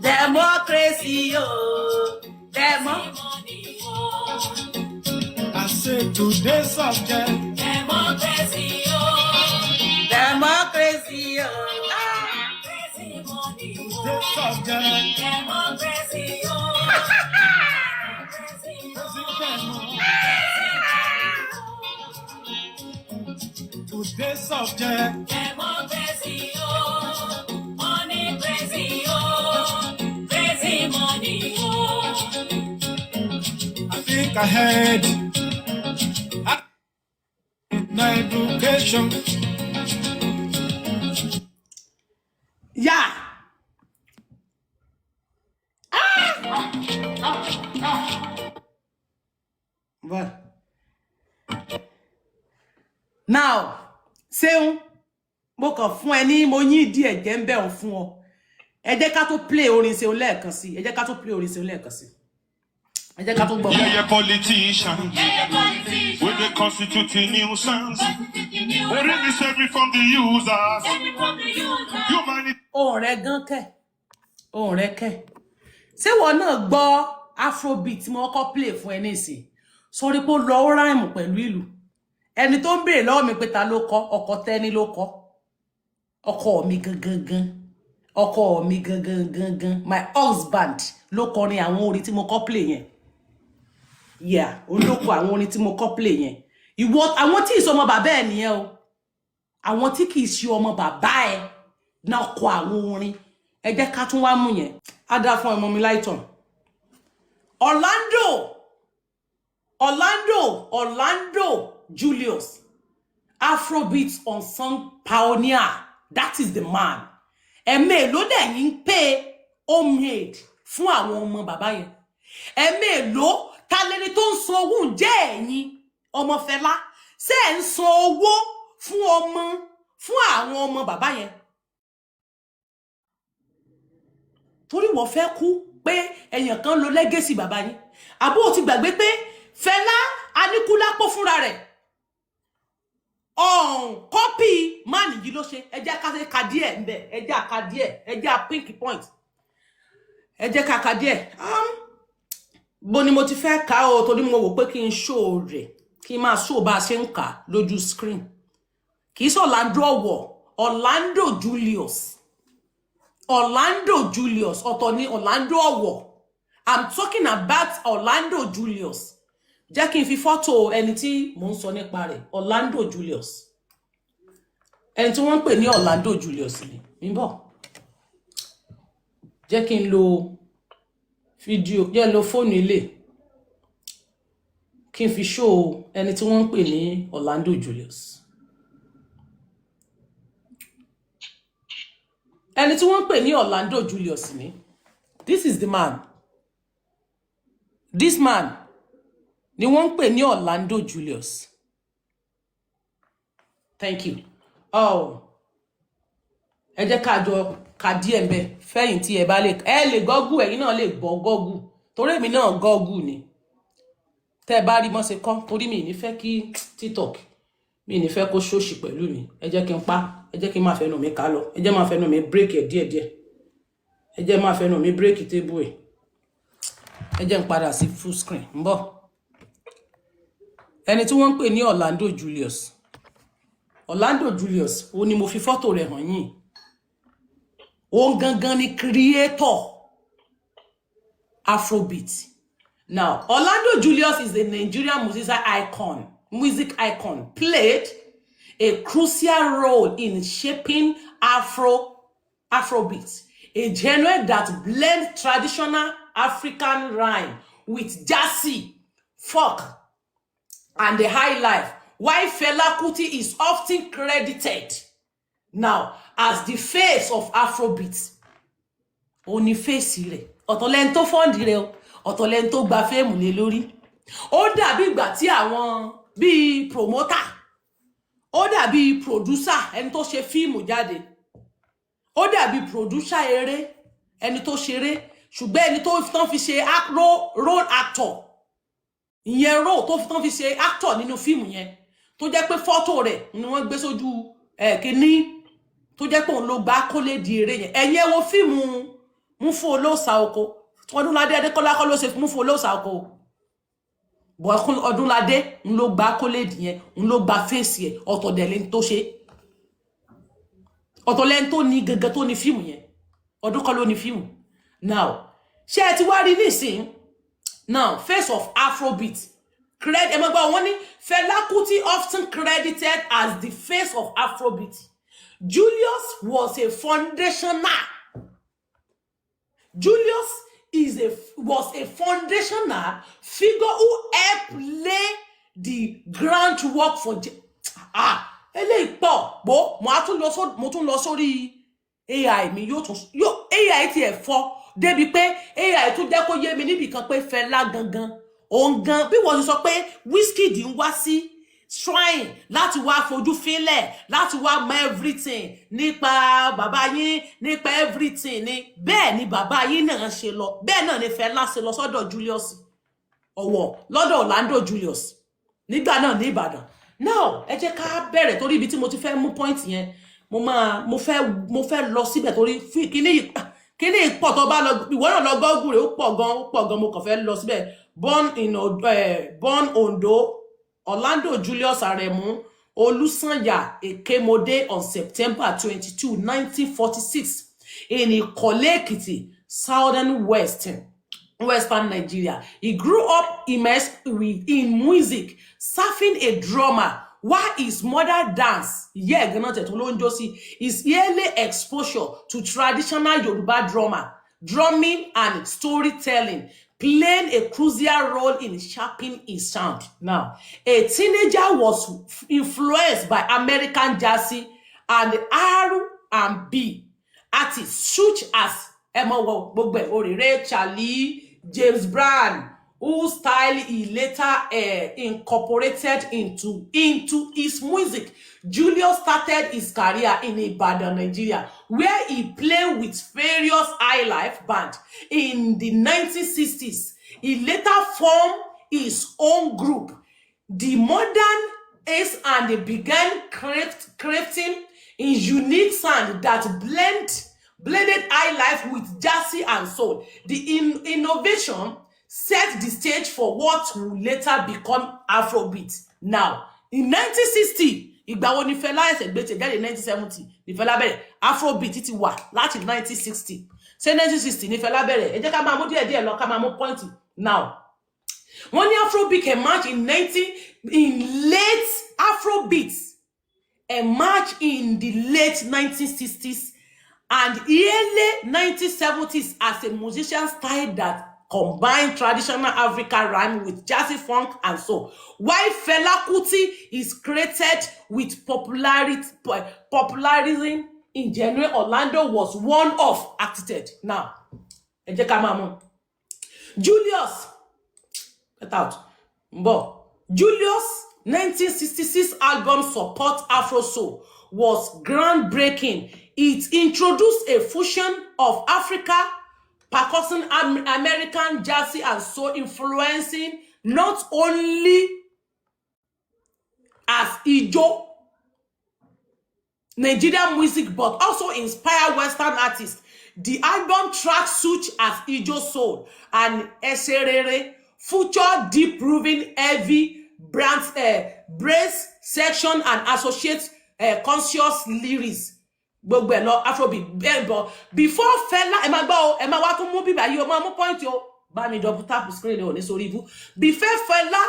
democracy o demo. I say today's subject. democracy o. Today's subject. Today's subject. I think I heard no education. Yeah. Well. Now, ṣeun mo kàn fún ẹ ní mo yín díẹ̀ jẹ́ ń bẹ̀ wọ́n fún ọ. Ẹ jẹ́ ká tó play orin ṣeun lẹ́ẹ̀kan sí. Ẹ jẹ́ ká tó play orin ṣeun lẹ́ẹ̀kan sí. Ẹ jẹ́ ká tó gbọ́. Yeah, politician. With the constituting nuisance. What did we say from the users? Humanity. Ohùn rẹ̀ gan kẹ̀. Ohùn rẹ̀ kẹ̀. Ṣé wọ́n náà gbọ́ afrobeat tí mo kọ́ play fún ẹ nísìn? Sọrí pé ó lọ ó ráìmù pẹ̀lú ìlú. Ẹni tó ń béèrè lọ́wọ́ mi pé ta ló kọ́, ọkọ Tẹ́ni ló kọ́. Ọkọ mi gangan. Ọkọ mi gangan. My husband ló kọrin àwọn orin tí mo kọ́ play yẹn. Yeah, olóko àwọn orin tí mo kọ́ play yẹn. Ìwọ àwọn tí ìsọmọ bàbá ẹ̀ nìyẹn o. Àwọn tí kì í ṣe ọmọ bàbá ẹ̀ náà kọ àwọn orin. Ẹ jẹ́ ká tún wá mú yẹn. Á dá fún ọmọ mi láìtàn. Orlando Julius, Afrobeat unsung pioneer. That is the man. Ẹ̀mẹ́ ló dẹ̀ yín pay homemade fún àwọn ọmọ bàbá yẹn. Ẹ̀mẹ́ ló ta lẹni tó ń san owó jẹ́ ẹ̀yin ọmọ Fẹlá. Ṣé ẹ̀ ń san owó fún àwọn ọmọ bàbá yẹn. Torí wọ́n fẹ́ kú pé èèyàn kan lo legacy bàbá yín. Àbó ó ti gbàgbé pé Fẹlá Aníkúlápó fúnra rẹ̀. Copy man yìí ló ṣe. Ẹ jẹ́ ká ṣe ka díẹ̀ ńbẹ̀. Ẹ jẹ́ ká díẹ̀. Ẹ jẹ́ pink point. Ẹ jẹ́ ká díẹ̀. Bó ni mo ti fẹ́ kà o torí mo wò pé kí n show rẹ̀. Kí n máa show bá ṣe ń kà lójú screen. Kì í sọ Orlando ọ̀wọ̀. Orlando Julius. Ọ̀tọ̀ ni Orlando ọ̀wọ̀. I'm talking about Orlando Julius. Jẹ́ kí n fi photo ẹni tí mò ń sọ nípa rẹ̀. Orlando Julius. ẹni tí wọ́n ń pè ní Orlando Julius ni níbọ̀ jẹ́ kí n lo fídíò jẹ́ lo fóònù ilé kí n fi show ẹni tí wọ́n ń pè ní Orlando Julius ẹni tí wọ́n ń pè ní Orlando Julius ni this is the man this man ni wọ́n ń pè ní Orlando Julius thank you ẹ jẹ́ ká jọ ka díẹ̀ ńbẹ̀ fẹ́yìn tí ẹ bá lè Google ẹ̀yin náà lè gbọ́ Google torí èmi náà Google ni tẹ́ bá rí mọ́ ṣe kọ́ torí mi ní fẹ́ kí TikTok mi ní fẹ́ kó ṣóṣì pẹ̀lú mi ẹ jẹ́ kí n pa ẹ jẹ́ kí n máa fẹ́nu mi ká lọ ẹ jẹ́ máa fẹ́nu mi break ẹ̀ díẹ̀díẹ̀ ẹ jẹ́ máa fẹ́nu mi break table ẹ̀ ẹ jẹ́ n padà sí full screen ń bọ̀ ẹni tí wọ́n ń pè ní Orlando Julius ó ní mo fi fọ́tò rẹ̀ hàn yín òun gangan ni creator Afrobeat. Now, Orlando Julius is a Nigerian music icon, played a crucial role in shaping Afrobeat, a genre that blends traditional African rhyme with jazzy, folk, and the high life, while Fela Kuti is often credited now as the face of Afrobeat. Oni face rẹ̀, ọ̀tọ̀ lẹ́ni tó fọ́ndì rẹ̀ ọ̀tọ̀ lẹ́ni tó gba fẹ́ẹ̀mù lé lórí. Ó dàbí ìgbà tí àwọn bíi promoter, ó dàbí producer ẹni tó ṣe fíìmù jáde, ó dàbí producer eré ẹni tó ṣeré ṣùgbọ́n ẹni tó tán fi ṣe role actor ìyẹn role tó tán fi ṣe actor nínú fíìmù yẹn tó jẹ́ pé fọ́tò rẹ̀ ni wọ́n gbé sójú kíní tó jẹ́ pé òun ló gba kólé di eré yẹn. Ẹ̀yin wo fíìmù Mufu Olóòṣà Oko Ọdúnládé Adékọ́lá kọ́ ló ṣe Mufu Olóòṣà Oko bọ̀ Ọdúnládé ń ló gba kólé di yẹn ń ló gba fèsì ẹ̀ ọ̀tọ̀ dẹ̀ lẹ́ni tó ṣe ọ̀tọ̀ lẹ́ni tó ní gẹ́gẹ́ tó ní fíìmù yẹn ọdún kọ́ ló ní fíìmù. Now ṣé ẹ ti wá rí nísìn now face of Afrobeat ẹ mọ̀ gbọ́ wọ́n ní Fela Kuti often credited as the face of Afrobeat. Julius was a foundational. Was a foundational figure who helped lay the groundwork for eléyìí pọ̀ bó mo tún lọ sórí AI mi yóò AI ti ẹ̀ fọ́ débi pé AI tún jẹ́ kó yé mi níbi kan pé Fẹlá gangan òun gan bí wọ́n ti sọ pé Wizkid ń wá sí shrine láti wá fojú fínlẹ̀ láti wá mọ everything nípa bàbá yín nípa everything ni bẹ́ẹ̀ ni bàbá yín náà ṣe lọ bẹ́ẹ̀ náà ni Fẹlá ṣe lọ sọ́dọ̀ Julius ọ̀wọ̀ lọ́dọ̀ Orlando Julius nígbà náà ní Ìbàdàn. Now ẹ jẹ́ ká bẹ̀rẹ̀ torí ibi tí mo ti fẹ́ mú point yẹn mo fẹ́ lọ síbẹ̀ torí kíní pọ̀ tó bá lọ ìwọ náà lọ Google rẹ̀ ó pọ̀ gan mo kàn fẹ́ lọ síbẹ̀. Born Ondo Orlando Julius Aremu Olusanya Ekemode on September 22, 1946 in Ikole Ekiti, southern western Nigeria. He grew up immersed in music, serving a drummer, while his mother danced. His early exposure to traditional Yoruba drumming and storytelling playing a crucial role in shaping his sound. Now, a teenager was influenced by American jazzy and R&B artists such as Emma Bogbe, Orire, Charlie, James Brown, whose style he later incorporated into his music. Julius started his career in Ibadan, Nigeria, where he played with various highlife bands. In the 1960s, he later formed his own group, the Modern Ace, and they began crafting a unique sound that blended highlife with jazzy and soul. The innovation set the stage for what will later become Afrobeat. Now, in 1960, ìgbà wo ni Fẹlá ẹsẹ̀ gbé jáde 1970 ni Fẹlá bẹ̀rẹ̀ Afrobeat ti wà láti 1960 ṣé 1960 ni Fẹlá bẹ̀rẹ̀ ẹ jẹ́ ká máa mú díẹ̀ lọ ká máa mú point. Now, wọ́n ní Afrobeat emerged in late Afrobeat emerged in the late 1960s and early 1970s as a musician style that combined traditional African rhyme with jazzy funk and soul. While Fela Kuti is credited with popularizing in genre, Orlando was one of acted. Now, Julius, get out. Julius' 1966 album Support Afro Soul was groundbreaking. It introduced a fusion of Africa, percussion, American jazzy and soul, influencing not only as Ijo Nigerian music but also inspired Western artists. The album tracks such as Ijo Soul and Eserere feature deep grooving, heavy brass section and associate conscious lyrics. Gbogbo ẹ lọ Afrobeat bẹ́ẹ̀ before Fela ẹ máa gbọ́ o ẹ máa wá tún mú bíbá yìí o máa mú point o bá mi double tap screen o ní sórí ibú. Before Fela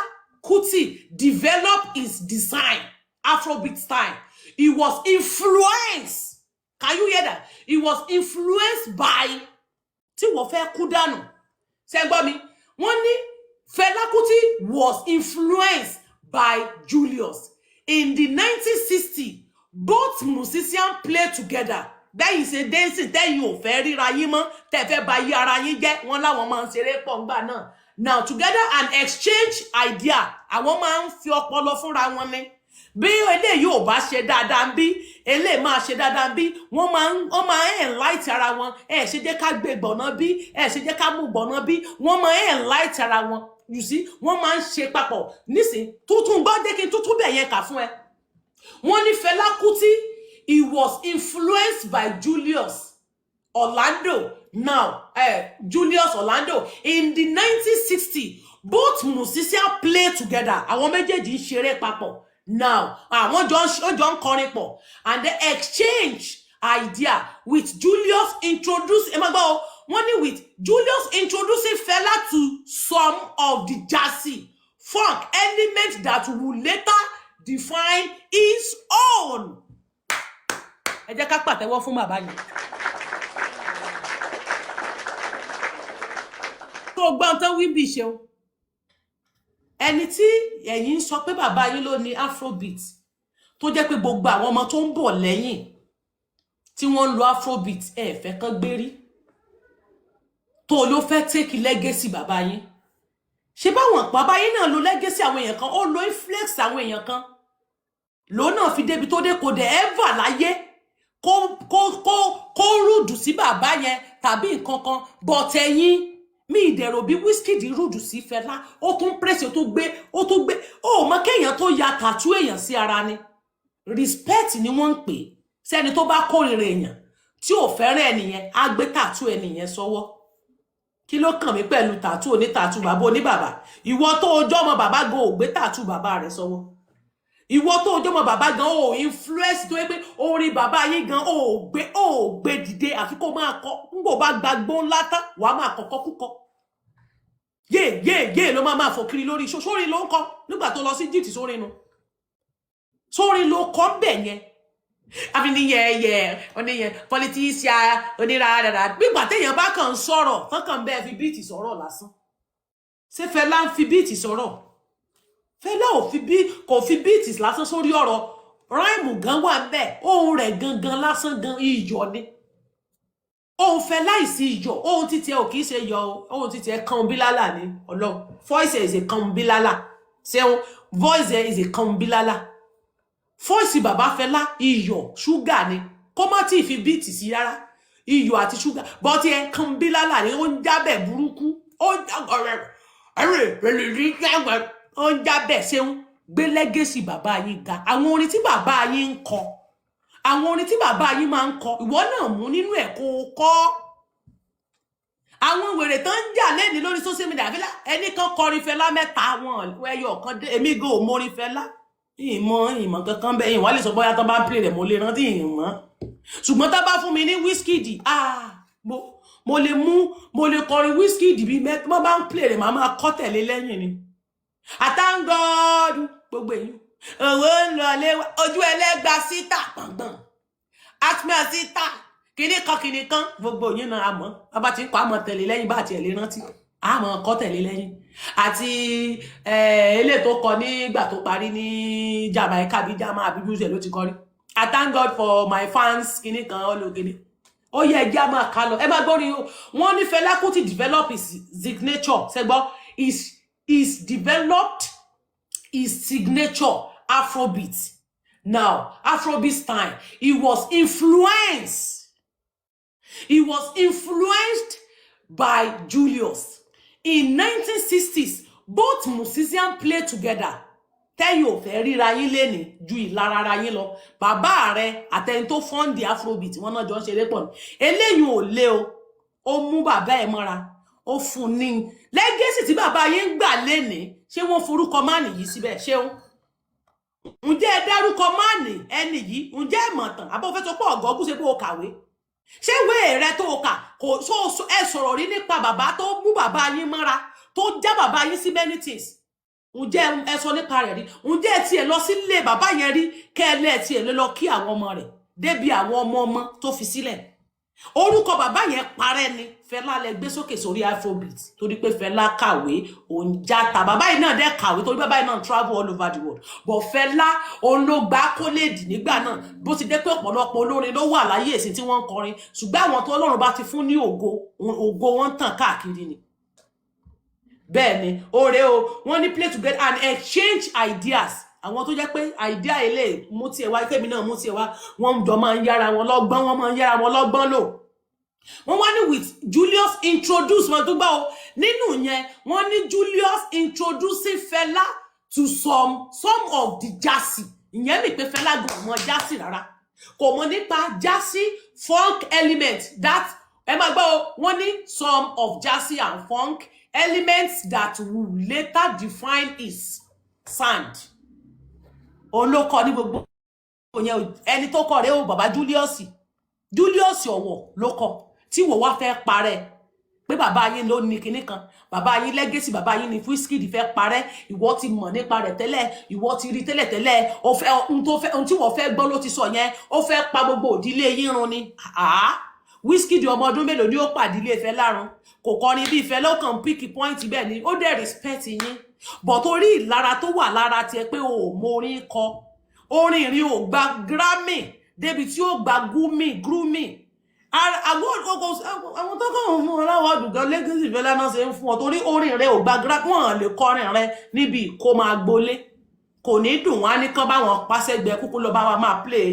Kuti developed his design Afrobeat style, he was influenced. Can you hear that? He was influenced by tí wọ́n fẹ́ kú dànù. Ṣé gbọ́ mi? Wọ́n ní Fela Kuti was influenced by Julius. In the 1960s, both musicians played together. Then you say dancing, then you very rayima, tefe ba yi ara yin je, won la won ma ṣeré pọ̀ ngba náà. Now together and exchange idea, àwọn máa ń fi ọpọlọ fúnra wọn ni. Bí eléyìí ò bá ṣe dáadáa nbí, eléyìí máa ṣe dáadáa nbí, wọ́n máa enlight ara wọn. Ṣe jẹ́ ká gbé gbọ̀nà bí, ṣe jẹ́ ká mú gbọ̀nà bí, wọ́n máa enlight ara wọn. You see, wọ́n máa ń ṣe papọ̀. Nísìn, tuntun gbọ́ dé kí n tuntun bẹ̀ yẹn kà fún ẹ. Wọ́n ní Fela Kuti, he was influenced by Julius Orlando. Now, Julius Orlando. In the 1960s, both musicians played together. Àwọn méjèèjì ṣeré papọ̀. Now, àwọn jọ ń kọrin pọ̀. And they exchange idea with Julius introducing Fela to some of the jazzy funk elements that will later define his own. Ẹ jẹ́ ká pàtẹ́wọ́ fún bàbá yìí. Tó gbọ́n tán wí bí ṣeun. Ẹni tí ẹ̀yin sọ pé bàbá yín ló ní Afrobeat tó jẹ́ pé gbogbo àwọn ọmọ tó ń bọ̀ lẹ́yìn tí wọ́n ń lo Afrobeat fẹ́ kán gbérí. Tó ló fẹ́ take legacy bàbá yín. Ṣé báwọn bàbá yín náà lo legacy àwọn èèyàn kan, ó lo influence àwọn èèyàn kan. Ló náà fi débi tó dé kò dé ever láyé kó rúdù sí bàbá yẹn tàbí nǹkan kan, but ẹ̀yin mi ìdẹ̀rò bí Wizkid rúdù sí Fela, ó tún praise, ó tún gbé ó mọ kéèyàn tó ya tattoo èèyàn sí ara ni. Respect ni wọ́n ń pè. Sẹ́ni tó bá kórìíra èèyàn tí ò fẹ́ràn ẹnìyẹn á gbé tattoo ẹnìyẹn sọ́wọ́. Kí ló kàn mí pẹ̀lú tattoo ní tattoo bàbá oníbàbá? Ìwọ tó ọjọ́ ọmọ bàbá gan ò gbé tattoo bàbá rẹ̀ sọ́wọ́. Ìwọ tó ọjọ́ ọmọ bàbá gan ò influence tó yẹ pé orin bàbá yín gan ò gbé dìde àfi kó máa kọ ńgbò bá gbàgbó ńlá tán wàá máa kọ́kọ́ kúkọ. Yé ló máa fò kiri lórí sórí ló ń kọ nígbà tó lọ sí Egypt sórí nu. Sórí ló kọ́ bẹ̀ yẹn. Àfi ní oníyẹn politician oníràràrà gbígbà téèyàn bá kàn ń sọ̀rọ̀ tán kàn bẹ́ẹ̀ fi bíìtì sọ̀rọ̀ lásán. Ṣé Fela ń fi bíìtì sọ̀rọ̀? Fela kò fi bíìtì lásán sórí ọ̀rọ̀. Ráìmù gan wà ńbẹ̀, ohùn rẹ̀ gangan lásán gan iyọ̀ ni. Ohùn Fela láìsí iyọ̀, ohùn títí ẹ ò kìí ṣe iyọ̀, ohùn títí ẹ kan bílálà ni Ọlọ́run. Voice is a kan bílálà. Ṣé voice is a kan bílálà? Voice bàbá Fela iyọ̀ ṣúgà ni. Kó má tí fi bíìtì sí rárá. Iyọ̀ àti ṣúgà. But ẹ kan bílálà ni ó ń jábẹ̀ burúkú. Ó ń jábẹ̀ ṣeun. Gbé legacy bàbá yín ga. Àwọn orin tí bàbá yín ń kọ. Àwọn orin tí bàbá yín máa ń kọ. Ìwọ náà mú nínú ẹ̀ kó kọ́. Àwọn wèrè tán ń jà lẹ́ni lórí social media Fela ẹni kan kọrin Fela mẹ́ta wọn ẹyọ kan dé èmi gan ò mórin Fela. Ìmọ̀ kankan bẹ́ẹ̀ ìwọ́n lè sọ bóyá tán bá play rẹ̀ mo lè rántí ìmọ̀. Ṣùgbọ́n tá bá fún mi ní Wizkid mo lè kọrin Wizkid bí wọ́n bá ń play rẹ̀ máa kọ́ tẹ̀lé lẹ́yìn ni. I thank God gbogbo èyí owó ń lọ lé ojú ẹlẹ́gba síta gbọ̀ngbọ̀n atmia síta kìnì kan gbogbo yín náà àmọ́ bàbá tí ń kọ́ àmọ́ tẹ̀lé lẹ́yìn bá àti ẹ̀lẹ́ rántí àmọ́ kọ́ tẹ̀lé lẹ́yìn àti ilé tó kọ nígbà tó parí ní Jamaica bí jama àbí bíúṣẹ̀ ló ti kọrí. I thank God for my fans kìnì kan ológede ó yẹ ẹjẹ́ àmọ́ àkálọ̀ ẹ má gbórí o wọ́n ní Fẹlá Kútì develop his signature ṣẹgbọ́ is developed his signature Afrobeat. Now, Afrobeat time, he was influenced by Julius. In 1960s, both musicians played together. Tell you ríra yín lẹ́ni ju ìlara ara yín lọ. Bàbá rẹ̀ àtẹni tó fund the Afrobeat wọ́n náà jọ ń ṣeré pọ̀ ní. Eléyìí ò lé o. Ó mú bàbá ẹ̀ mọ́ra. Ó fún ní legacy tí bàbá yín gbà lẹ́ni. Ṣé wọ́n forúkọ máàní yìí síbẹ̀? Ṣé o? Ǹjẹ́ ẹ dárúkọ máàní ẹni yìí? Ǹjẹ́ ẹ mọ̀ tán? Àbọ̀ fẹ́ sọ pé ọ̀gọ́gún ṣe pé o kàwé. Ṣé ìwé rẹ tó kà kò ẹ sọ̀rọ̀ rí nípa bàbá tó mú bàbá yín mọ́ra tó já bàbá yín sí many things? Ǹjẹ́ ẹ sọ nípa rẹ̀ rí? Ǹjẹ́ ẹ tiẹ̀ lọ sílé bàbá yẹn rí kẹ́lẹ́ tiẹ̀ lọ kí àwọn ọmọ rẹ̀ débi àwọn ọmọ tó fi sílẹ̀? Orúkọ bàbá yẹn parẹ́ ni Fẹlá lẹ gbé sókè sórí Afrobeat torí pé Fẹlá kàwé òun játa bàbá yìí náà dẹ̀ kàwé torí bàbá yìí náà travel all over the world but Fẹlá òun ló gba kólèdì nígbà náà bó ti dé pé ọ̀pọ̀lọpọ̀ olórin ló wà láyé èsì tí wọ́n ń kọrin ṣùgbọ́n àwọn tó Ọlọ́run bá ti fún ní ògo wọn tàn káàkiri ni bẹ́ẹ̀ ni oore o wọ́n ní play together and exchange ideas àwọn tó jẹ́ pé idea ilé mú tiẹ̀ wá kébì náà mú tiẹ̀ wá wọ́n jọ máa ń yára wọn lọ́gbọ́n lò wọ́n wá ní with Julius introduce wọn tó gbá o nínú yẹn wọ́n ní Julius introducing Fẹlá to some of the jazzy ìyẹn mi pé Fẹlá gan mọ̀ jazzy rárá kò mọ̀ nípa jazzy funk element that ẹ máa gbọ́ o wọ́n ní some of jazzy and funk elements that will later define his sound olókọ ní gbogbo yẹn ẹni tó kọ rẹ̀ o bàbá Julius ọ̀wọ̀ ló kọ tí wò wá fẹ́ parẹ́ pé bàbá yín ló ní kinní kan bàbá yín legacy bàbá yín ní Wizkid fẹ́ parẹ́ ìwọ ti mọ̀ nípa rẹ̀ tẹ́lẹ̀ ìwọ ti rí tẹ́lẹ̀ ó fẹ́ ohun tí wọ́n fẹ́ gbọ́ ló ti sọ yẹn ó fẹ́ pa gbogbo òdílé yín run ni Wizkid ọmọ ọdún mélòó ni ó pàdílé Ifẹ̀ lárun kò kọrin bí Ifẹ̀ lọ́kàn pick point bẹ́ẹ̀ ni ó dẹ̀ respect yín but torí ìlara tó wà lára tiẹ̀ pé o ò mọ orin kọ orin rí o gba Grammy débi tí ó gba Grammy àwọn tó kàn fún ọláwọ̀ ọdùgán legacy Fẹlá náà ṣe ń fún ọ torí orin rẹ ò gba Grammy wọn lè kọrin rẹ níbi kó máa gbolé kò ní dùn wá ní kán báwọn pàṣẹgbẹ kúkú lọ bá wa máa play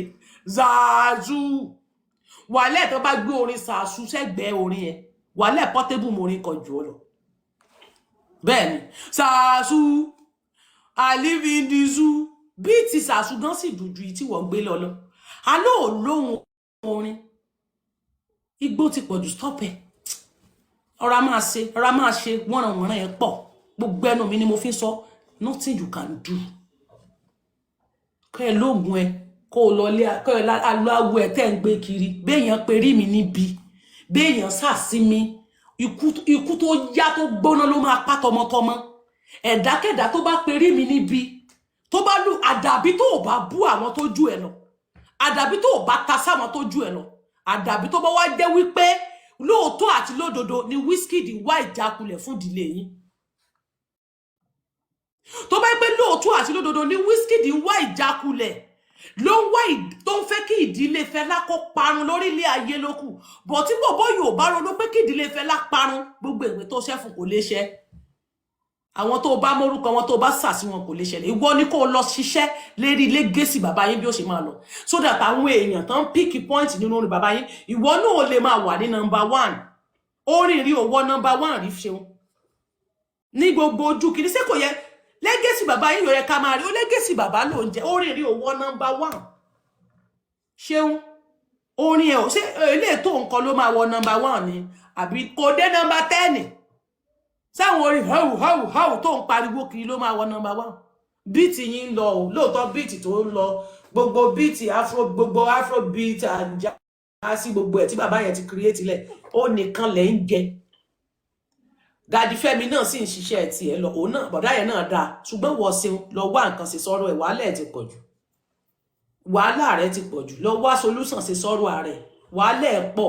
Zazu wàlẹ̀ tó bá gbé orin Zazu sẹ́gbẹ̀ẹ́ orin ẹ̀ wàlẹ̀ Portable mo orin kan jù ọ lọ bẹ́ẹ̀ ni Zazu I live in the zoo bí ti Zazu gan sì dùdú tí wọ́n gbé lọ àlọ́ lóhun orin igbó ti pọ̀jù stop ẹ̀ ọ̀rá máa ṣe wọ́nranwọ̀nran ẹ̀ pọ̀ gbogbo ẹnu mi ni mo fi sọ nothing you can do kọ́ ẹ lóògùn ẹ kó o lọlé kọ́ ẹ aláwọ̀ ẹ tẹ́ ń gbé kiri béèyàn perí mi níbi béèyàn sàsí mi ikú tó yá tó gbóná ló máa pa tọmọtọmọ ẹ̀dákẹ́dá tó bá perí mi níbi tó bá lù àdàbí tó ò bá bú àwọn tó jù ẹ lọ àdàbí tó ò bá ta sáwọn tó jù ẹ lọ àdàbí tó bá wá jẹ́ wípé lóòótọ́ àti lódodo ni Wizkid wá ìjákulẹ̀ fún ìdílé yín tó bá pé lóòótọ́ àti lódodo ni Wizkid wá ìjákulẹ̀ ló ń wá tó ń fẹ́ kí ìdílé Fẹlá kó parun lórílẹ̀ ayé lókù bọ̀ tí bọ̀bọ̀ yóò bá ronú pé kí ìdílé Fẹlá parun gbogbo ìwé tó ṣẹ́fù kò lè ṣẹ àwọn tó bá mórúkọ wọn tó bá sàsí wọn kò lè ṣẹlẹ̀ ìwọ ni kó lọ ṣiṣẹ́ lérí legacy bàbá yín bí ó ṣe máa lọ so that àwọn èèyàn tán pick point nínú orin bàbá yín ìwọ náà lè máa wà ní number 1 orin rí owó number 1 rí ṣeun ní gbogbo ojú kìí ṣé kò yẹ legacy bàbá yín yẹ ká máa rí ó legacy bàbá ló ń jẹ orin rí owó number 1 ṣeun orin ẹ̀ ò ṣe ilé tó nǹkan ló máa wọ number 1 ni àbí kò dé number 10 sáwọn orin hau tó ń pariwo kiri ló máa wọ number 1 beat yín lọ o lóòótọ́ beat tó ń lọ gbogbo beat afro beat àjá sí gbogbo ẹ̀ tí bàbá yẹn ti create lẹ̀ ó nìkan lẹ̀ ń jẹ Daddy Fẹ́mi náà sì ń ṣiṣẹ́ tiẹ̀ lọ òun náà bọ̀dá yẹn náà dáa ṣùgbọ́n wọ́n ṣeun lọ wá nǹkan ṣe sọ́rọ̀ ẹ̀ wàhálà ẹ̀ ti pọ̀ jù wàhálà rẹ̀ ti pọ̀ jù lọ wá solution ṣe sọ́rọ̀ ààrẹ wàhálà ẹ̀ pọ̀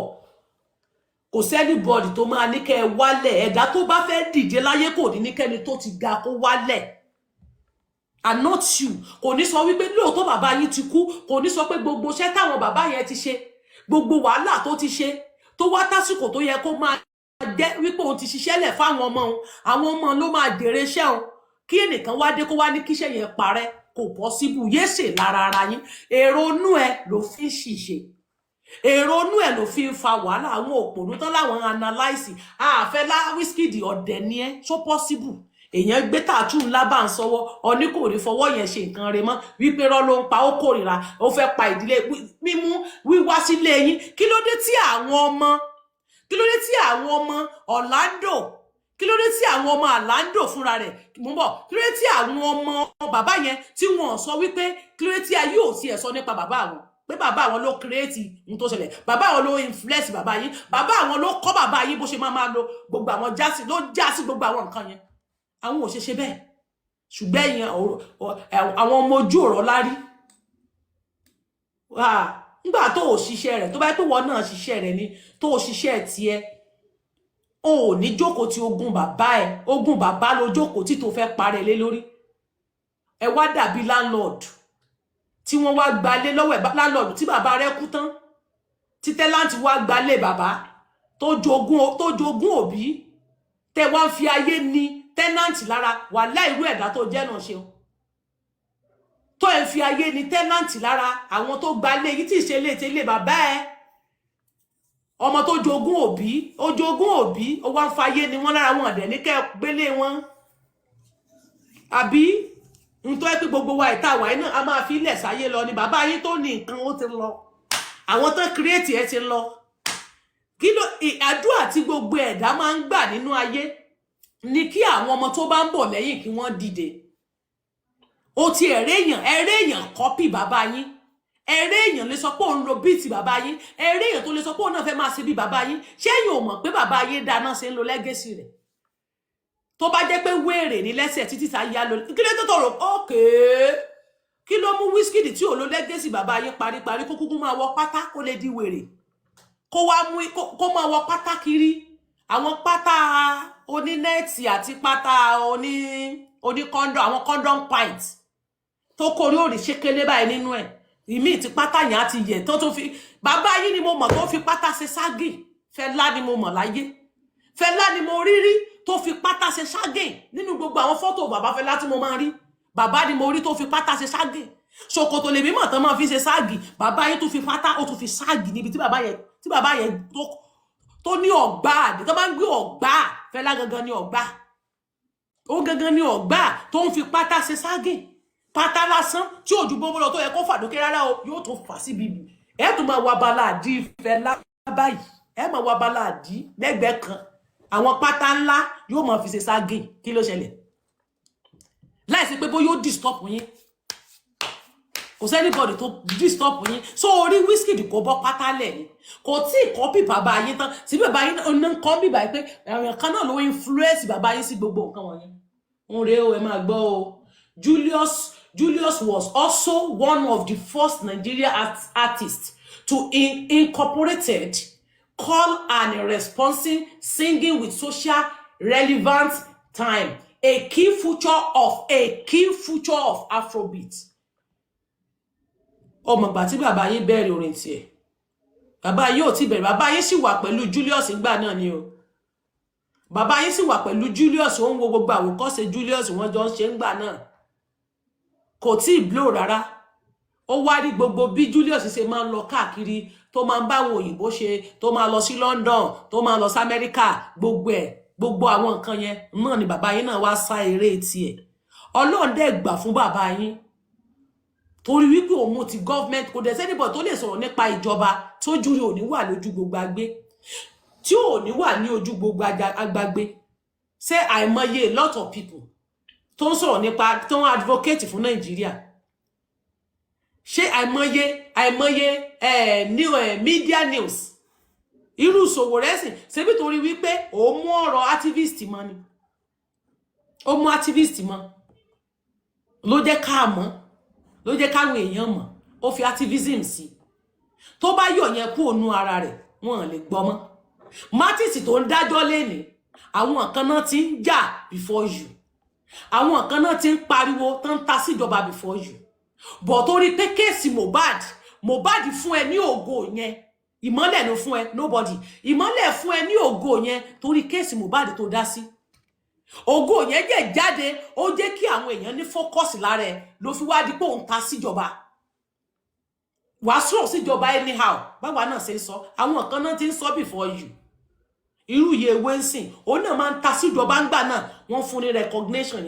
kò sẹ́nibọ́dì tó máa ní kẹ́ ẹ wálẹ̀ ẹ̀dá tó bá fẹ́ dìde láyé kò ní kẹ́ni tó ti ga kó wálẹ̀ and not you kò ní sọ wípé lóòótọ́ bàbá yín ti kú kò ní sọ pé gbogbo iṣẹ́ táwọn bàbá yẹn ti ṣe gbogbo wàhálà tó ti ṣe tó wá tásìkò tó yẹ kó máa jẹ́ wípé òun ti ṣiṣẹ́ lẹ̀ fáwọn ọmọ òun àwọn ọmọ ló máa dèrè iṣẹ́ òun kí ẹnìkan wá dé kó wá ní kíṣẹ́ yẹn parẹ́ kò possible yéṣe lára ara yín èrò inú ẹ ló fi ń ṣìṣe èrò inú ẹ ló fi ń fa wàhálà àwọn òpònú tán láwọn analyse àfẹ́ lá Wizkid ọ̀dẹ̀ ni ẹ so possible èèyàn gbé tààtù ńlá bá ń sọwọ́ ọní kò rí fọwọ́ yẹn ṣe nǹkan rẹ̀ mọ́ wípé rọ́ ló ń pa ó kórìíra ó fẹ́ pa ìdílé mímú wíwá sílé yín kí ló dé tí àwọn ọmọ Orlando kí ló dé tí àwọn ọmọ Orlando fúnra rẹ̀ mú bọ̀ kí ló dé tí àwọn ọmọ bàbá yẹn tí wọ́n sọ wípé kí ló dé tí ayé ò tiẹ̀ sọ nípa bàbá àwọn pé bàbá àwọn ló create ohun tó ṣẹlẹ̀ bàbá àwọn ló influence bàbá yín bàbá àwọn ló kọ́ bàbá yín bó ṣe máa lo gbogbo àwọn jásí ló jásí gbogbo àwọn nǹkan yẹn àwọn ò ṣe bẹ́ẹ̀ ṣùgbọ́n ẹ̀yin àwọn ọmọ ojú ọ̀rọ̀ lárí nígbà tó ò ṣiṣẹ́ rẹ̀ tó bá pé wọ́n náà ṣiṣẹ́ rẹ̀ ni tó ò ṣiṣẹ́ tiẹ̀ o ò ní jókòó tí ogún bàbá ló jókòó tí tó fẹ́ parẹ́ lé lórí ẹ wá dàbí landlord tí wọ́n wá gbalé lọ́wọ́ ẹ̀ landlord tí bàbá rẹ̀ kú tán tí tẹ́láǹtì wá gbalé bàbá tó jogún òbí tẹ wá ń fi ayé ní tẹ́nàntì lára wà láìrú ẹ̀dá tó jẹ́ náà ṣe tó ẹ̀ fi ayé ní tẹ́nàntì lára àwọn tó gbalé yìí tí ì ṣe lè tẹ́lẹ̀ bàbá ẹ̀ ọmọ tó jogún òbí ó wá ń fa ayé ní wọ́n lára wọn ọ̀dẹ̀ ní kẹ́ gbélé wọn àbí n tó ẹ́ pé gbogbo wa ìta wà náà a máa fi ilẹ̀ sáyé lọ ni bàbá yín tó ní nǹkan ó ti lọ àwọn tó kírètì ẹ ti lọ kí ló àdúrà tí gbogbo ẹ̀dá máa ń gbà nínú ayé ni kí àwọn ọmọ tó bá ń bọ̀ lẹ́yìn kí wọ́n dìde ó ti ẹ̀rẹ́ èèyàn kọ́pì bàbá yín ẹ̀rẹ́ èèyàn lè sọ pé òun lo bíìtì bàbá yín ẹ̀rẹ́ èèyàn tó lè sọ pé òun náà fẹ́ máa ṣe bí bàbá yín ṣé èèyàn ò mọ̀ pé bàbá yín dáná ṣe ń lo lẹ́gẹ̀sì rẹ̀ tó bá jẹ́ pé wéèrè ní lẹ́sẹ̀ títí tá yá lo kí ló tó rò ókè kí ló mú Wizkid tí ò lo lẹ́gẹ̀sì bàbá yín paríparí kó kúkú máa wọ pátá kó lè di wèrè kó máa wọ pátá kiri àwọn pátá onínẹ́ẹ̀tì àti pátá oníkọ́ndọ̀ àwọn condom pint tó kórí òrì ṣékélé báyìí nínú ẹ̀ ìmí ti pátá yẹn àti yẹ̀ tó fi bàbá yín ni mo mọ̀ tó fi pátá ṣe ságì Fẹlá ni mo mọ̀ láyé Fẹlá ni mo rí tó fi pátá ṣe ságì nínú gbogbo àwọn fọ́tò bàbá Fẹlá tí mo máa rí bàbá ni mo rí tó fi pátá ṣe ságì ṣòkòtò lèmi mọ̀ tán máa fi ṣe ságì bàbá yín tó fi pátá ó tún fi ságì níbi tí bàbá yẹn tó ní ọ̀gbá àdé tó máa ń gbé ọ̀gbá Fẹlá gangan ní ọ̀gbá ó gangan ní ọ̀gbá tó ń fi pátá ṣe ságì pátá lásán tí òjú bóbó lọ tó yẹ kó fàdókè rárá o yóò tó fà sí bíbí ẹ tún máa wá baláàdì Fẹlá báyìí ẹ máa wá baláàdì lẹ́gbẹ̀ẹ́ kan àwọn pátá ńlá yóò máa fi ṣe ságì kí ló ṣẹlẹ̀ láìsí pé bó yóò disturb yín kò sẹ́nibọ̀dì tó disturb yín so orí Wizkid kò bọ́ pátá lẹ̀ ni kò tí ì kọ́pì bàbá yín tán sí bàbá yín ọ̀nà ń kọ́ bíbá yín pé àwọn kan náà ló influence bàbá yín sí gbogbo nǹkan wọ̀nyẹn ń rèé o ẹ máa gbọ́ o Julius was also one of the first Nigerian artists to incorporated call and responsive singing with social relevant time, a key feature of Afrobeat. Ọmọ ìgbà tí bàbá yín bẹ̀rẹ̀ orin tiẹ̀. Bàbá yín ò tí bẹ̀rẹ̀, bàbá yín sì wà pẹ̀lú Julius ìgbà náà ni o. Bàbá yín sì wà pẹ̀lú Julius, ó ń wo gbogbo àwòkọ́ṣe Julius wọ́n jọ ń ṣe ńgbà náà. Kò tí ì blow rárá. Ó wá rí gbogbo bí Julius ṣe máa ń lọ káàkiri, tó máa ń bá àwọn òyìnbó ṣe, tó máa lọ sí London, tó máa lọ sí America, gbogbo àwọn nǹkan yẹn náà ni bàbá yín náà wá sá eré tiẹ̀. Ọlọ́run dẹ̀ gbà fún bàbá yín. Torí wípé òun ti government kò dẹ̀ sẹ́nìbọ̀ tó lè sọ̀rọ̀ nípa ìjọba tó júrí òní wà lójú gbogbo agbé tí òní wà ní ojú gbogbo agbágbé ṣé àìmọye a lot of people tó ń sọ̀rọ̀ nípa tó ń advocate fún Nàìjíríà ṣé àìmọye media news irú Sowore sìn ṣe bí torí wípé ó mú ọ̀rọ̀ activist mọ́ ni ó mú activist mọ́ ló jẹ́ ká mọ̀ ló jẹ́ káwọn èèyàn mọ̀ ó fi activism sí tó bá yọ̀ yẹn kú ònú ara rẹ̀ wọ́n lè gbọ́ mọ́ Martins tó ń dájọ́ lẹ́ni àwọn kan náà ti ń jà before you àwọn kan náà ti ń pariwo tán ta síjọba before you but torí pé kéèsì Mohbad fún ẹ ní ògo yẹn ìmọ́lẹ̀ ló fún ẹ nobody ìmọ́lẹ̀ fún ẹ ní ògo yẹn torí kéèsì Mohbad tó dá sí ògo yẹn jẹ́ jáde ó jẹ́ kí àwọn èèyàn ní focus lára ẹ ló fi wá di pé òun ta síjọba wàá sọ̀rọ̀ síjọba anyhow báwa náà ṣe ń sọ àwọn kan náà ti ń sọ before you irú yẹ wẹ́nsìn òun náà máa ń ta síjọba ńgbà náà wọ́n fún ní recognition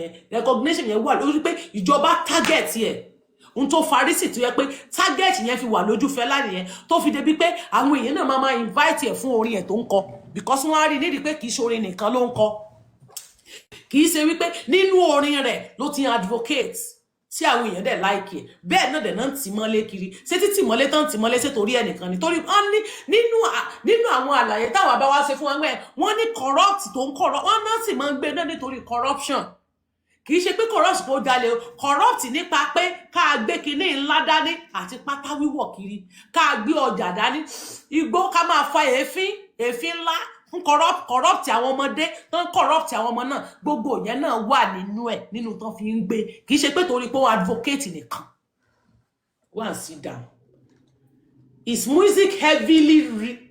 yẹn wà lórí pé ìjọba target yẹ ohun tó farisi tó yẹ pé target yẹn fi wà lójú Fẹlá nìyẹn tó fi débi pé àwọn èèyàn náà máa invite ẹ fún orin ẹ tó ń kọ because wọ́n á rí nídìí pé kì í ṣe orin nìkan ló ń kọ kì í ṣe wípé nínú orin rẹ̀ ló ti advocate tí àwọn èèyàn dẹ̀ like ẹ bẹ́ẹ̀ náà dẹ̀ náà tì mọ́lé kiri ṣé títì mọ́lé tán tì mọ́lé ṣe torí ẹnìkan ni torí wọ́n ní nínú àwọn àlàyé táwọn bá wá ṣe fún wọn ní corrupt tó ń corrupt wọ́n náà sì máa ń gbé náà nítorí corruption kì í ṣe pé corrupt kò jalè corrupt nípa pé ká gbé kinní ńlá dání àti pátá wíwọ̀ kiri ká gbé ọjà dání igbó ká máa fa èéfín ńlá fún corrupt àwọn ọmọdé tán corrupt àwọn ọmọ náà gbogbo yẹn náà wà nínú tán fi ń gbé kì í ṣe pé torí pé wọ́n advocate nìkan. Go and sit down. Is music heavily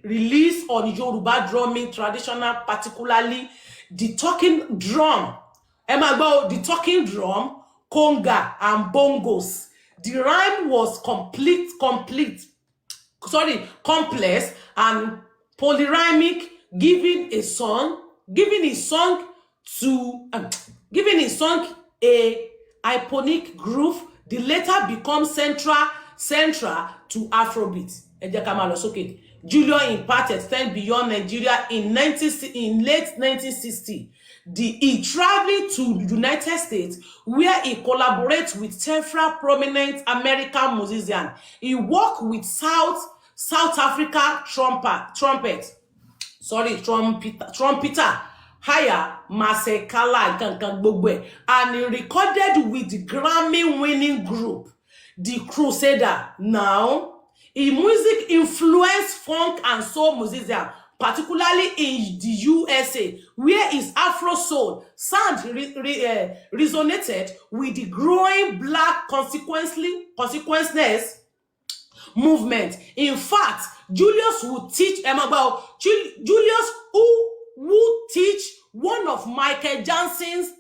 released on Yoruba drumming traditional, particularly the talking drum? The talking drum, conga, and bongos. The rhyme was complex and polyrhymic, giving his song a hyponic groove. The later becomes central to Afrobeat. Julio impact extend beyond Nigeria in late 1960. He traveled to the United States where he collaborates with several prominent American musicians. He worked with South Africa trumpeter Haya Masekela and he recorded with the Grammy-winning group The Crusader. Now, his music influenced funk and soul musicians, particularly in the USA, where his Afro soul sound resonated with the growing Black consequences movement. In fact, Julius would teach one of Michael Jackson's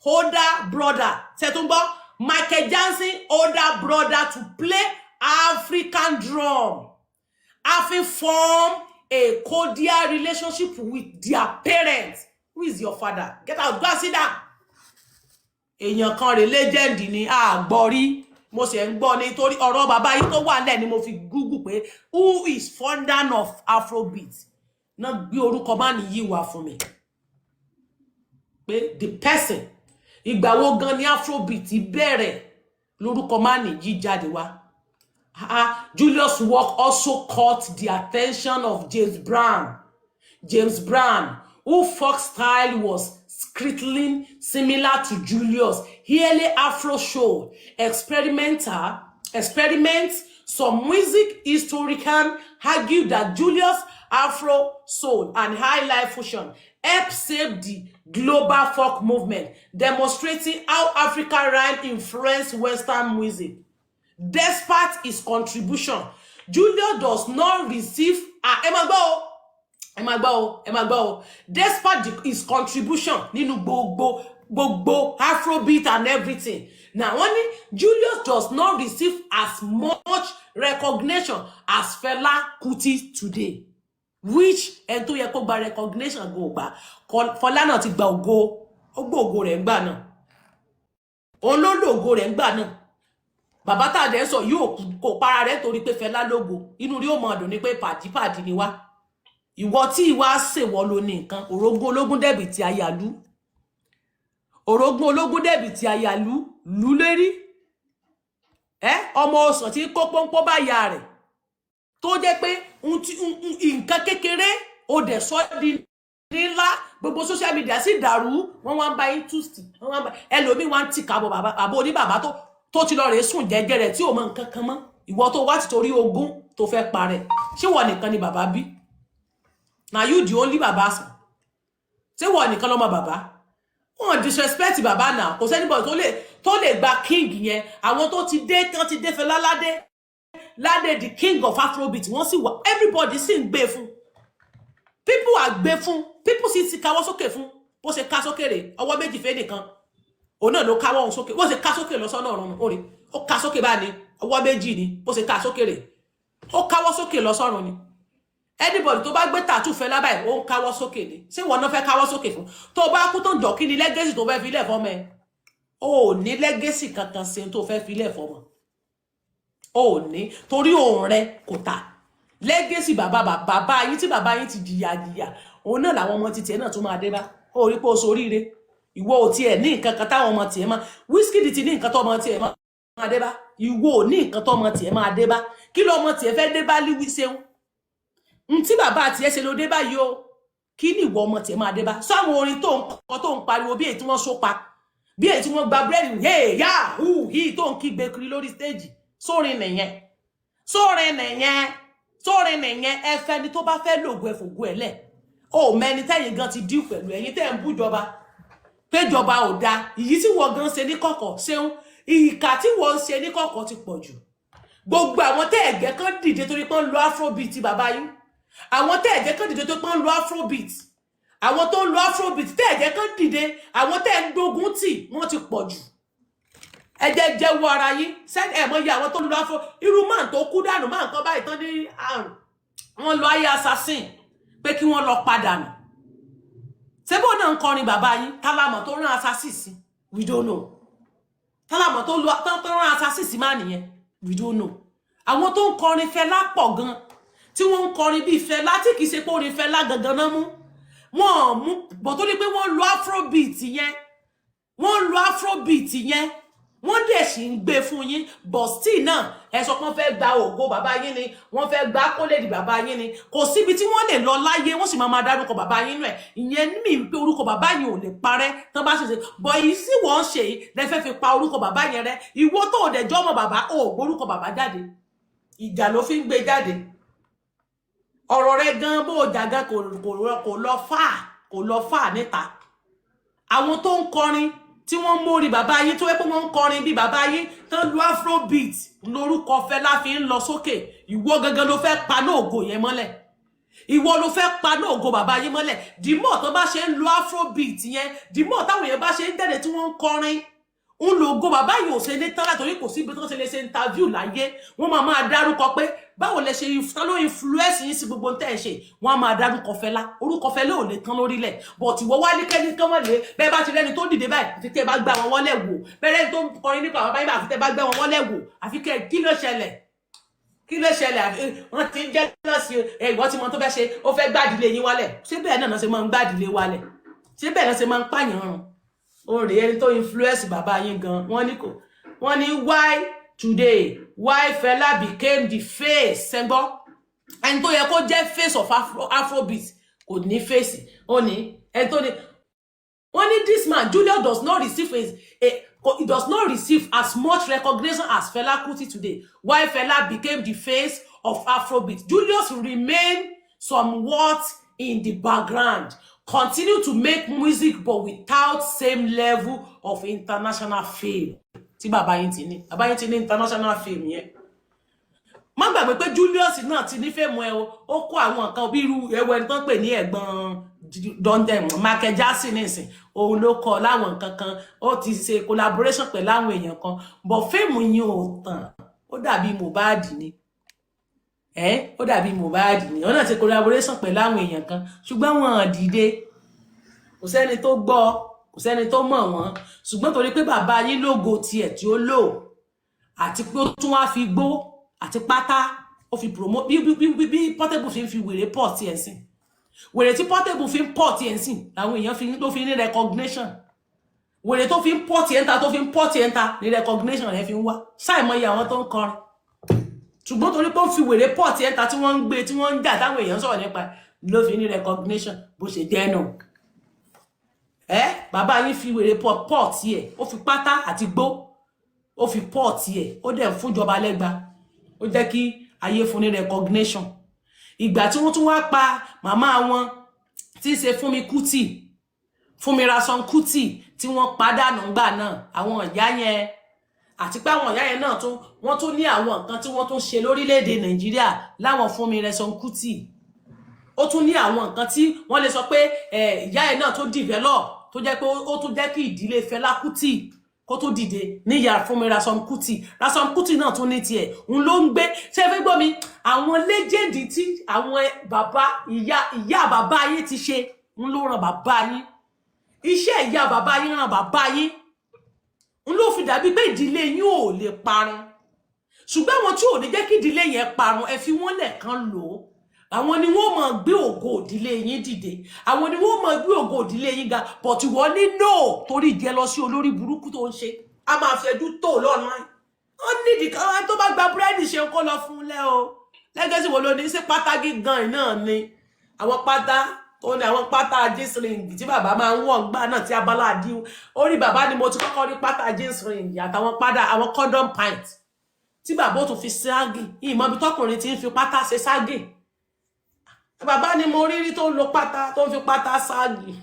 older brother, Michael Jackson's older brother, to play African drum, having formed a cordial relationship with their parents. Who is your father? Get out, go and sit down. Èèyàn kan rè legend ni àgbọ̀rí mo ṣe ń gbọ́ nítorí ọ̀rọ̀ bàbá yìí tó wà nílẹ̀ ni mo fi Google pé who is founder of Afrobeat náà gbé orúkọ má nìyí wá fún mi pé the person ìgbà wo gan ni Afrobeat bẹ̀rẹ̀ lórúkọ má nìyí jáde wá. Julius' work also caught the attention of James Brown, whose folk style was strictly similar to Julius' early Afro soul experiments. Some music historians argue that Julius' Afro soul and high life fusion helped shape the global folk movement, demonstrating how African rhyme influenced Western music. Despite his contribution, Julius does not receive despite his contribution nínú gbogbo Afrobeat and everything. Now, Julius does not receive as much recognition as Fela Kuti today, which ẹni tó yẹ kó gba recognition go gba Fọlá náà ti gba ògo rẹ̀ ńgbà náà. Òun ló lògo rẹ̀ ńgbà náà. Bàbá tá dẹ̀ sọ yóò kò para rẹ̀ torí pé Fẹlá lógo inú rí ó mọ̀ dùn ní pé pàdípàdí ni wá ìwọ tí ìwà ṣèwọ ló ní nǹkan orogún ológun dẹ̀bì tí ayàlú lú lérí ọmọ ọsàn tí kó pọ́npọ́ bá ya rẹ̀ tó jẹ́ pé nǹkan kékeré ó dẹ̀ sọ di ńlá gbogbo social media sì dàrú wọ́n wá ń bá yín túsì wọ́n wá ń bá ẹlòmíì wá ń tì kábọ̀ bàbá oníbàbá tó ti lọ rèé sùn jẹ́jẹ́ rẹ̀ tí ò mọ nǹkan kan mọ́ ìwọ tó wá ti torí ogún tó fẹ́ parẹ́ ṣé wọ́n nìkan ni bàbá bí na you the only bàbá sàn ṣé wọ́n nìkan lọ́mọ bàbá wọ́n disrespect bàbá náà kò sẹ́nibọ̀ tó lè gba king yẹn àwọn tó ti dé Fẹlá Ládé the king of Afrobeat wọ́n sì wà everybody sì ń gbé fún people are gbé fún people sì ti káwọ́ sókè fún bó ṣe ká sókè rè ọwọ́ méjì fẹ́ nìkan òun náà ló káwọ́ òun sókè bó ṣe ká sókè lọ sọ́nà ọ̀run orí ó ká sókè bá ní ọwọ́ méjì ni bó ṣe ká sókè rè ó káwọ́ sókè lọ sọ́run ni anybody tó bá gbé tattoo Fẹlá báyìí ó ń káwọ́ sókè ni ṣé wọn náà fẹ́ káwọ́ sókè fún tó bá kú tó ń jọ kí ni legacy tó fẹ́ filẹ̀ fọ́mọ ẹ ò ní legacy kankan ṣe tó fẹ́ filẹ̀ fọ́mọ ò ní torí òun rẹ kò ta legacy bàbá yín tí bàbá yín ti jìyà òun náà làwọn ọmọ títí ẹ náà tún máa dé bá ó rí pé ó soríire ìwọ ò tiẹ̀ ní nǹkan kan táwọn ọmọ tiẹ̀ máa Wizkid ti ní nǹkan tó ọmọ tiẹ̀ máa dé bá ìwọ ò ní nǹkan tó ọmọ tiẹ̀ máa dé bá kí ló ọmọ tiẹ̀ fẹ́ dé bá líwí ṣeun tí bàbá tiẹ̀ ṣe ló dé bá yìí o kí ni ìwọ ọmọ tiẹ̀ máa dé bá sáwọn orin tó ń pariwo bí èyí tí wọ́n so pa bí èyí tí wọ́n gba búrẹ́dì hey ya yìí tó ń kígbe kiri lórí stage sórin nìyẹn ẹfẹ́ ni tó bá fẹ́ lògùn ẹ̀fògùn ẹ̀ lẹ̀ o mẹ́ni tẹ́yìn gan ti díù pẹ̀lú ẹ̀yin tẹ́ ń bú jọba péjọba ò da ìyí tí wọ́n gan ṣe ní kọ̀kọ̀ ṣeun ìkà tí wọ́n ṣe ní kọ̀kọ̀ ti pọ̀ jù gbogbo àwọn tẹ́ ẹ̀gẹ́ kan dìde torí pé ń lo Afrobeat bàbá yín àwọn tẹ́ ẹ̀gẹ́ kan dìde torí pé ń lo Afrobeat àwọn tó ń lo Afrobeat tẹ́ ẹ̀gẹ́ kan dìde àwọn tẹ́ ń gbógun tì wọ́n ti pọ̀ jù ẹjẹ jẹ́wọ́ ara yín send ẹ mọ iye àwọn tó ń lo Afro irú máa tó kú dànù máa nǹkan báyìí tán ní àrùn wọ́n lọ ayé assassin pé kí wọ́n lọ padà nù sebo náà ń kọrin bàbá yín tálámọ̀ tó rán assassin sí we don't know tálámọ̀ tó lọ tán rán assassin sí má nìyẹn we don't know àwọn tó ń kọrin Fẹlá pọ̀ gan tí wọ́n ń kọrin bí Fẹlá tí kìí ṣe pé orin Fẹlá gangan náà mú wọ́n mú bọ̀ tó ní pé wọ́n lo Afrobeat yẹn wọ́n dẹ̀ sì ń gbé fún yín but still náà ẹ sọ pé wọ́n fẹ́ gba ògo bàbá yín ni wọ́n fẹ́ gba kólẹ́dì bàbá yín ni kò síbi tí wọ́n lè lọ láyé wọ́n sì máa dárúkọ bàbá yín nù ẹ̀ ìyẹn mi ń pé orúkọ bàbá yín ò lè parẹ́ tán bá ṣe bọ̀ èyí sì wọ́n ṣe yìí lẹ fẹ́ fi pa orúkọ bàbá yẹn rẹ ìwọ tó ò dẹ̀ jọ́ ọmọ bàbá ò gbórúkọ bàbá jáde ìjà ló fi ń gbé jáde ọ̀rọ̀ rẹ gan bó o jàgá kò lọ fà níta àwọn tó ń kọrin tí wọ́n mórí bàbá yín tó wé pé wọ́n ń kọrin bí bàbá yín tán lu Afrobeat lórúkọ Fẹlá fi ń lọ sókè ìwọ gangan ló fẹ́ paná ògo yẹn mọ́lẹ̀ ìwọ ló fẹ́ paná ògo bàbá yín mọ́lẹ̀ dìmọ̀ tó bá ṣe ń lu Afrobeat yẹn dìmọ̀ táwọn èèyàn bá ṣe ń tẹ̀lé tí wọ́n ń kọrin ń lo ògo bàbá yìí ò ṣe ní tán látòrí kò sí ibi tó ṣe lè ṣe interview láyé wọ́n máa dárúkọ pé báwo lẹ ṣe ló influence yín sí gbogbo tẹ́ ẹ ṣe wọ́n máa dárúkọ Fẹlá orúkọ Fẹlá ò lè tán lórílẹ̀ but ìwọ wá ní kẹ́ni kán wọ́n lè bẹ́ẹ̀ bá ti rẹ́ni tó dìde báyìí àfi tẹ́ bá gbá wọn wọ́lẹ̀ wò bẹ́ẹ̀ rẹ́ni tó kọrin nípa àwọn báyìí àfi tẹ́ bá gbá wọn wọ́lẹ̀ wò àfi kẹ́ kí ló ṣẹlẹ̀ wọ́n ti ń jẹ́ lọ́sí ìwọ́n tí wọ́n tó fẹ́ ṣe ó fẹ́ gbádìlé yín wálẹ̀ ṣé bẹ́ẹ̀ náà ṣe máa ń gbádìlé wálẹ̀ ṣé bẹ́ẹ̀ náà ṣe máa ń pààyàn rùn ó rèé ẹni tó influence bàbá yín gan wọ́n ní why today why Fẹlá became the face ṣẹ́gbọ́ ẹni tó yẹ kó jẹ́ face of Afrobeat kò ní face ó ní ẹni tó ní wọ́n ní this man Julius does not receive as much recognition as Fẹlá Kuti today why Fẹlá became the face of Afrobeat Julius remain somewhat in the background continue to make music but without same level of international fame tí bàbá yín ti ní international fame yẹn má gbàgbé pé Julius náà ti ní fame ẹ ó kó àwọn nǹkan bí irú ẹwẹ tó ń pè ní ẹ̀gbọ́n Dondem Michael Jackson nísìn òun ló kọ láwọn nǹkan kan ó ti ṣe collaboration pẹ̀lú àwọn èèyàn kan but fame yín ò tàn ó dàbí Mohbad ni ó dàbí Mohbad ni ó náà ṣe collaboration pẹ̀lú àwọn èèyàn kan ṣùgbọ́n wọn dìde kò sẹ́ni tó gbọ́ kò sẹ́ni tó mọ̀ wọ́n ṣùgbọ́n torí pé bàbá yín lógo tiẹ̀ tí ó lò àti pé ó tún wá fi gbó àti pátá ó fi promote bí Portable fi ń fi wèrè pọ̀ tiẹ̀ sìn wèrè tí Portable fi ń pọ̀ tiẹ̀ sìn làwọn èèyàn ló fi ní recognition wèrè tó fi ń pọ̀ tiẹ̀ ń ta tó fi ń pọ̀ tiẹ̀ ń ta ní recognition rẹ̀ fi ń wá ṣàìmọye àwọn tó ń kọrin ṣùgbọ́n torí pé ó fi wèrè pọ̀ tí ẹ̀ta tí wọ́n ń gbé tí wọ́n ń jà táwọn èèyàn sọ̀rọ̀ nípa ló fi ní recognition bó ṣe jẹ́ náà bàbá yín fi wèrè pọ̀ tí ẹ̀ ó fi pátá àti gbó ó fi pọ̀ tí ẹ̀ ó dẹ̀ fúnjọba lẹ́gba ó jẹ́ kí ayé fún ní recognition ìgbà tí wọ́n tún wá pa màmá wọn tí í ṣe Fúnmi Ransome Kuti tí wọ́n pàdánù ńgbà náà àwọn ìyá yẹn àti pé àwọn ìyá yẹn náà wọ́n tún ní àwọn nǹkan tí wọ́n tún ṣe lórílẹ̀-èdè Nàìjíríà láwọn Fúnmi Ransome Kuti ó tún ní àwọn nǹkan tí wọ́n lè sọ pé ìyá yẹn náà tó develop tó jẹ́ pé ó tún jẹ́ kí ìdílé Fẹlá Kuti kó tó dìde níyà Fúnmi Ransome Kuti náà tún ní tiẹ̀ ń ló ń gbé ṣé fẹ́ gbọ́ mi àwọn léjèdì tí àwọn bàbá ìyá bàbá yín ti ṣe ń ló ràn bàbá yín iṣẹ́ ìyá bàbá yín ràn bàbá yín ń ló fi dàbí pé ìdílé yín ò lè parun ṣùgbọ́n àwọn tí ò ní jẹ́ kí ìdílé yẹn parun ẹ fi wọ́n lẹ̀kan lò ó àwọn ni wọ́n máa gbé ògo ìdílé yín dìde àwọn ni wọ́n máa gbé ògo ìdílé yín ga but wọ́n ní no torí jẹ́ lọ sí olórí burúkú tó ń ṣe a máa fẹjú tó lọ́nà wọ́n nídìí kan tó bá gba búrẹ́dì ṣe kó lọ fún lẹ́ o lẹ́gẹ́sì wo ló ní sí pátá gígan náà ni àwọn pátá tó ní àwọn pátá jeans ring tí bàbá máa ń wọ̀ gbà náà tí abala àdí orí bàbá ni mo ti kọ́kọ́ rí pátá jeans ring àtàwọn padà àwọn condom pint tí bàbá ó tún fi ságì ìmọ̀ ibi tọkùnrin ti ń fi pátá ṣe ságì bàbá ni mo rírí tó ń lo pátá tó ń fi pátá ságì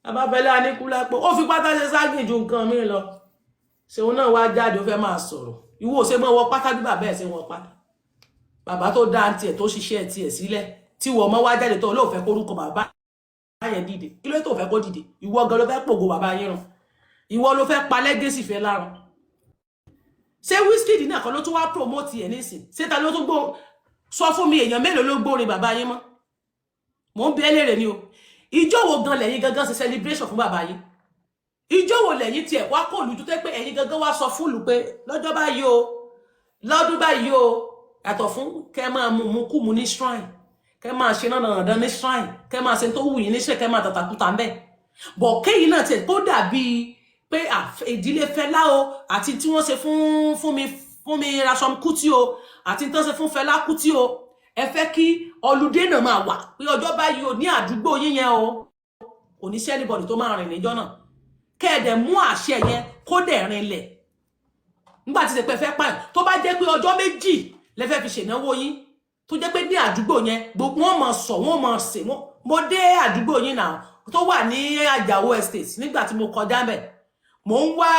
bàbá Fẹlá Aníkúlápó ó fi pátá ṣe ságì ju nǹkan mi lọ ṣéun náà wá jáde ó fẹ́ máa sọ̀rọ̀ ìwọ ò ṣe mọ́ wọ pátá bí bàbá ẹ̀ ṣe wọ́n pátá bàbá tó dá tiẹ̀ tó ṣiṣẹ́ tiẹ̀ sílẹ̀ tí wọ́n mọ́ wá jáde tó olóòfẹ́ kórúkọ bàbá yẹn dìde kí ló tó fẹ́ kó dìde ìwọ gan ló fẹ́ pògo bàbá yín run ìwọ ló fẹ́ pa legacy Fẹlá run ṣé Wizkid náà kan ló tún wá promote ẹ̀ nísìn ṣé ta ló tún gbó sọ fún mi èèyàn mélòó ló gbórin bàbá yín mọ́ mò ń bi ẹlẹ́rẹ̀ ni o ìjọ wo gan lẹ́yìn gangan ṣe celebration fún bàbá yín ìjọ wo lẹ́yìn tiẹ̀ wá kó olùdó tẹ́ pé ẹ̀yin gangan wá sọ fún lù pé lọ́jọ́ báyìí o lọ́dún báyìí o yàtọ̀ fún kẹ́ máa mú kú mu ní shrine kẹ́ máa ṣe náà dandan ní shrine kẹ́ máa ṣe tó wù yín ní ṣe kẹ́ máa tàtàkùtà ń bẹ̀ bọ̀ kéyìn náà tiẹ̀ tó dàbí pé ìdílé Fẹlá o àti tí wọ́n ṣe fún Fúnmi Ransome Kuti o àti tó ṣe fún Fẹlá Kuti o ẹ fẹ́ kí ọlùdé náà máa wà pé ọjọ́ báyìí o ní àdúgbò yín yẹn o kò ní sí anybody tó máa rìn níjọ́ náà kẹ́ẹ̀dẹ̀ mú àṣẹ yẹn kó dẹ̀ rinlẹ̀ nígbà tí ṣèpẹ́ fẹ́ pààyàn tó bá jẹ́ pé ọjọ́ méjì lẹ fẹ́ fi ṣènáwó yín tó jẹ́ pé ní àdúgbò yẹn gbogbo wọn máa sọ wọn máa sè wọn mo dé àdúgbò yín náà tó wà ní Àjàó estate nígbà tí mo kọjá ńbẹ̀ mo ń wá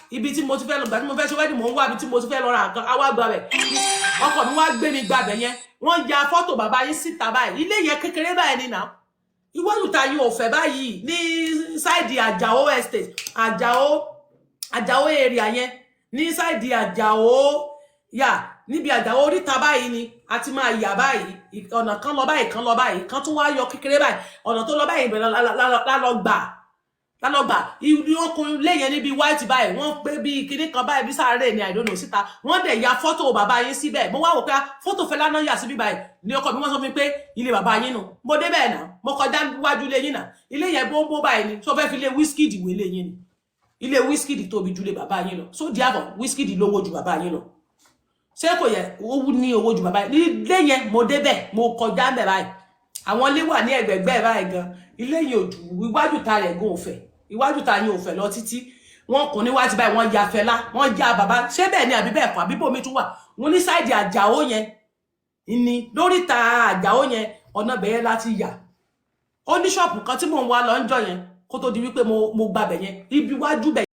ibi tí mo ti fẹ́ lọ gbà tí mo fẹ́ ṣe wedding mo ń wá ibi tí mo ti fẹ́ lọ ra nǹkan àwa gba bẹ̀ ọkọ mi wá gbé mi gba bẹ̀ yẹn wọ́n ya fọ́tò bàbá yín síta báyìí ilé yẹn kékeré báyìí ni náà iwájú ta yín ò fẹ́ báyìí ní sáìdì Àjàó estate Àjàó area yẹn ní sáìdì Àjàó yà níbi Àjàó oríta báyìí ni a ti máa yà báyìí ọ̀nà kan lọ báyìí kan tún wá yọ kékeré báyìí ọ̀nà tó lọ báyìí bẹ̀rẹ̀ lálọ́gbà ìlú ọkùnrin lẹ́yìn níbi white báyìí wọ́n pé bí kinní kan báyìí bí sáré ní àìdónà síta wọ́n dẹ̀ ya fọ́tò bàbá yín síbẹ̀ mo wá wò pé fọ́tò Fẹlá náà yà síbí báyìí ní ọkọ mi wọ́n sọ fún mi pé ilé bàbá yín nù mo dé bẹ́ẹ̀ náà mo kọjá wájú ilé yín náà ilé yẹn bó báyìí ni tó fẹ́ fi ilé Wizkid wé ilé yín ni ilé Wizkid tóbi ju ilé bàbá yín lọ so díàbọ̀ Wizkid lówó ju bàbá yín lọ ṣé kò yẹ owó ní owó ju bàbá yín ilé yẹn mo dé bẹ́ẹ̀ mo kọjá ń bẹ̀ báyìí àwọn ilé wà ní ẹ̀gbẹ̀gbẹ̀ báyìí gan ilé yẹn ò ju iwájú ta rẹ̀ gan òfẹ́ iwájú ta yín ò fẹ́ lọ títí wọ́n kún níwájú báyìí wọ́n ya Fẹlá wọ́n ya bàbá ṣé bẹ́ẹ̀ ni àbí bẹ́ẹ̀ kọ́ àbí bòmí tún wà wọ́n ní sáìdì Àjàó yẹn ní lórí ta Àjàó yẹn ọ̀nà bẹ̀yẹn láti yà ó ní ṣọ́ọ̀pù kan tí mò ń wá lọ́njọ́ yẹn kó tó di wípé mo gbàbẹ̀ yẹn ibi wájú bẹ̀